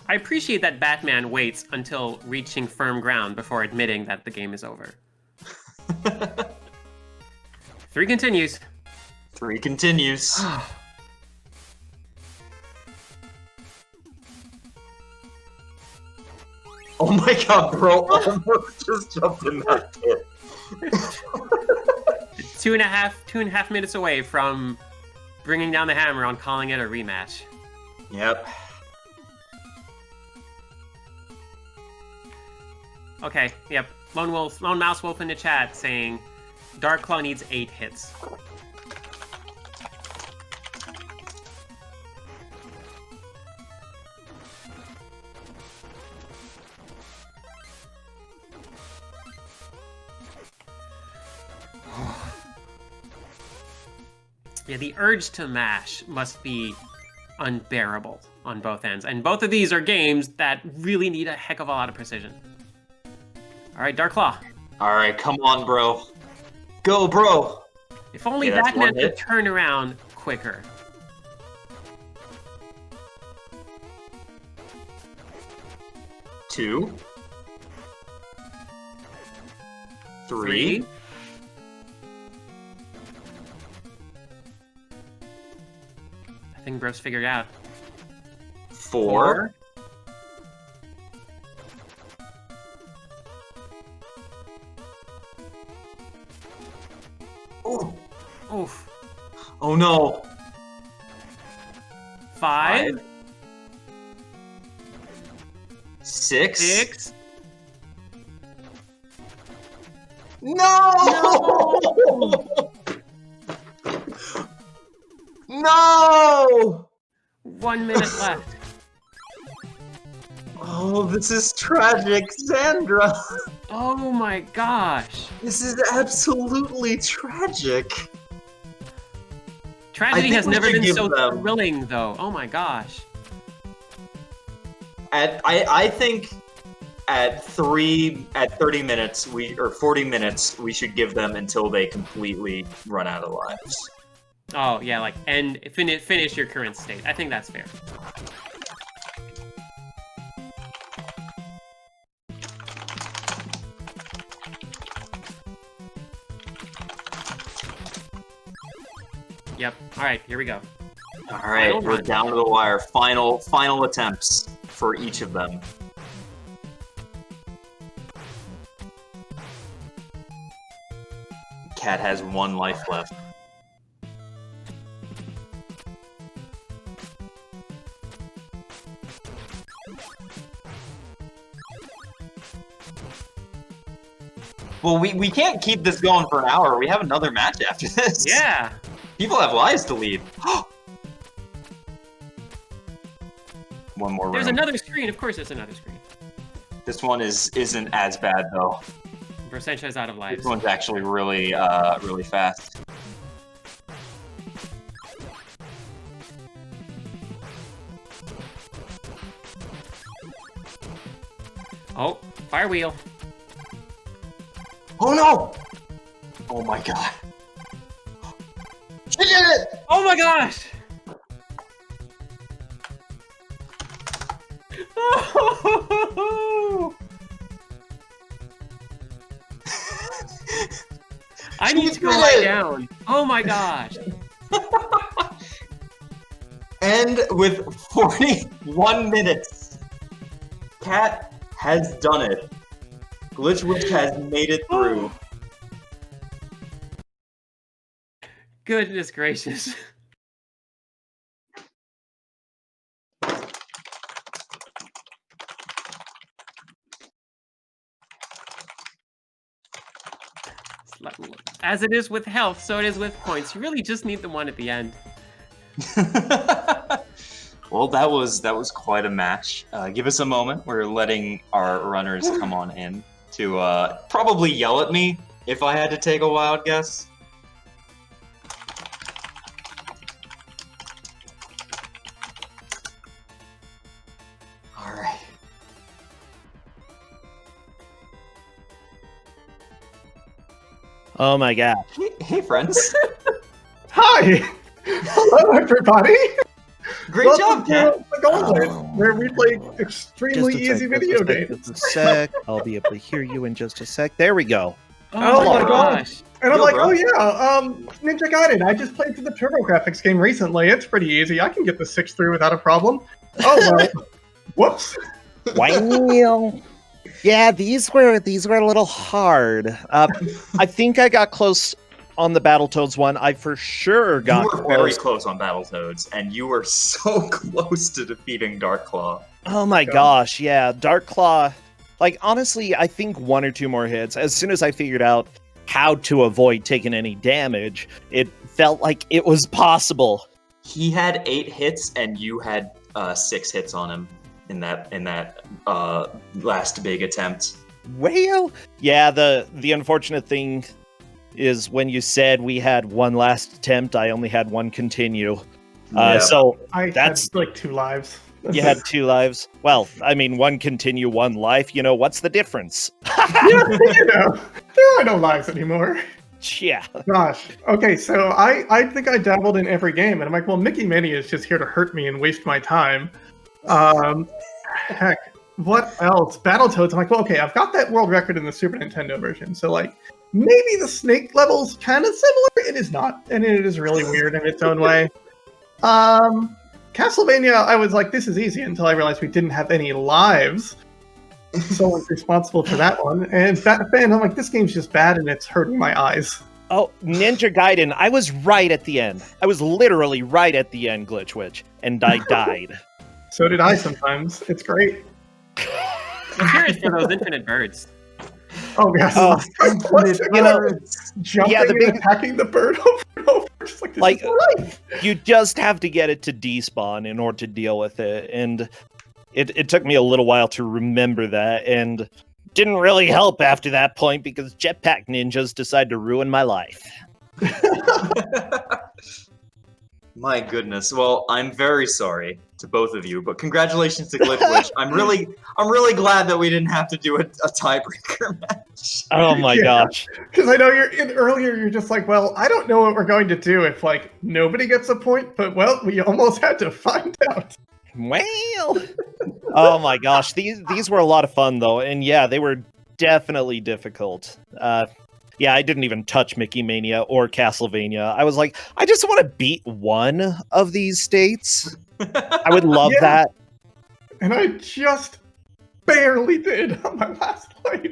S2: I appreciate that Batman waits until reaching firm ground before admitting that the game is over. 3 continues.
S1: 3 continues. Oh my god, Bro almost just jumped in that pit.
S2: 2.5 minutes away from bringing down the hammer on calling it a rematch.
S1: Yep.
S2: Okay, yep. Lone Mouse Wolf in the chat saying Dark Claw needs 8 hits. Yeah, the urge to mash must be unbearable on both ends. And both of these are games that really need a heck of a lot of precision. All right, Dark Claw.
S1: All right, come on, Bro. Go, Bro.
S2: If only
S1: Yeah, that's
S2: Batman
S1: one
S2: could
S1: hit.
S2: turn around quicker.
S1: Two. 3.
S2: I think Bro's figured out.
S1: 4. 4.
S2: Oof.
S1: Oh no.
S2: 5.
S1: 6.
S2: 6.
S1: No! No!
S2: 1 minute left.
S1: Oh, this is tragic, Sandra.
S2: Oh my gosh.
S1: This is absolutely tragic.
S2: Tragedy
S1: think
S2: has
S1: we
S2: never
S1: should
S2: been
S1: give
S2: so
S1: them-
S2: thrilling, though. Oh my gosh.
S1: I think at 30 minutes or 40 minutes we should give them until they completely run out of lives.
S2: Oh yeah, like finish your current state. I think that's fair. Yep. All right, here we go.
S1: All right,
S2: Final
S1: we're
S2: run.
S1: down to the wire. Final attempts for each of them. Cat has 1 life left. Well, we can't keep this going for an hour. We have another match after this.
S2: Yeah.
S1: People have lives to lead. One more
S2: There's
S1: room.
S2: another screen. Of course, there's another screen.
S1: This one isn't as bad though.
S2: Percentage is out of lives.
S1: This one's actually really really fast.
S2: Oh, fire wheel.
S1: Oh no! Oh my god. She did it!
S2: Oh my gosh! I need to go lie down. Oh my gosh.
S1: And with 41 minutes, Cat has done it. Glitch Witch has made it through.
S2: Goodness gracious. As it is with health, so it is with points. You really just need the one at the end.
S1: Well, that was quite a match. Give us a moment. We're letting our runners come on in to probably yell at me if I had to take a wild guess. All right.
S7: Oh my god.
S1: Hey friends.
S8: Hi! Hello, everybody!
S1: Great
S8: Welcome
S1: job, Cat.
S8: to the Gauntlet, where we play extremely easy video games.
S7: Just a sec. I'll be able to hear you in just a sec. There we go.
S8: Oh my gosh. And I'm
S1: Yo,
S8: like,
S1: bro.
S8: oh yeah, Ninja Gaiden. I just played through the TurboGrafx game recently. It's pretty easy. I can get the 6 through without a problem. Oh well. Whoops.
S7: Wow. Yeah, these were a little hard. I think I got close on the Battletoads one. I for sure got
S1: You were very
S7: close.
S1: close on Battletoads, and you were so close to defeating Darkclaw.
S7: Oh my gosh, yeah, Dark Claw. Like honestly, I think 1 or 2 more hits. As soon as I figured out how to avoid taking any damage, it felt like it was possible.
S1: He had 8 hits, and you had 6 hits on him in that last big attempt.
S7: Well, yeah, the unfortunate thing is when you said we had 1 last attempt, I only had 1 continue.
S1: Yeah.
S7: So
S8: I
S7: That's-
S8: had like 2 lives.
S7: you had 2 lives. Well, I mean, 1 continue, 1 life. You know, what's the difference?
S8: You know, there are no lives anymore.
S7: Yeah.
S8: Gosh. Okay, so I think I dabbled in every game, and I'm like, well, Mickey Mania is just here to hurt me and waste my time. Heck, what else? Battletoads. I'm like, well, okay, I've got that world record in the Super Nintendo version, so like, maybe the snake level's kind of similar. It is not, and it is really weird in its own way. Castlevania, I was like, this is easy until I realized we didn't have any lives. Someone's responsible for that one. And Batman, I'm like, this game's just bad and it's hurting my eyes.
S7: Oh, Ninja Gaiden, I was right at the end. I was literally right at the end, Glitch Witch, and I died.
S8: So did I sometimes. It's great.
S2: I'm curious for those infinite birds.
S8: Oh, yes.
S7: Oh,
S8: You know, jumping
S7: yeah, the big-
S8: and attacking the bird over and over. Just like, this
S7: Like-
S8: is my life.
S7: You just have to get it to despawn in order to deal with it, and it took me a little while to remember that, and didn't really help after that point because jetpack ninjas decided to ruin my life.
S1: My goodness. Well, I'm very sorry to both of you, but congratulations to Glitch Witch. I'm really glad that we didn't have to do a tiebreaker match.
S7: Oh my
S8: Yeah.
S7: gosh.
S8: Because I know earlier you're just like, well, I don't know what we're going to do if like nobody gets a point, but well, we almost had to find out.
S7: Well, oh my gosh, these were a lot of fun though, and yeah, they were definitely difficult. Yeah, I didn't even touch Mickey Mania or Castlevania. I was like, I just want to beat one of these states. I would love
S8: Yeah.
S7: that.
S8: And I just barely did on my last life.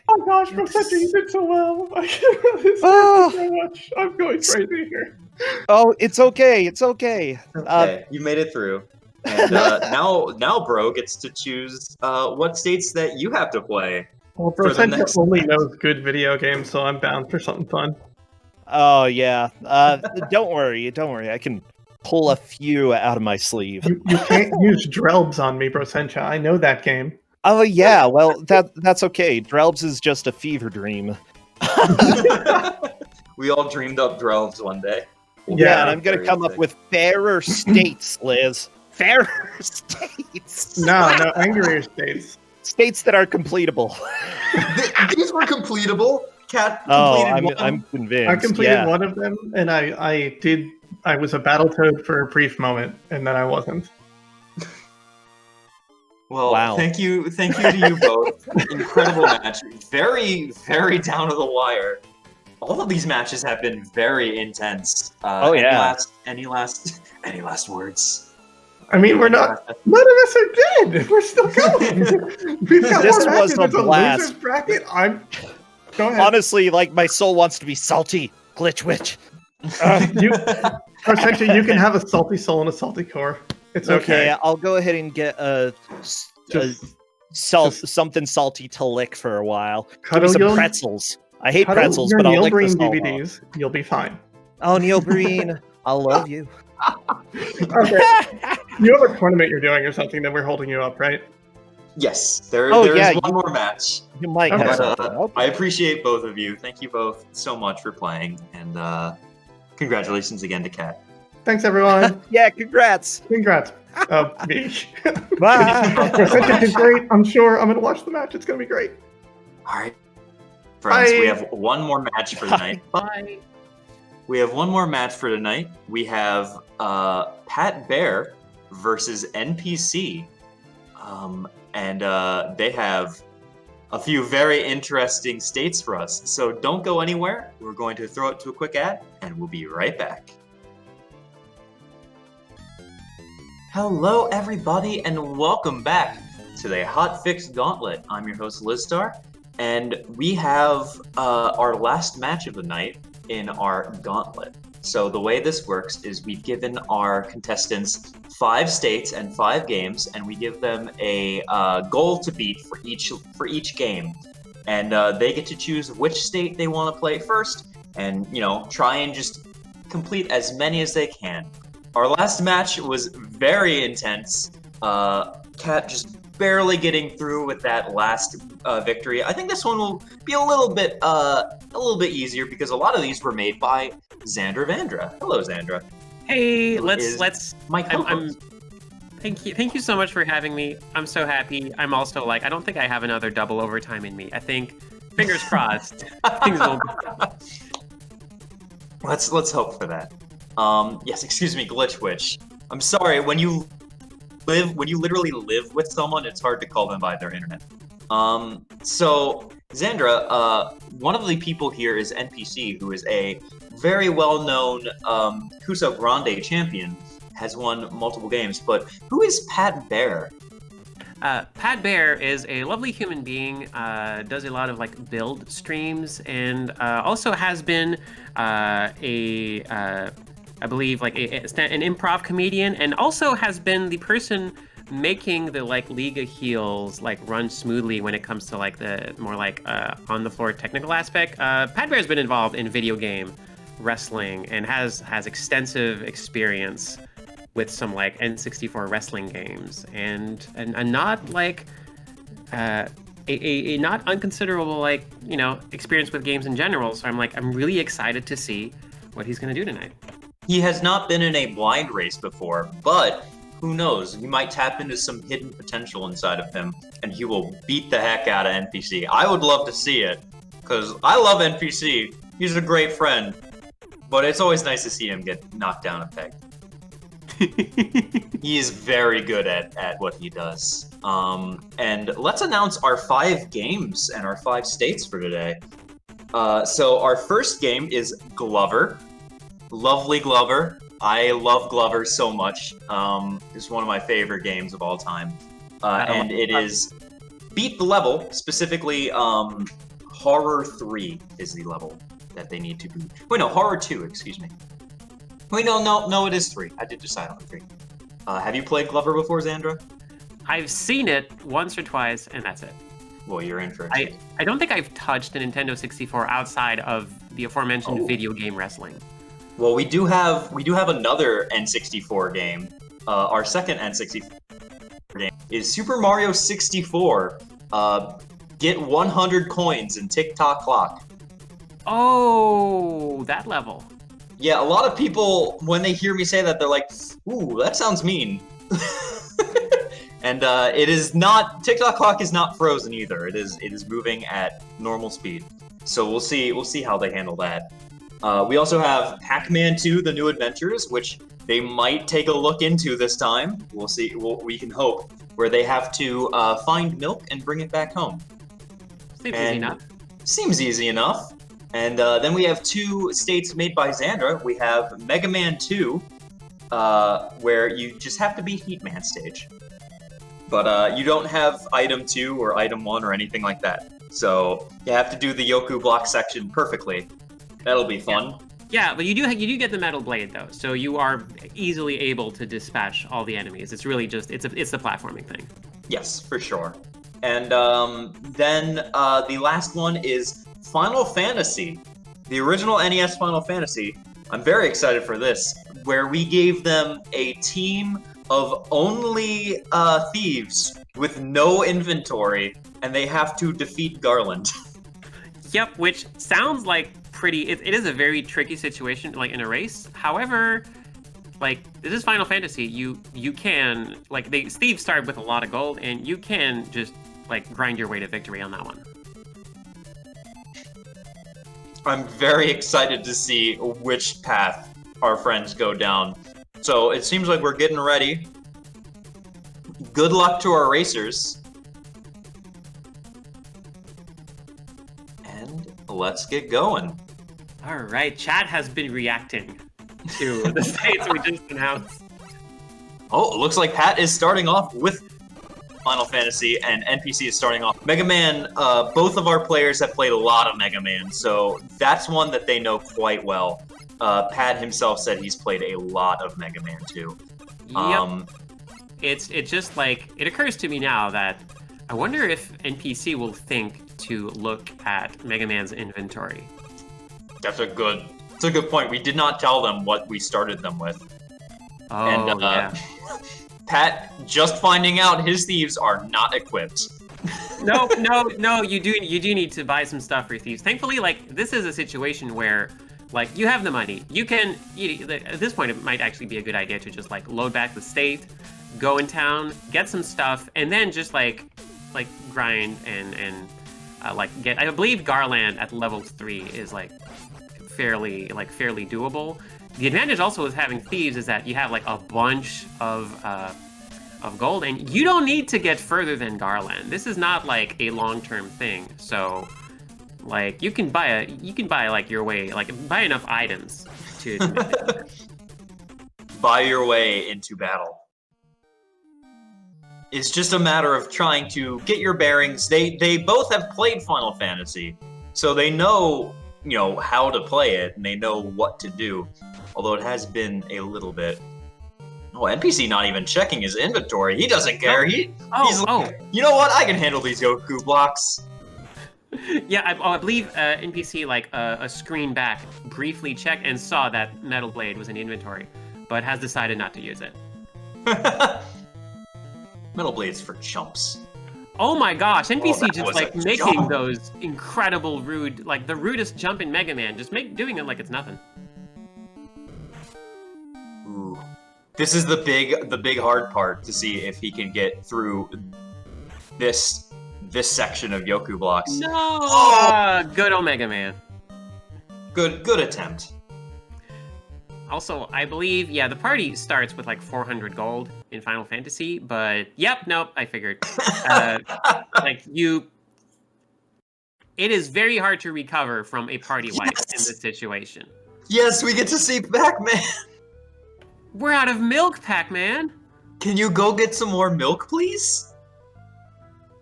S8: Oh gosh, Rosetta, you did so well. I can't really
S7: Oh.
S8: so much. I'm going crazy here.
S7: Oh, it's okay. It's okay.
S1: Okay, you made it through. And now Bro gets to choose what states that you have to play.
S8: Well,
S1: for the
S8: Brosenta
S1: next
S8: only
S1: match.
S8: knows good video games, so I'm bound for something fun.
S7: Oh yeah. Don't worry. I can pull a few out of my sleeve.
S8: You can't use Drelbs on me, Brosenta. I know that game.
S7: Oh yeah. Well, that's okay. Drelbs is just a fever dream.
S1: We all dreamed up Drelves one day.
S7: Yeah, and I'm gonna
S1: Very
S7: come up
S1: sick.
S7: with fairer states, Liz. Fairer states.
S8: No, angrier states.
S7: States that are completable.
S1: These were completable. Cat
S7: Oh,
S1: completed one.
S7: I'm convinced.
S8: I completed
S7: yeah.
S8: one of them, and I was a Battletoad for a brief moment, and then I wasn't.
S1: Well,
S7: Wow.
S1: thank you to you both. Incredible match. Very, very down to the wire. All of these matches have been very intense.
S7: Oh, yeah.
S1: Any last words?
S8: I mean, we're not. None of us are dead. We're still going. We've got
S7: This
S8: more
S7: was
S8: matches.
S7: a
S8: It's
S7: blast.
S8: losers bracket. Go ahead.
S7: Honestly, like my soul wants to be salty. Glitch witch.
S8: Brosenta, you can have a salty soul and a salty core. It's okay.
S7: I'll go ahead and get something salty to lick for a while. Give me
S8: Cuddle
S7: some
S8: your-
S7: pretzels. I hate
S8: Cuddle
S7: pretzels,
S8: your
S7: but I'll
S8: Neil
S7: lick the
S8: Breen
S7: salt off.
S8: DVDs. You'll be fine.
S7: Oh, Neil Breen, I love you.
S8: Okay. You have a tournament you're doing or something that we're holding you up, right?
S1: Yes, there
S7: Oh,
S1: is
S7: yeah,
S1: one more match.
S7: You might
S8: Okay.
S7: have
S1: But,
S7: something.
S1: I appreciate both of you. Thank you both so much for playing, and congratulations again to Kat.
S8: Thanks, everyone.
S7: Yeah, congrats.
S8: Congrats. Me.
S7: Bye.
S8: Brosenta is great. I'm sure I'm going to watch the match. It's going to be great.
S1: All right, friends,
S8: Bye.
S1: we have one more match for tonight.
S2: Bye.
S1: We have one more match for tonight. We have Pat Bear versus NPC. And they have a few very interesting states for us. So don't go anywhere. We're going to throw it to a quick ad, and we'll be right back. Hello, everybody, and welcome back to the Hotfix Gauntlet. I'm your host, Lizstar, and we have our last match of the night in our gauntlet. So the way this works is we've given our contestants 5 states and 5 games, and we give them a goal to beat for each game. And they get to choose which state they want to play first, and try and just complete as many as they can. Our last match was very intense. Kat just barely getting through with that last victory. I think this one will be a little bit easier because a lot of these were made by Xandra Vandra. Hello, Xandra.
S2: Hey,
S1: Who is
S2: let's.
S1: My
S2: I'm.
S1: co-host.
S2: Thank you so much for having me. I'm so happy. I'm also I don't think I have another double overtime in me. I think, fingers crossed, things will.
S1: Let's hope for that. Yes, excuse me, Glitch Witch. I'm sorry, when you literally live with someone, it's hard to call them by their internet. So Xandra, one of the people here is NPC, who is a very well-known Kuso Grande champion, has won multiple games, but who is Pat Bear?
S2: Pat Bear is a lovely human being, does a lot of build streams, and also has been I believe an improv comedian, and also has been the person making the League of Heels run smoothly when it comes to the more on the floor technical aspect. Pat Bear's been involved in video game wrestling and has extensive experience with some N64 wrestling games, and not a not unconsiderable experience with games in general. So I'm really excited to see what he's gonna do tonight.
S1: He has not been in a blind race before, but who knows? You might tap into some hidden potential inside of him, and he will beat the heck out of NPC. I would love to see it, because I love NPC. He's a great friend, but it's always nice to see him get knocked down a peg. He is very good at what he does. And let's announce our 5 games and our 5 states for today. So our first game is Glover. Lovely Glover. I love Glover so much. It's one of my favorite games of all time. And it is beat the level, specifically Horror 3 is the level that they need to beat. Wait, no, Horror 2, excuse me. Wait, no, it is 3. I did decide on 3. Have you played Glover before, Xandra?
S2: I've seen it once or twice, and that's it.
S1: Well, you're in for
S2: I don't think I've touched a Nintendo 64 outside of the aforementioned
S1: Oh.
S2: video game wrestling.
S1: Well, we do have another N64 game. Our second N64 game is Super Mario 64. Get 100 coins in TikTok clock.
S2: Oh, that level.
S1: Yeah, a lot of people, when they hear me say that, they're like, "Ooh, that sounds mean." And it is not. TikTok clock is not frozen either. It is moving at normal speed. So we'll see how they handle that. We also have Pac-Man 2: The New Adventures, which they might take a look into this time. We'll see. We can hope. Where they have to find milk and bring it back home.
S2: Seems easy enough.
S1: Seems easy enough. And then we have 2 states made by Xandra. We have Mega Man 2, where you just have to beat Heatman stage. But you don't have item 2 or item 1 or anything like that. So you have to do the Yoku block section perfectly. That'll be fun.
S2: Yeah, but you do get the metal blade though, so you are easily able to dispatch all the enemies. It's really just it's the platforming thing.
S1: Yes, for sure. And then the last one is Final Fantasy, the original NES Final Fantasy. I'm very excited for this, where we gave them a team of only thieves with no inventory, and they have to defeat Garland.
S2: Yep, which sounds like it is a very tricky situation, like in a race. However, like this is Final Fantasy. You can thieves start with a lot of gold, and you can just like grind your way to victory on that one.
S1: I'm very excited to see which path our friends go down. So it seems like we're getting ready. Good luck to our racers. And let's get going.
S2: All right, chat has been reacting to the states we just announced.
S1: Oh, it looks like Pat is starting off with Final Fantasy, and NPC is starting off. Mega Man, both of our players have played a lot of Mega Man, so that's one that they know quite well. Pat himself said he's played a lot of Mega Man too.
S2: Yep. It just like, it occurs to me now that I wonder if NPC will think to look at Mega Man's inventory.
S1: That's a good point. We did not tell them what we started them with.
S2: Oh,
S1: And
S2: yeah.
S1: Pat just finding out his thieves are not equipped.
S2: No, you do need to buy some stuff for thieves. Thankfully, like, this is a situation where, like, you have the money. You can, at this point, it might actually be a good idea to just, like, load back the state, go in town, get some stuff, and then just, like grind and get, I believe Garland at level 3 is, like, fairly doable. The advantage also with having thieves is that you have, like, a bunch of gold, and you don't need to get further than Garland. This is not like a long-term thing. So, like, you can buy like your way, like buy enough items to
S1: Buy your way into battle. It's just a matter of trying to get your bearings. They both have played Final Fantasy, so they know, how to play it, and they know what to do. Although it has been a little bit. Oh, NPC not even checking his inventory. He doesn't care. He's like, you know what? I can handle these Yoku blocks.
S2: Yeah, I believe NPC, like, a screen back, briefly checked and saw that Metal Blade was in the inventory, but has decided not to use it.
S1: Metal Blade's for chumps.
S2: Oh my gosh, NPC
S1: that
S2: just,
S1: was
S2: like,
S1: a
S2: making
S1: jump.
S2: those incredible rude, like, the rudest jump in Mega Man, just doing it like it's nothing.
S1: Ooh. This is the big hard part to see if he can get through this section of Yoku blocks.
S2: No!
S1: Oh!
S2: Good old Mega Man.
S1: Good attempt.
S2: Also, I believe, yeah, the party starts with like 400 gold in Final Fantasy, but nope, I figured. It is very hard to recover from a party wipe in this situation.
S1: Yes, we get to see Pac-Man.
S2: We're out of milk, Pac-Man.
S1: Can you go get some more milk, please?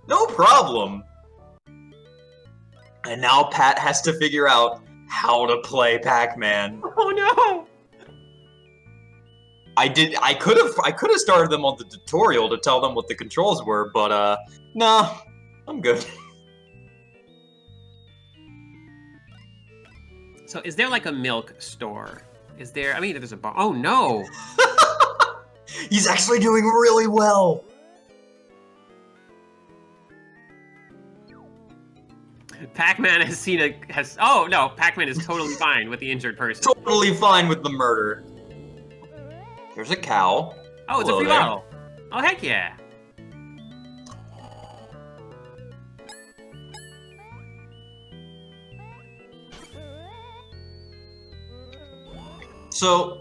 S1: No problem. And now Pat has to figure out how to play Pac-Man.
S2: Oh no!
S1: I could have started them on the tutorial to tell them what the controls were, but nah, I'm good.
S2: So is there like a milk store? Is there? I mean, there's a bar. Oh no!
S1: He's actually doing really well.
S2: Pac-Man has seen a has. Oh no! Pac-Man is totally fine with the injured person.
S1: Totally fine with the murder. There's a cow.
S2: Oh, it's a
S1: Hello
S2: free
S1: there.
S2: bottle. Oh heck yeah!
S1: So,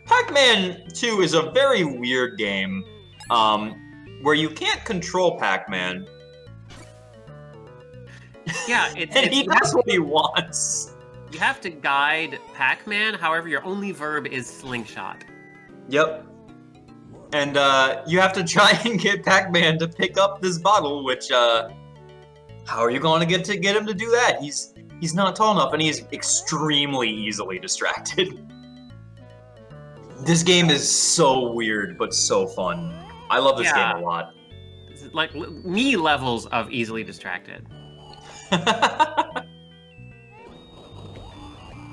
S1: Pac-Man 2 is a very weird game, where you can't control Pac-Man,
S2: Yeah,
S1: and he does what he wants.
S2: you have to guide Pac-Man. However, your only verb is slingshot.
S1: Yep. And you have to try and get Pac-Man to pick up this bottle, which how are you going to get him to do that? He's not tall enough, and he's extremely easily distracted. This game is so weird, but so fun. I love this
S2: Yeah.
S1: game a lot.
S2: It's like me levels of easily distracted.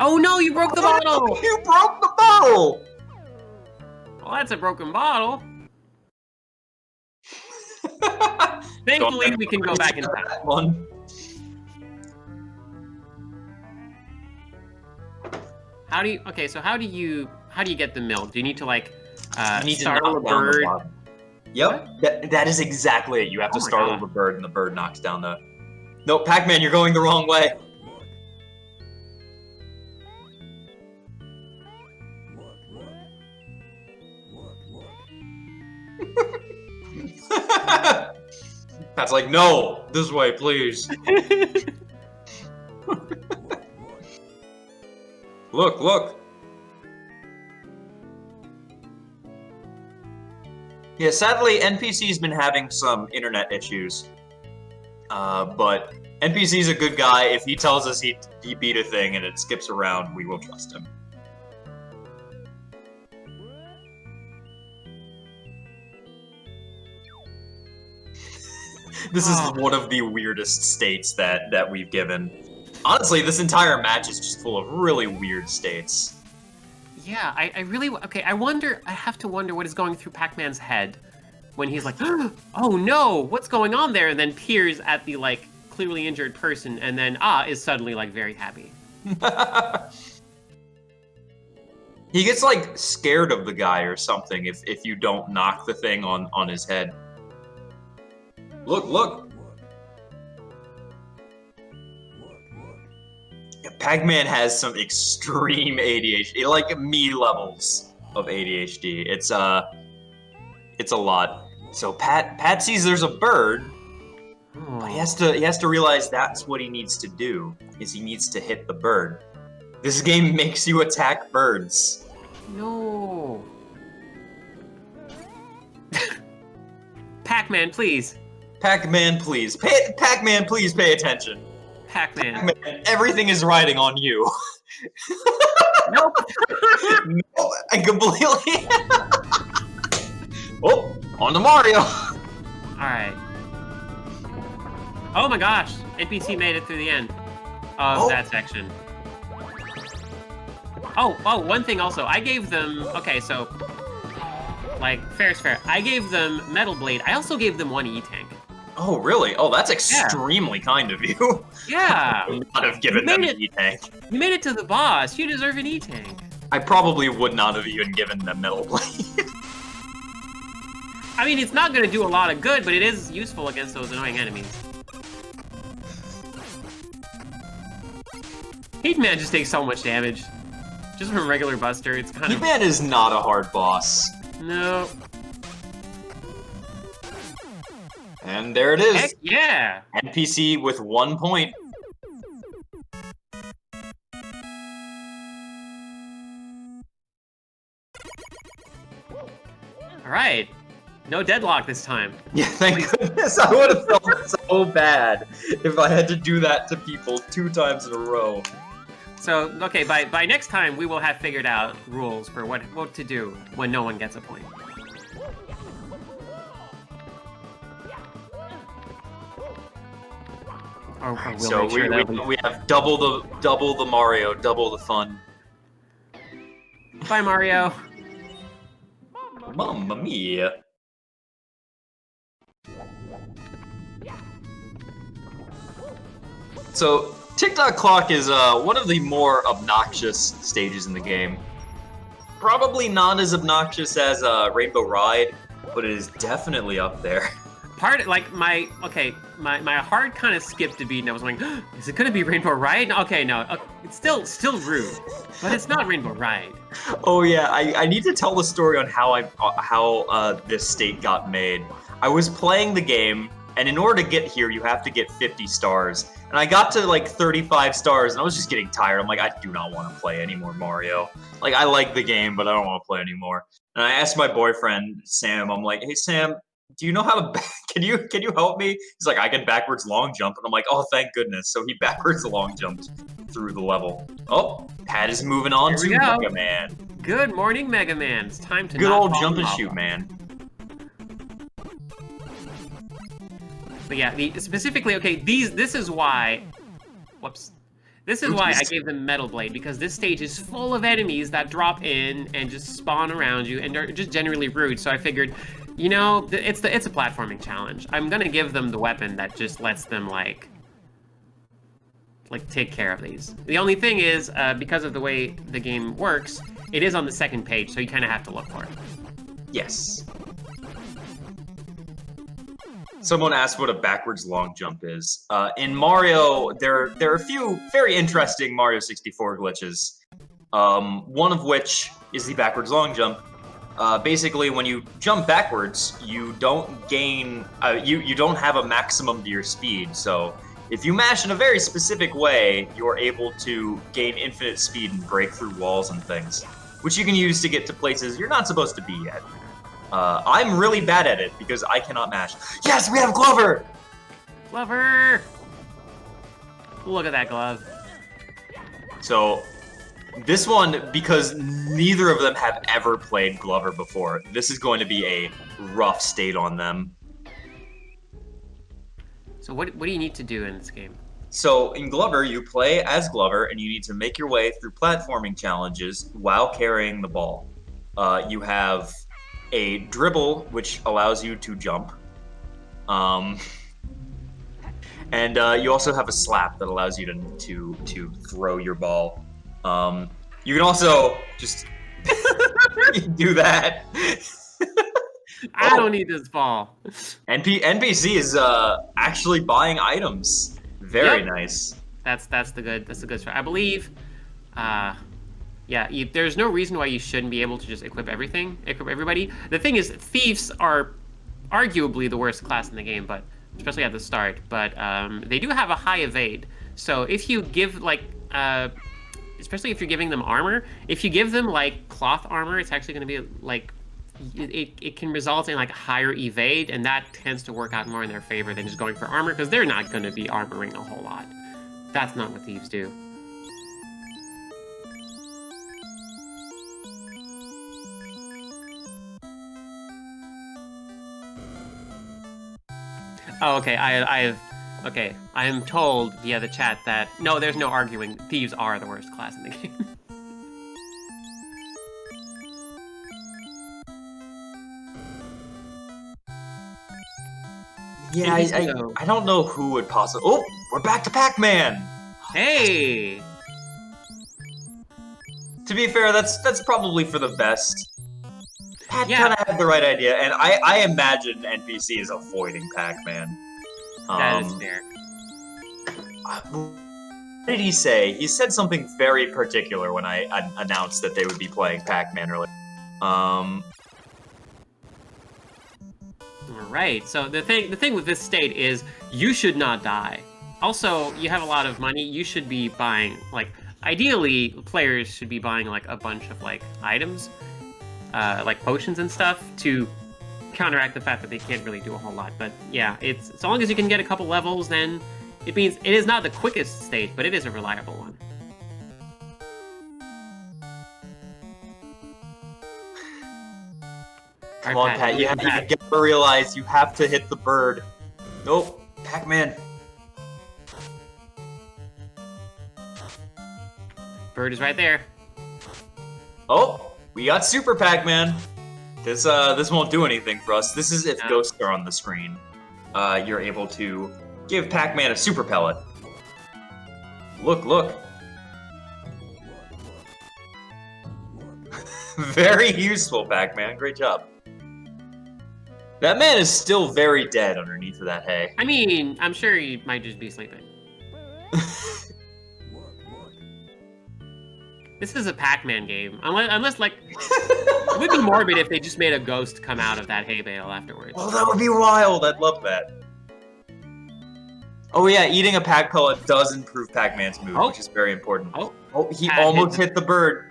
S2: Oh no! You broke the bottle.
S1: You broke the bottle!
S2: Well, that's a broken bottle. Thankfully, we can go back in time.
S1: That one.
S2: How do you? Okay, so how do you get the milk? Do you need to like
S1: You need to
S2: startle a
S1: knock down the
S2: bird?
S1: bottom. Yep, that is exactly it. You have to
S2: Oh my
S1: startle
S2: God.
S1: the bird, and the bird knocks down the... No, Pac-Man, you're going the wrong way. That's like, no, this way, please. Look. Yeah, sadly, NPC's been having some internet issues. But NPC's a good guy. If he tells us he beat a thing and it skips around, we will trust him. This is one of the weirdest states that we've given. Honestly, this entire match is just full of really weird states.
S2: Yeah, I really okay. I have to wonder what is going through Pac-Man's head when he's like, "Oh no, what's going on there?" And then peers at the like clearly injured person, and then is suddenly like very happy.
S1: He gets like scared of the guy or something if you don't knock the thing on his head. Look. Yeah, Pac-Man has some extreme ADHD, like me levels of ADHD. It's a lot. So Pat sees there's a bird, but he has to realize that's what he needs to do. Is he needs to hit the bird. This game makes you attack birds.
S2: No. Pac-Man, please.
S1: Pac-Man, please. Pac-Man, please pay attention.
S2: Pac-Man.
S1: Pac-Man, everything is riding on you.
S2: Nope.
S1: No, I completely... Oh, on to Mario.
S2: Alright. Oh my gosh. NPC made it through the end of that section. Oh, one thing also. I gave them... Okay, so... Like, fair is fair. I gave them Metal Blade. I also gave them one E-Tank.
S1: Oh, really? Oh, that's extremely kind of you.
S2: Yeah.
S1: I would not have given them an E-Tank.
S2: You made it to the boss. You deserve an E-Tank.
S1: I probably would not have even given them Metal Blade.
S2: I mean, it's not going to do a lot of good, but it is useful against those annoying enemies. Heatman just takes so much damage. Just from regular Buster, it's kind of...
S1: He-Man is not a hard boss.
S2: No.
S1: And there it is.
S2: Heck yeah!
S1: NPC with 1 point.
S2: Alright. No deadlock this time.
S1: Yeah, thank goodness. I would have felt so bad if I had to do that to people 2 times in a row.
S2: So, okay, by next time, we will have figured out rules for what to do when no one gets a point. Or we'll
S1: So
S2: make sure that
S1: we have double the Mario, double the fun.
S2: Bye, Mario.
S1: Mamma mia. So TikTok Clock is one of the more obnoxious stages in the game. Probably not as obnoxious as Rainbow Ride, but it is definitely up there.
S2: My heart kind of skipped a beat, and I was like, is it gonna be Rainbow Ride? Okay, no, it's still rude, but it's not Rainbow Ride.
S1: Oh yeah, I need to tell the story on how this state got made. I was playing the game, and in order to get here, you have to get 50 stars. And I got to like 35 stars, and I was just getting tired. I'm like, I do not want to play anymore Mario. Like, I like the game, but I don't want to play anymore. And I asked my boyfriend, Sam, I'm like, hey Sam, do you know how to can you help me? He's like, I can backwards long jump. And I'm like, oh, thank goodness. So he backwards long jumped through the level. Oh, Pat is moving on to Mega Man.
S2: Good morning, Mega Man. It's time to
S1: Good
S2: not
S1: old
S2: fall
S1: jump
S2: in
S1: and
S2: lava.
S1: shoot, man.
S2: But yeah, specifically, okay, this is why. Whoops. This is why I gave them Metal Blade, because this stage is full of enemies that drop in and just spawn around you and are just generally rude. So I figured, you know, it's a platforming challenge. I'm gonna give them the weapon that just lets them like take care of these. The only thing is, because of the way the game works, it is on the second page, so you kind of have to look for it.
S1: Yes. Someone asked what a backwards long jump is. In Mario, there are a few very interesting Mario 64 glitches. One of which is the backwards long jump. Basically, when you jump backwards, you don't gain, you don't have a maximum to your speed. So if you mash in a very specific way, you're able to gain infinite speed and break through walls and things, which you can use to get to places you're not supposed to be yet. I'm really bad at it because I cannot mash. Yes, we have Glover!
S2: Glover! Look at that glove.
S1: So, this one, because neither of them have ever played Glover before, this is going to be a rough state on them.
S2: So what do you need to do in this game?
S1: So, in Glover, you play as Glover, and you need to make your way through platforming challenges while carrying the ball. You have a dribble, which allows you to jump. And you also have a slap that allows you to throw your ball. You can also just do that.
S2: I don't need this ball.
S1: NPC is actually buying items. Very nice.
S2: That's the good start. I believe. Yeah, there's no reason why you shouldn't be able to just equip everybody. The thing is, thieves are arguably the worst class in the game, but especially at the start. But they do have a high evade. So if you give especially if you're giving them armor, if you give them like cloth armor, it's actually going to be like it can result in like higher evade, and that tends to work out more in their favor than just going for armor, because they're not going to be armoring a whole lot. That's not what thieves do. Oh, okay. I am told via the chat that no, there's no arguing. Thieves are the worst class in the game.
S1: Yeah, I don't know who would possibly. Oh, we're back to Pac-Man.
S2: Hey.
S1: To be fair, that's probably for the best. Pat
S2: Yeah.
S1: kind of had the right idea, and I imagine NPC is avoiding Pac-Man.
S2: That is fair.
S1: What did he say? He said something very particular when I announced that they would be playing Pac-Man earlier.
S2: Right. So the thing with this state is you should not die. Also, you have a lot of money. You should be buying, like, ideally, players should be buying like a bunch of like items, like potions and stuff, to counteract the fact that they can't really do a whole lot. But yeah, it's as long as you can get a couple levels, then it means it is not the quickest state, but it is a reliable one.
S1: Come on, Pat. You gotta realize you have to hit the bird. Nope, Pac-Man.
S2: bird is right there.
S1: Oh, we got Super Pac-Man. This won't do anything for us. This is if
S2: No.
S1: ghosts are on the screen. You're able to give Pac-Man a super pellet. Look. Very useful, Pac-Man. Great job. That man is still very dead underneath of that hay.
S2: I mean, I'm sure he might just be sleeping. This is a Pac-Man game. Unless like, it would be morbid if they just made a ghost come out of that hay bale afterwards.
S1: Oh, that would be wild. I'd love that. Oh yeah, eating a Pac pellet does improve Pac-Man's mood, which is very important.
S2: Oh,
S1: he
S2: Pat
S1: almost
S2: hit
S1: hit the bird.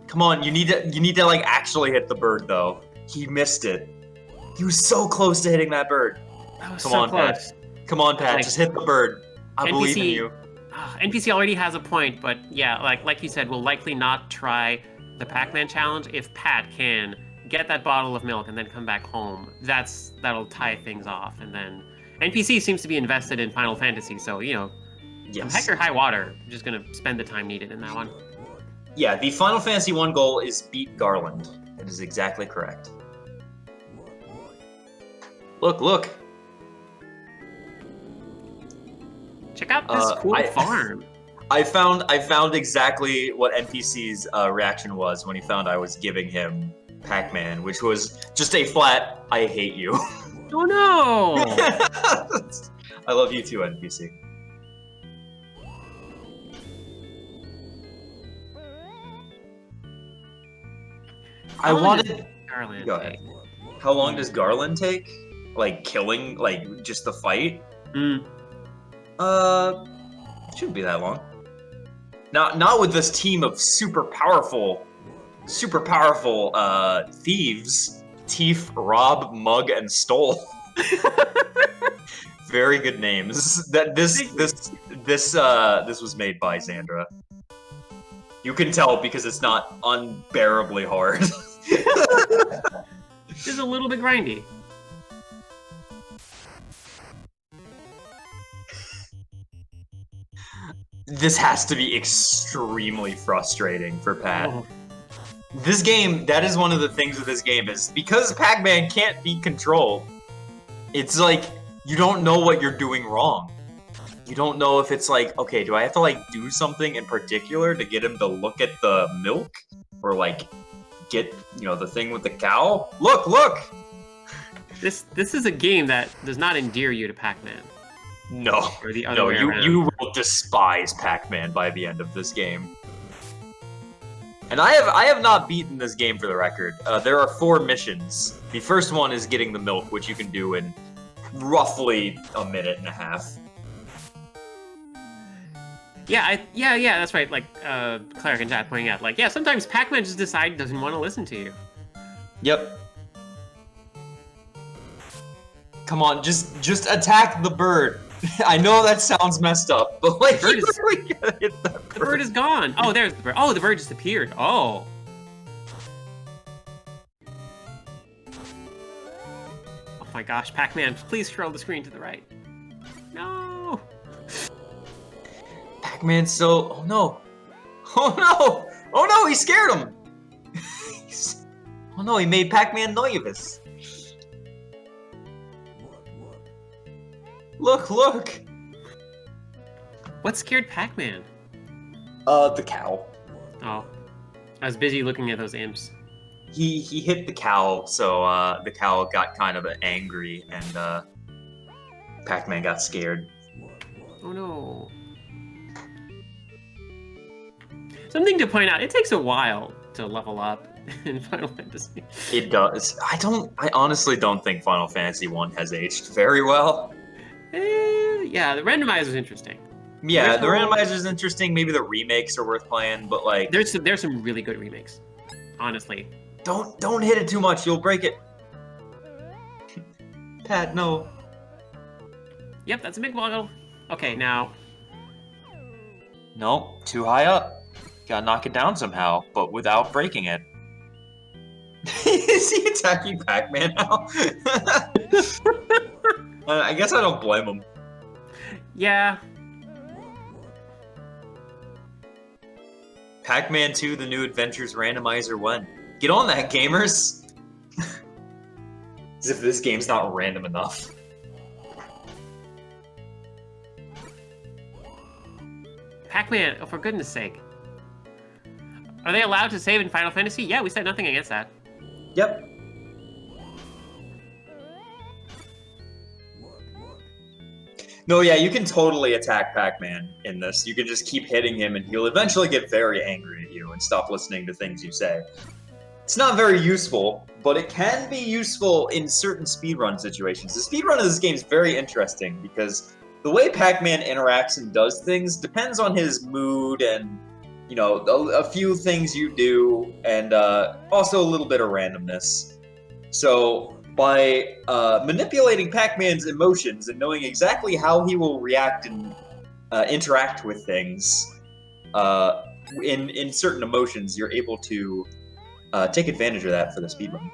S1: Come on, you need to like actually hit the bird though. He missed it. He was so close to hitting that bird.
S2: that was
S1: Come
S2: so
S1: on,
S2: close.
S1: Pat. Come on, Pat.
S2: Like,
S1: Just hit the bird. I believe in
S2: NPC
S1: you.
S2: NPC already has a point, but yeah, like you said, we'll likely not try the Pac-Man challenge if Pat can get that bottle of milk and then come back home. That'll tie things off, and then NPC seems to be invested in Final Fantasy, so you know,
S1: Yes.
S2: heck or high water, I'm just gonna spend the time needed in that one.
S1: Yeah, the Final Fantasy 1 goal is beat Garland. That is exactly correct. Look.
S2: Check out this cool farm.
S1: I found exactly what NPC's reaction was when he found I was giving him Pac-Man, which was just a flat, I hate you.
S2: Oh no!
S1: I love you too, NPC. I wanted...
S2: Garland.
S1: Go ahead. How long does Garland take? Like, killing, like, just the fight? Shouldn't be that long. Not with this team of super powerful thieves. Thief, rob, mug, and stole. Very good names. This was made by Xandra. You can tell because it's not unbearably hard.
S2: Just a little bit grindy.
S1: This has to be extremely frustrating for Pat.
S2: Oh.
S1: This game, that is one of the things with this game, is because Pac-Man can't be controlled, it's like, you don't know what you're doing wrong. You don't know if it's like, okay, do I have to like do something in particular to get him to look at the milk? Or like, get, the thing with the cow? Look!
S2: This is a game that does not endear you to Pac-Man.
S1: No,
S2: Or the other way around.
S1: you will despise Pac-Man by the end of this game. And I have not beaten this game for the record. There are 4 missions. The first one is getting the milk, which you can do in roughly a minute and a half.
S2: Yeah, that's right. Like, Cleric and chat pointing out, like, yeah, sometimes Pac-Man just doesn't want to listen to you.
S1: Yep. Come on, just attack the bird. I know that sounds messed up, but like,
S2: The bird
S1: you
S2: is-
S1: really gotta hit that bird.
S2: The bird is gone. Oh, there's the bird. Oh, the bird just appeared. Oh. Oh my gosh, Pac-Man, please scroll the screen to the right. No.
S1: Pac-Man still. Oh no! Oh no! He scared him. Oh no! He made Pac-Man nervous. Look!
S2: What scared Pac-Man?
S1: The cow.
S2: Oh. I was busy looking at those imps.
S1: He hit the cow, so the cow got kind of angry, and Pac-Man got scared.
S2: Oh no. Something to point out, it takes a while to level up in Final Fantasy.
S1: It does. I honestly don't think Final Fantasy 1 has aged very well.
S2: Yeah, the randomizer's interesting.
S1: Yeah, the randomizer's interesting. Maybe the remakes are worth playing, but like,
S2: There's some really good remakes, honestly.
S1: don't hit it too much. You'll break it. Pat, no.
S2: Yep, that's a big bottle. Okay, now
S1: No, too high up. Gotta knock it down somehow, but without breaking it. Is he attacking Pac-Man now? I guess I don't blame him.
S2: yeah.
S1: Pac-Man 2: The New Adventures randomizer when? Get on that, gamers! As if this game's not random enough.
S2: Pac-Man, oh, for goodness sake. Are they allowed to save in Final Fantasy? Yeah, we said nothing against that.
S1: Yep. No, yeah, you can totally attack Pac-Man in this. You can just keep hitting him and he'll eventually get very angry at you and stop listening to things you say. It's not very useful, but it can be useful in certain speedrun situations. The speedrun of this game is very interesting because the way Pac-Man interacts and does things depends on his mood and, you know, a few things you do, and also a little bit of randomness. So by manipulating Pac-Man's emotions and knowing exactly how he will react and interact with things in certain emotions, you're able to take advantage of that for the speedrun.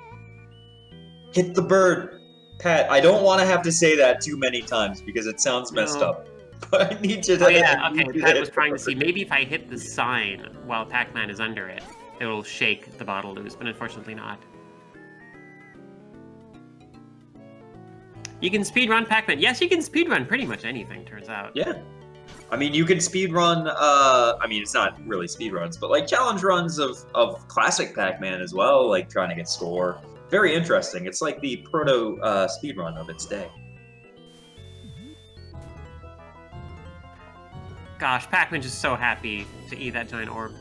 S1: Hit the bird! Pat, I don't want to have to say that too many times because it sounds messed up. But I need you to...
S2: Oh yeah, okay, Pat was trying to see, maybe if I hit the sign while Pac-Man is under it, it'll shake the bottle loose, but unfortunately not. You can speedrun Pac-Man. Yes, you can speedrun pretty much anything, turns out.
S1: Yeah. I mean, you can speedrun, I mean, it's not really speedruns, but like challenge runs of classic Pac-Man as well, like trying to get score. Very interesting. It's like the proto speedrun of its day.
S2: Gosh, Pac-Man's just so happy to eat that giant orb.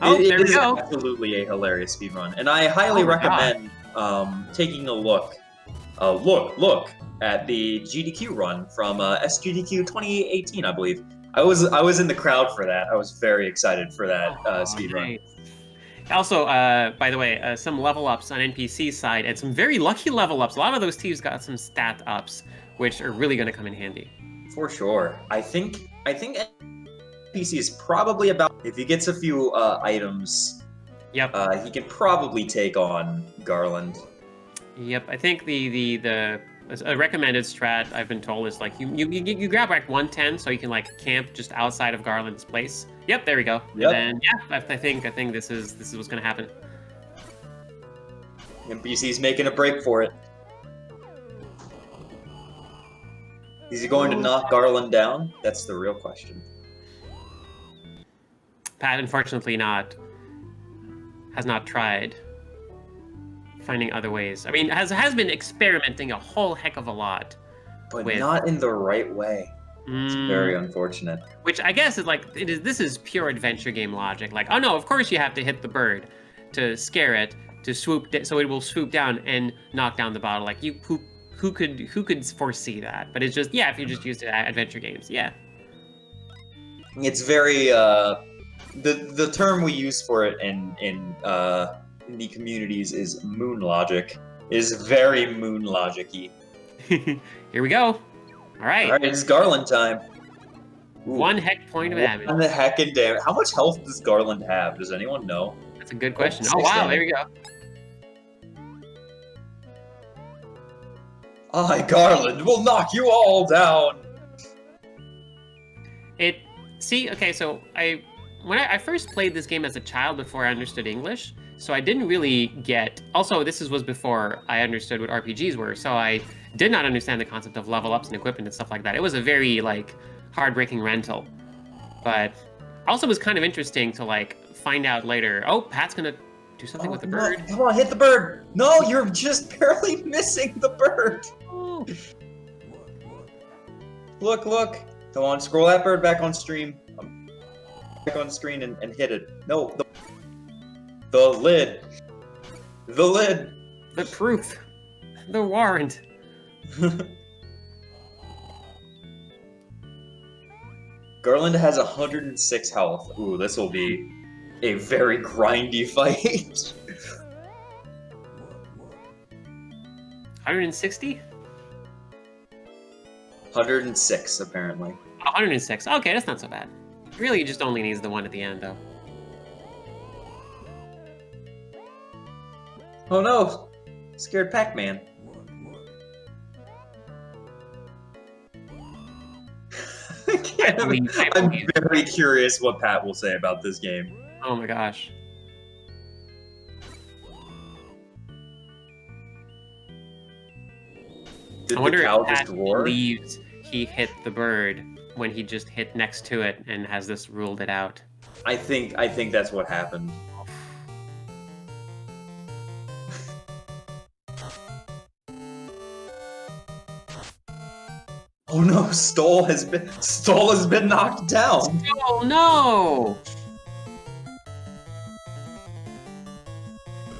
S2: Oh, there we go.
S1: It is absolutely a hilarious speedrun, and I highly recommend taking a look at the GDQ run from SGDQ 2018, I believe. I was in the crowd for that. I was very excited for that speedrun.
S2: Nice. Also, by the way, some level ups on NPC side, and some very lucky level ups. A lot of those teams got some stat ups, which are really going to come in handy.
S1: For sure. I think NPC is probably about, if he gets a few items,
S2: yep,
S1: he can probably take on Garland.
S2: Yep, I think a recommended strat I've been told is like you grab like 110 so you can like camp just outside of Garland's place. Yep, there we go.
S1: Yep.
S2: And then yeah, I think this is what's gonna happen.
S1: NPC's making a break for it. Is he going to knock Garland down? That's the real question.
S2: Pat, unfortunately, has not tried finding other ways. I mean, has been experimenting a whole heck of a lot,
S1: but not in the right way. It's very unfortunate.
S2: Which I guess is like this is pure adventure game logic. Like, oh no, of course you have to hit the bird to scare it to swoop, so it will swoop down and knock down the bottle. Like who could foresee that? But it's just, yeah, if you just used it at adventure games, yeah.
S1: It's very the term we use for it in the communities is moon logic. Is very moon logic-y.
S2: Here we go. All right,
S1: it's Garland time. Ooh.
S2: 1 heck point of damage.
S1: What the heck in damage? How much health does Garland have? Does anyone know?
S2: That's a good question. Oh wow, there we go.
S1: Garland will knock you all down.
S2: Okay, so when I first played this game as a child before I understood English, so I didn't really get. Also, this was before I understood what RPGs were, so I did not understand the concept of level ups and equipment and stuff like that. It was a very like heartbreaking rental, but also was kind of interesting to like find out later. Oh, Pat's gonna do something with the bird.
S1: No. Come on, hit the bird. No, you're just barely missing the bird.
S2: Oh.
S1: Look. Come on, scroll that bird back on stream. Back on screen and hit it. No, the lid. The lid.
S2: The proof. The warrant.
S1: Garland has 106 health. Ooh, this will be a very grindy fight.
S2: 160?
S1: 106, apparently.
S2: 106. Okay, that's not so bad. Really, he just only needs the one at the end, though.
S1: Oh no! Scared Pac-Man. I can't
S2: I
S1: I'm
S2: believe.
S1: very curious what Pat will say about this game.
S2: Oh my gosh.
S1: Did
S2: I wonder
S1: the cow
S2: if Pat
S1: just roar?
S2: believes he hit the bird when he just hit next to it and has this ruled it out.
S1: I think that's what happened. Oh no, Stoll has been knocked down.
S2: Oh no!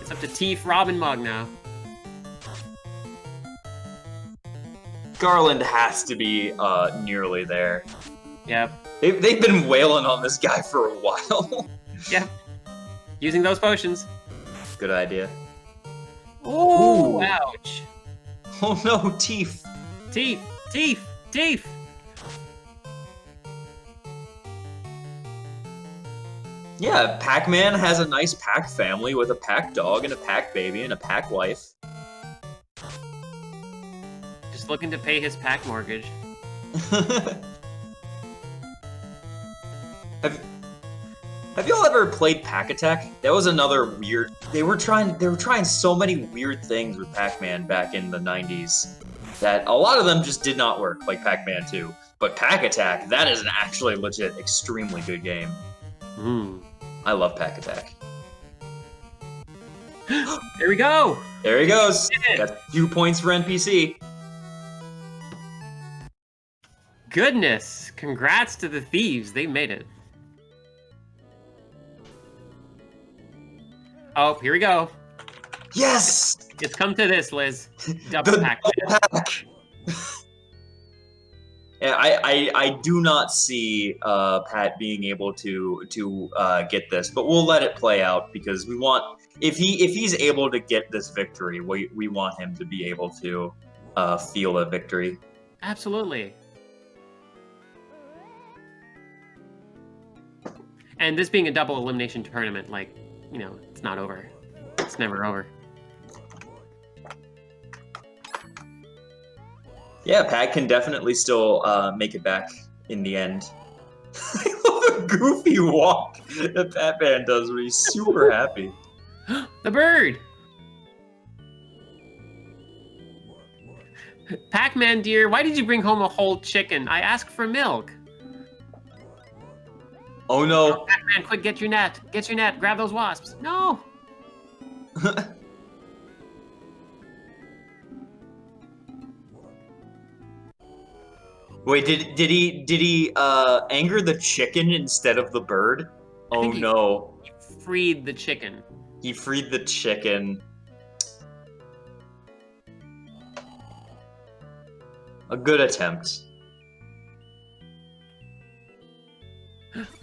S2: It's up to Teef Robin Mug now.
S1: Garland has to be nearly there.
S2: Yep.
S1: They've been wailing on this guy for a while.
S2: Yep. Using those potions.
S1: Good idea.
S2: Oh,
S1: Ooh.
S2: ouch.
S1: Oh no, Teef.
S2: Teef! Teef! Teef!
S1: Yeah, Pac-Man has a nice pack family with a pack dog and a pack baby and a pack wife.
S2: Just looking to pay his pack mortgage.
S1: Have y'all ever played Pack Attack? That was another weird. They were trying so many weird things with Pac-Man back in the 90s that a lot of them just did not work, like Pac-Man 2. But Pack Attack, that is an actually legit extremely good game. I love Pack Attack.
S2: There we go!
S1: There he goes.
S2: Did it.
S1: Got 2 points for NPC.
S2: Goodness! Congrats to the thieves, they made it. Oh, here we go.
S1: Yes!
S2: It's come to this, Liz. Double
S1: The
S2: pack.
S1: double pack. Yeah, I do not see Pat being able to get this, but we'll let it play out because we want if he's able to get this victory, we want him to be able to feel a victory.
S2: Absolutely. And this being a double elimination tournament, like, you know, it's not over. It's never over.
S1: Yeah, Pat can definitely still make it back in the end. I love the goofy walk that Batman does when he's super happy.
S2: The bird! Pac-Man, dear, why did you bring home a whole chicken? I asked for milk.
S1: Oh no.
S2: Pac-Man, quick, get your net. Get your net. Grab those wasps. No!
S1: Wait, did he anger the chicken instead of the bird? Oh
S2: think he-
S1: no.
S2: You freed the chicken.
S1: He freed the chicken. A good attempt.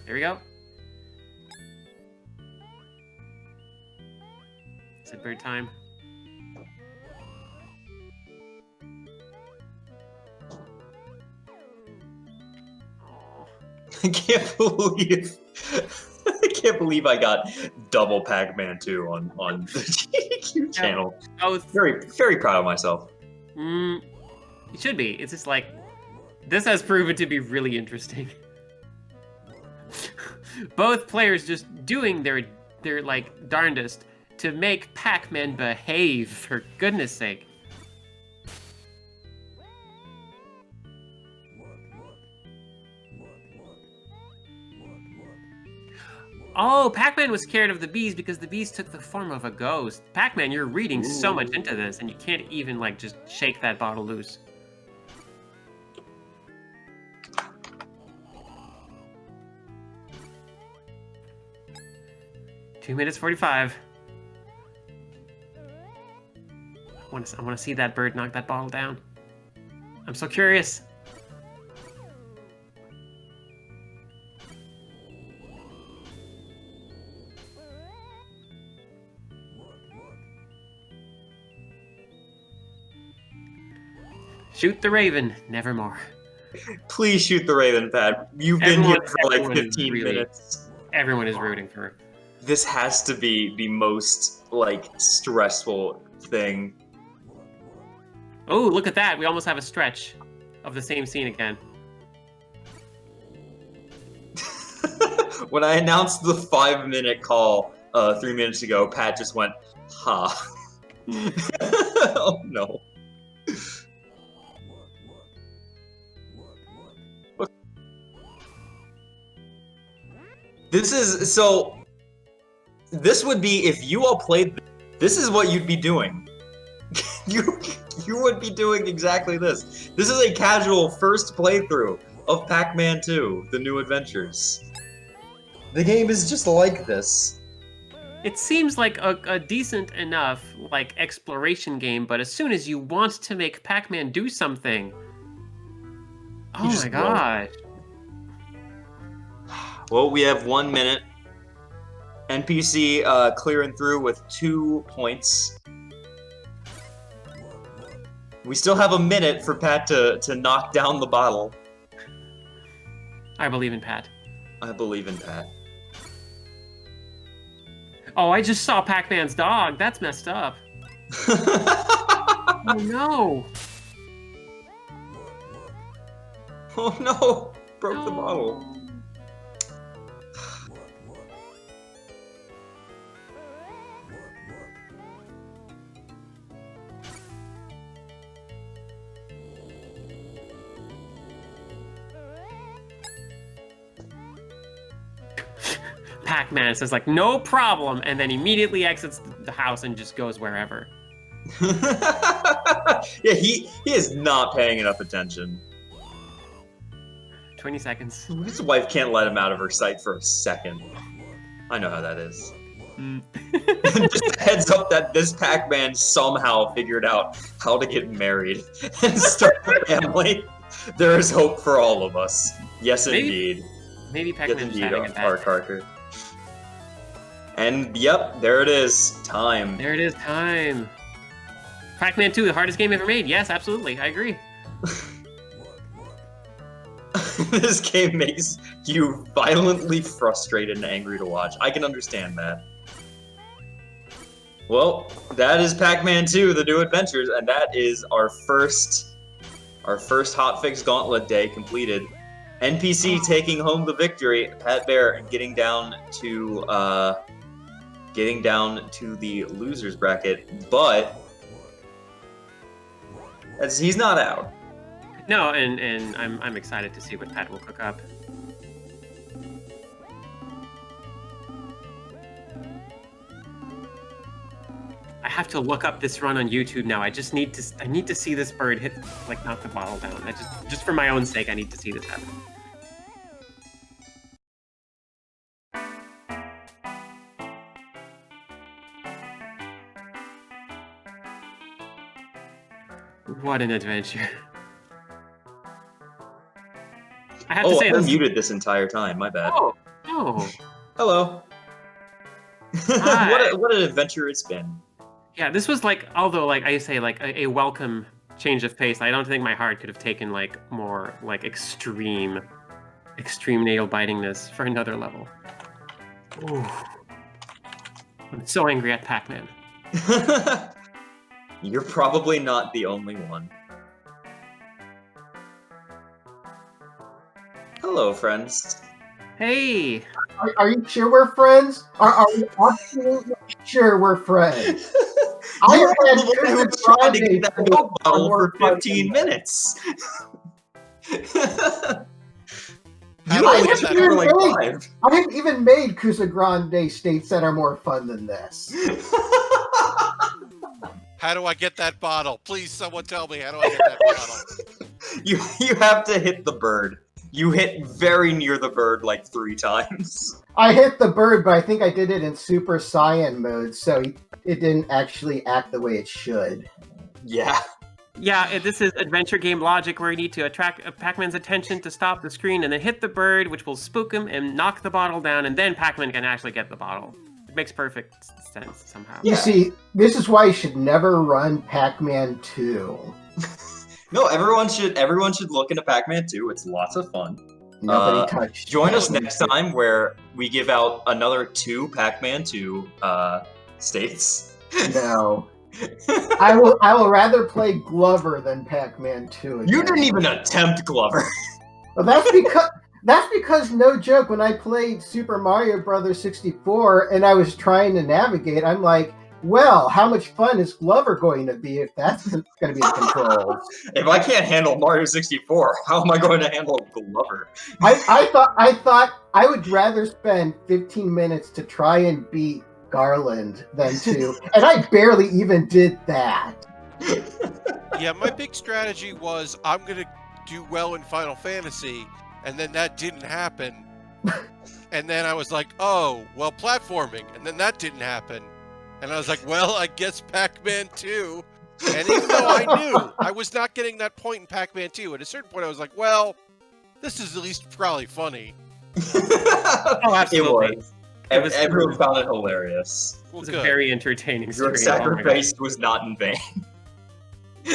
S2: There we go. Is it bird time?
S1: I can't believe I got double Pac-Man 2 on the GDQ channel.
S2: Oh,
S1: Very, very proud of myself.
S2: it should be. It's just like, this has proven to be really interesting. Both players just doing their like darndest to make Pac-Man behave, for goodness sake. Oh, Pac-Man was scared of the bees because the bees took the form of a ghost. Pac-Man, you're reading so much into this, and you can't even, like, just shake that bottle loose. Two minutes 45. I want to see that bird knock that bottle down. I'm so curious. Shoot the raven, nevermore.
S1: Please shoot the Raven, Pat. You've been here for like
S2: Everyone is
S1: 15
S2: really-
S1: minutes.
S2: Everyone is rooting for her.
S1: This has to be the most like stressful thing.
S2: Oh, look at that. We almost have a stretch of the same scene again.
S1: when I announced the 5-minute call 3 minutes ago, Pat just went, "Ha." Oh no. This would be if you all played. This is what you'd be doing. you would be doing exactly this. This is a casual first playthrough of Pac-Man 2: The New Adventures. The game is just like this.
S2: It seems like a decent enough like exploration game, but as soon as you want to make Pac-Man do something, oh
S1: just
S2: my gosh!
S1: Well, we have 1 minute. NPC clearing through with 2 points. We still have a minute for Pat to knock down the bottle.
S2: I believe in Pat.
S1: I believe in Pat.
S2: Oh, I just saw Pac-Man's dog. That's messed up. Oh no!
S1: Oh no! Broke the bottle.
S2: Pac-Man says like, no problem, and then immediately exits the house and just goes wherever.
S1: Yeah, he is not paying enough attention.
S2: 20 seconds.
S1: His wife can't let him out of her sight for a second. I know how that is. Just a heads up that this Pac-Man somehow figured out how to get married and start a family. There is hope for all of us. Yes, indeed.
S2: Maybe
S1: Yes,
S2: Pac-Man's
S1: indeed,
S2: having a
S1: our
S2: bad
S1: Carter. And yep, there it is. Time.
S2: There it is, time. Pac-Man 2, the hardest game ever made. Yes, absolutely, I agree.
S1: This game makes you violently frustrated and angry to watch. I can understand that. Well, that is Pac-Man 2: The New Adventures, and that is our first Hotfix Gauntlet day completed. NPC taking home the victory. Pat Bear getting down to the losers bracket, but as he's not out.
S2: No, and I'm excited to see what Pat will cook up. I have to look up this run on YouTube now. I need to see this bird hit, like, knock the bottle down. Just for my own sake, I need to see this happen. What an adventure. I have to say,
S1: I
S2: this...
S1: muted this entire time. My bad.
S2: Oh, oh.
S1: Hello.
S2: Hi.
S1: What an adventure it's been.
S2: Yeah, this was like, although like I say, like a welcome change of pace. I don't think my heart could have taken like more like extreme nail bitingness for another level. Ooh. I'm so angry at Pac-Man.
S1: You're probably not the only one. Hello, friends.
S2: Hey!
S9: Are you sure we're friends? Are we absolutely sure we're friends?
S1: You're the one who tried to get that Coke bottle for 15 minutes. You only took it for like 5.
S9: I have even made Kusa Grande states that are more fun than this.
S10: How do I get that bottle? Please, someone tell me, how do I get that bottle?
S1: You have to hit the bird. You hit very near the bird like 3 times.
S9: I hit the bird, but I think I did it in Super Saiyan mode, so it didn't actually act the way it should.
S1: Yeah.
S2: Yeah, this is adventure game logic where you need to attract Pac-Man's attention to stop the screen and then hit the bird, which will spook him and knock the bottle down, and then Pac-Man can actually get the bottle. It makes perfect sense somehow.
S9: You see, this is why you should never run Pac-Man 2.
S1: No, everyone should look into Pac-Man 2. It's lots of fun.
S9: Nobody touched.
S1: Join us next time where we give out another 2 Pac-Man 2 states.
S9: No. I will rather play Glover than Pac-Man 2 again.
S1: You didn't even attempt Glover.
S9: Well, that's That's because, no joke, when I played Super Mario Brothers 64 and I was trying to navigate, I'm like, well, how much fun is Glover going to be if that's going to be the controls?
S1: If I can't handle Mario 64, how am I going to handle Glover?
S9: I thought I would rather spend 15 minutes to try and beat Garland than to, and I barely even did that.
S10: Yeah, my big strategy was I'm gonna do well in Final Fantasy, and then that didn't happen. And then I was like, oh, well, platforming, and then that didn't happen. And I was like, well, I guess Pac-Man 2. And even though I knew I was not getting that point in Pac-Man 2, at a certain point I was like, well, this is at least probably funny.
S2: Oh, absolutely.
S1: Everyone found it hilarious.
S10: Well,
S2: It was a
S10: good.
S2: very entertaining
S1: Your
S2: stream. Oh my
S1: sacrifice was not in vain.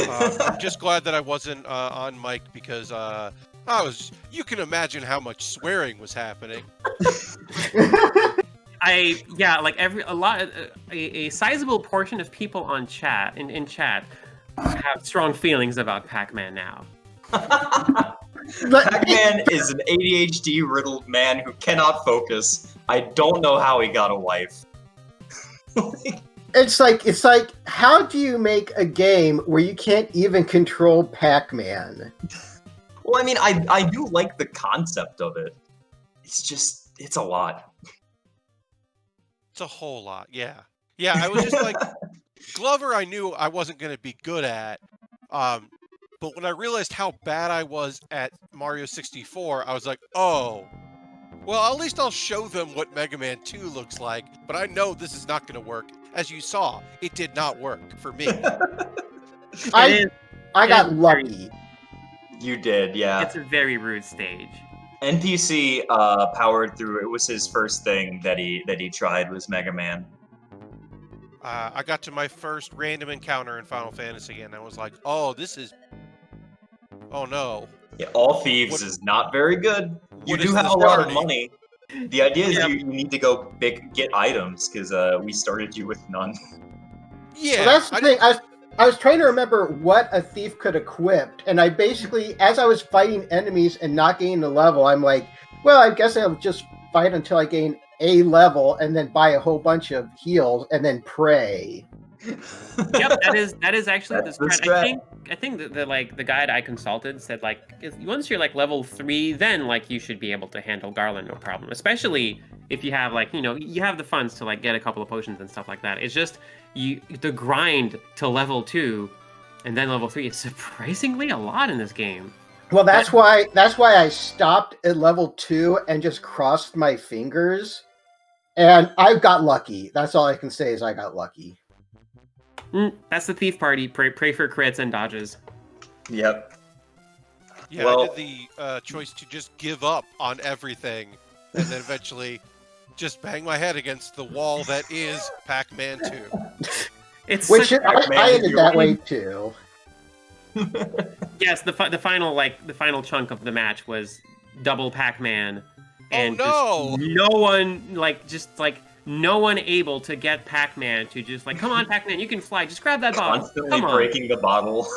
S10: I'm just glad that I wasn't on mic because you can imagine how much swearing was happening.
S2: A sizable portion of people on chat in chat have strong feelings about Pac-Man now.
S1: Pac-Man is an ADHD-riddled man who cannot focus. I don't know how he got a wife.
S9: It's like, how do you make a game where you can't even control Pac-Man?
S1: Well, I mean, I do like the concept of it. It's a lot.
S10: It's a whole lot, yeah. Yeah, I was just like, Glover I knew I wasn't going to be good at, but when I realized how bad I was at Mario 64, I was like, oh, well, at least I'll show them what Mega Man 2 looks like, but I know this is not going to work. As you saw, it did not work for me.
S9: I got lucky.
S1: You did, yeah.
S2: It's a very rude stage.
S1: NPC powered through. It was his first thing that he tried was Mega Man.
S10: I got to my first random encounter in Final Fantasy, and I was like, oh, this is... Oh, no.
S1: Yeah, All Thieves is not very good. You do have a lot of money. The idea is you need to go get items, because we started you with none.
S10: Yeah.
S9: Well, that's the thing. I was trying to remember what a thief could equip, and I basically, as I was fighting enemies and not gaining the level, I'm like, well, I guess I'll just fight until I gain a level, and then buy a whole bunch of heals, and then pray.
S2: Yep, that is actually the strat. I think that the guide I consulted said once you're level 3, then you should be able to handle Garland no problem. Especially if you have you have the funds to get a couple of potions and stuff like that. It's just the grind to level 2 and then level 3 is surprisingly a lot in this game.
S9: Well, that's why I stopped at level 2 and just crossed my fingers, and I got lucky. That's all I can say is I got lucky.
S2: That's the thief party. Pray for crits and dodges.
S1: Yep.
S10: Yeah,
S1: well,
S10: I did the choice to just give up on everything, and then eventually just bang my head against the wall that is Pac-Man 2.
S9: I ended that way too.
S2: Yes, the final chunk of the match was double Pac-Man, and no one able to get Pac-Man to just come on, Pac-Man, you can fly, just grab that bottle.
S1: Constantly breaking the bottle.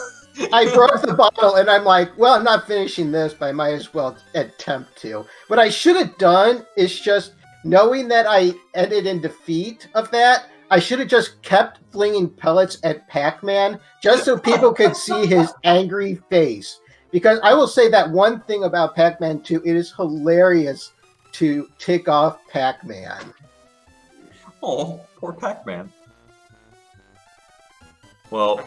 S9: I broke the bottle, and I'm like, well, I'm not finishing this, but I might as well attempt to. What I should have done is just, knowing that I ended in defeat of that, I should have just kept flinging pellets at Pac-Man, just so people could see his angry face. Because I will say that one thing about Pac-Man 2, it is hilarious to tick off Pac-Man.
S1: Oh, poor Pac-Man. Well,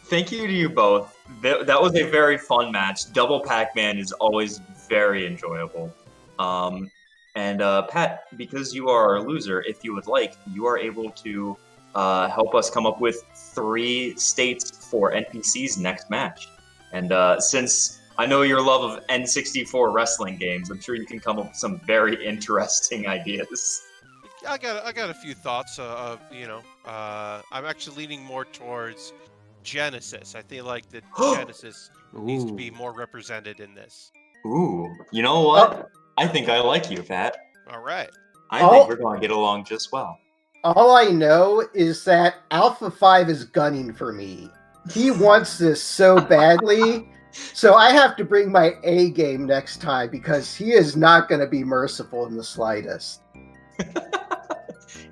S1: thank you to you both. That was a very fun match. Double Pac-Man is always very enjoyable. And Pat, because you are our loser, if you would like, you are able to help us come up with 3 states for NPC's next match. And since I know your love of N64 wrestling games, I'm sure you can come up with some very interesting ideas.
S10: I got a few thoughts. I'm actually leaning more towards Genesis. I feel like that Genesis needs to be more represented in this.
S1: Ooh, you know what? I think I like you, Pat.
S10: All right.
S1: I think we're going to get along just well.
S9: All I know is that Alpha 5 is gunning for me. He wants this so badly, So I have to bring my A game next time because he is not going to be merciful in the slightest.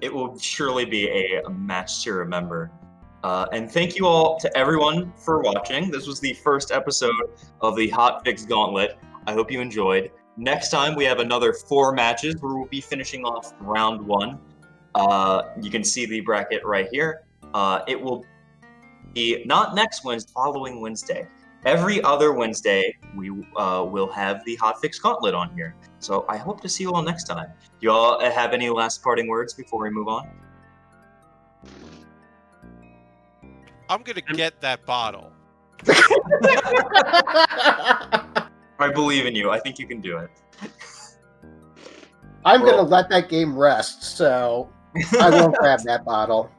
S1: It will surely be a match to remember. And thank you all to everyone for watching. This was the first episode of the Hotfix Gauntlet. I hope you enjoyed. Next time we have another 4 matches where we'll be finishing off round 1. You can see the bracket right here. It will be not next Wednesday, following Wednesday. Every other Wednesday, we will have the Hotfix Gauntlet on here. So I hope to see you all next time. Do you all have any last parting words before we move on?
S10: I'm gonna get that bottle.
S1: I believe in you. I think you can do it.
S9: I'm going to let that game rest, so I won't grab that bottle.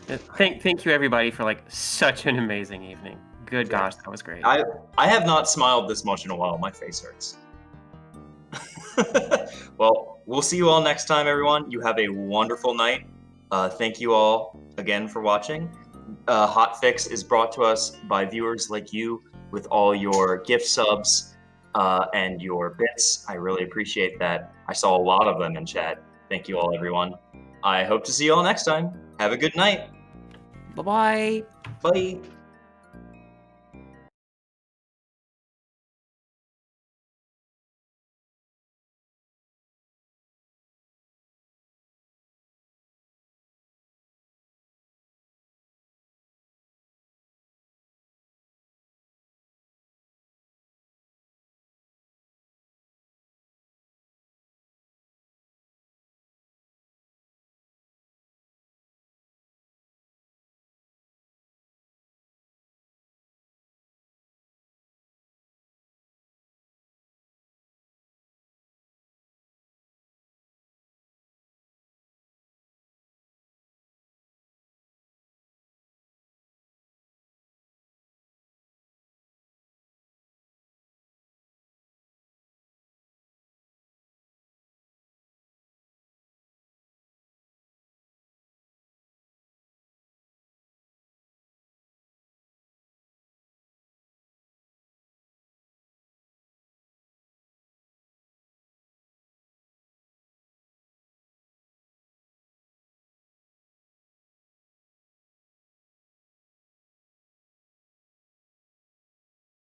S2: Thank you everybody for like such an amazing evening. Good gosh, that was great.
S1: I have not smiled this much in a while. My face hurts. Well, we'll see you all next time, everyone. You have a wonderful night. Thank you all again for watching. Hotfix is brought to us by viewers like you with all your gift subs and your bits. I really appreciate that. I saw a lot of them in chat. Thank you all, everyone. I hope to see you all next time. Have a good night.
S2: Bye-bye.
S1: Bye.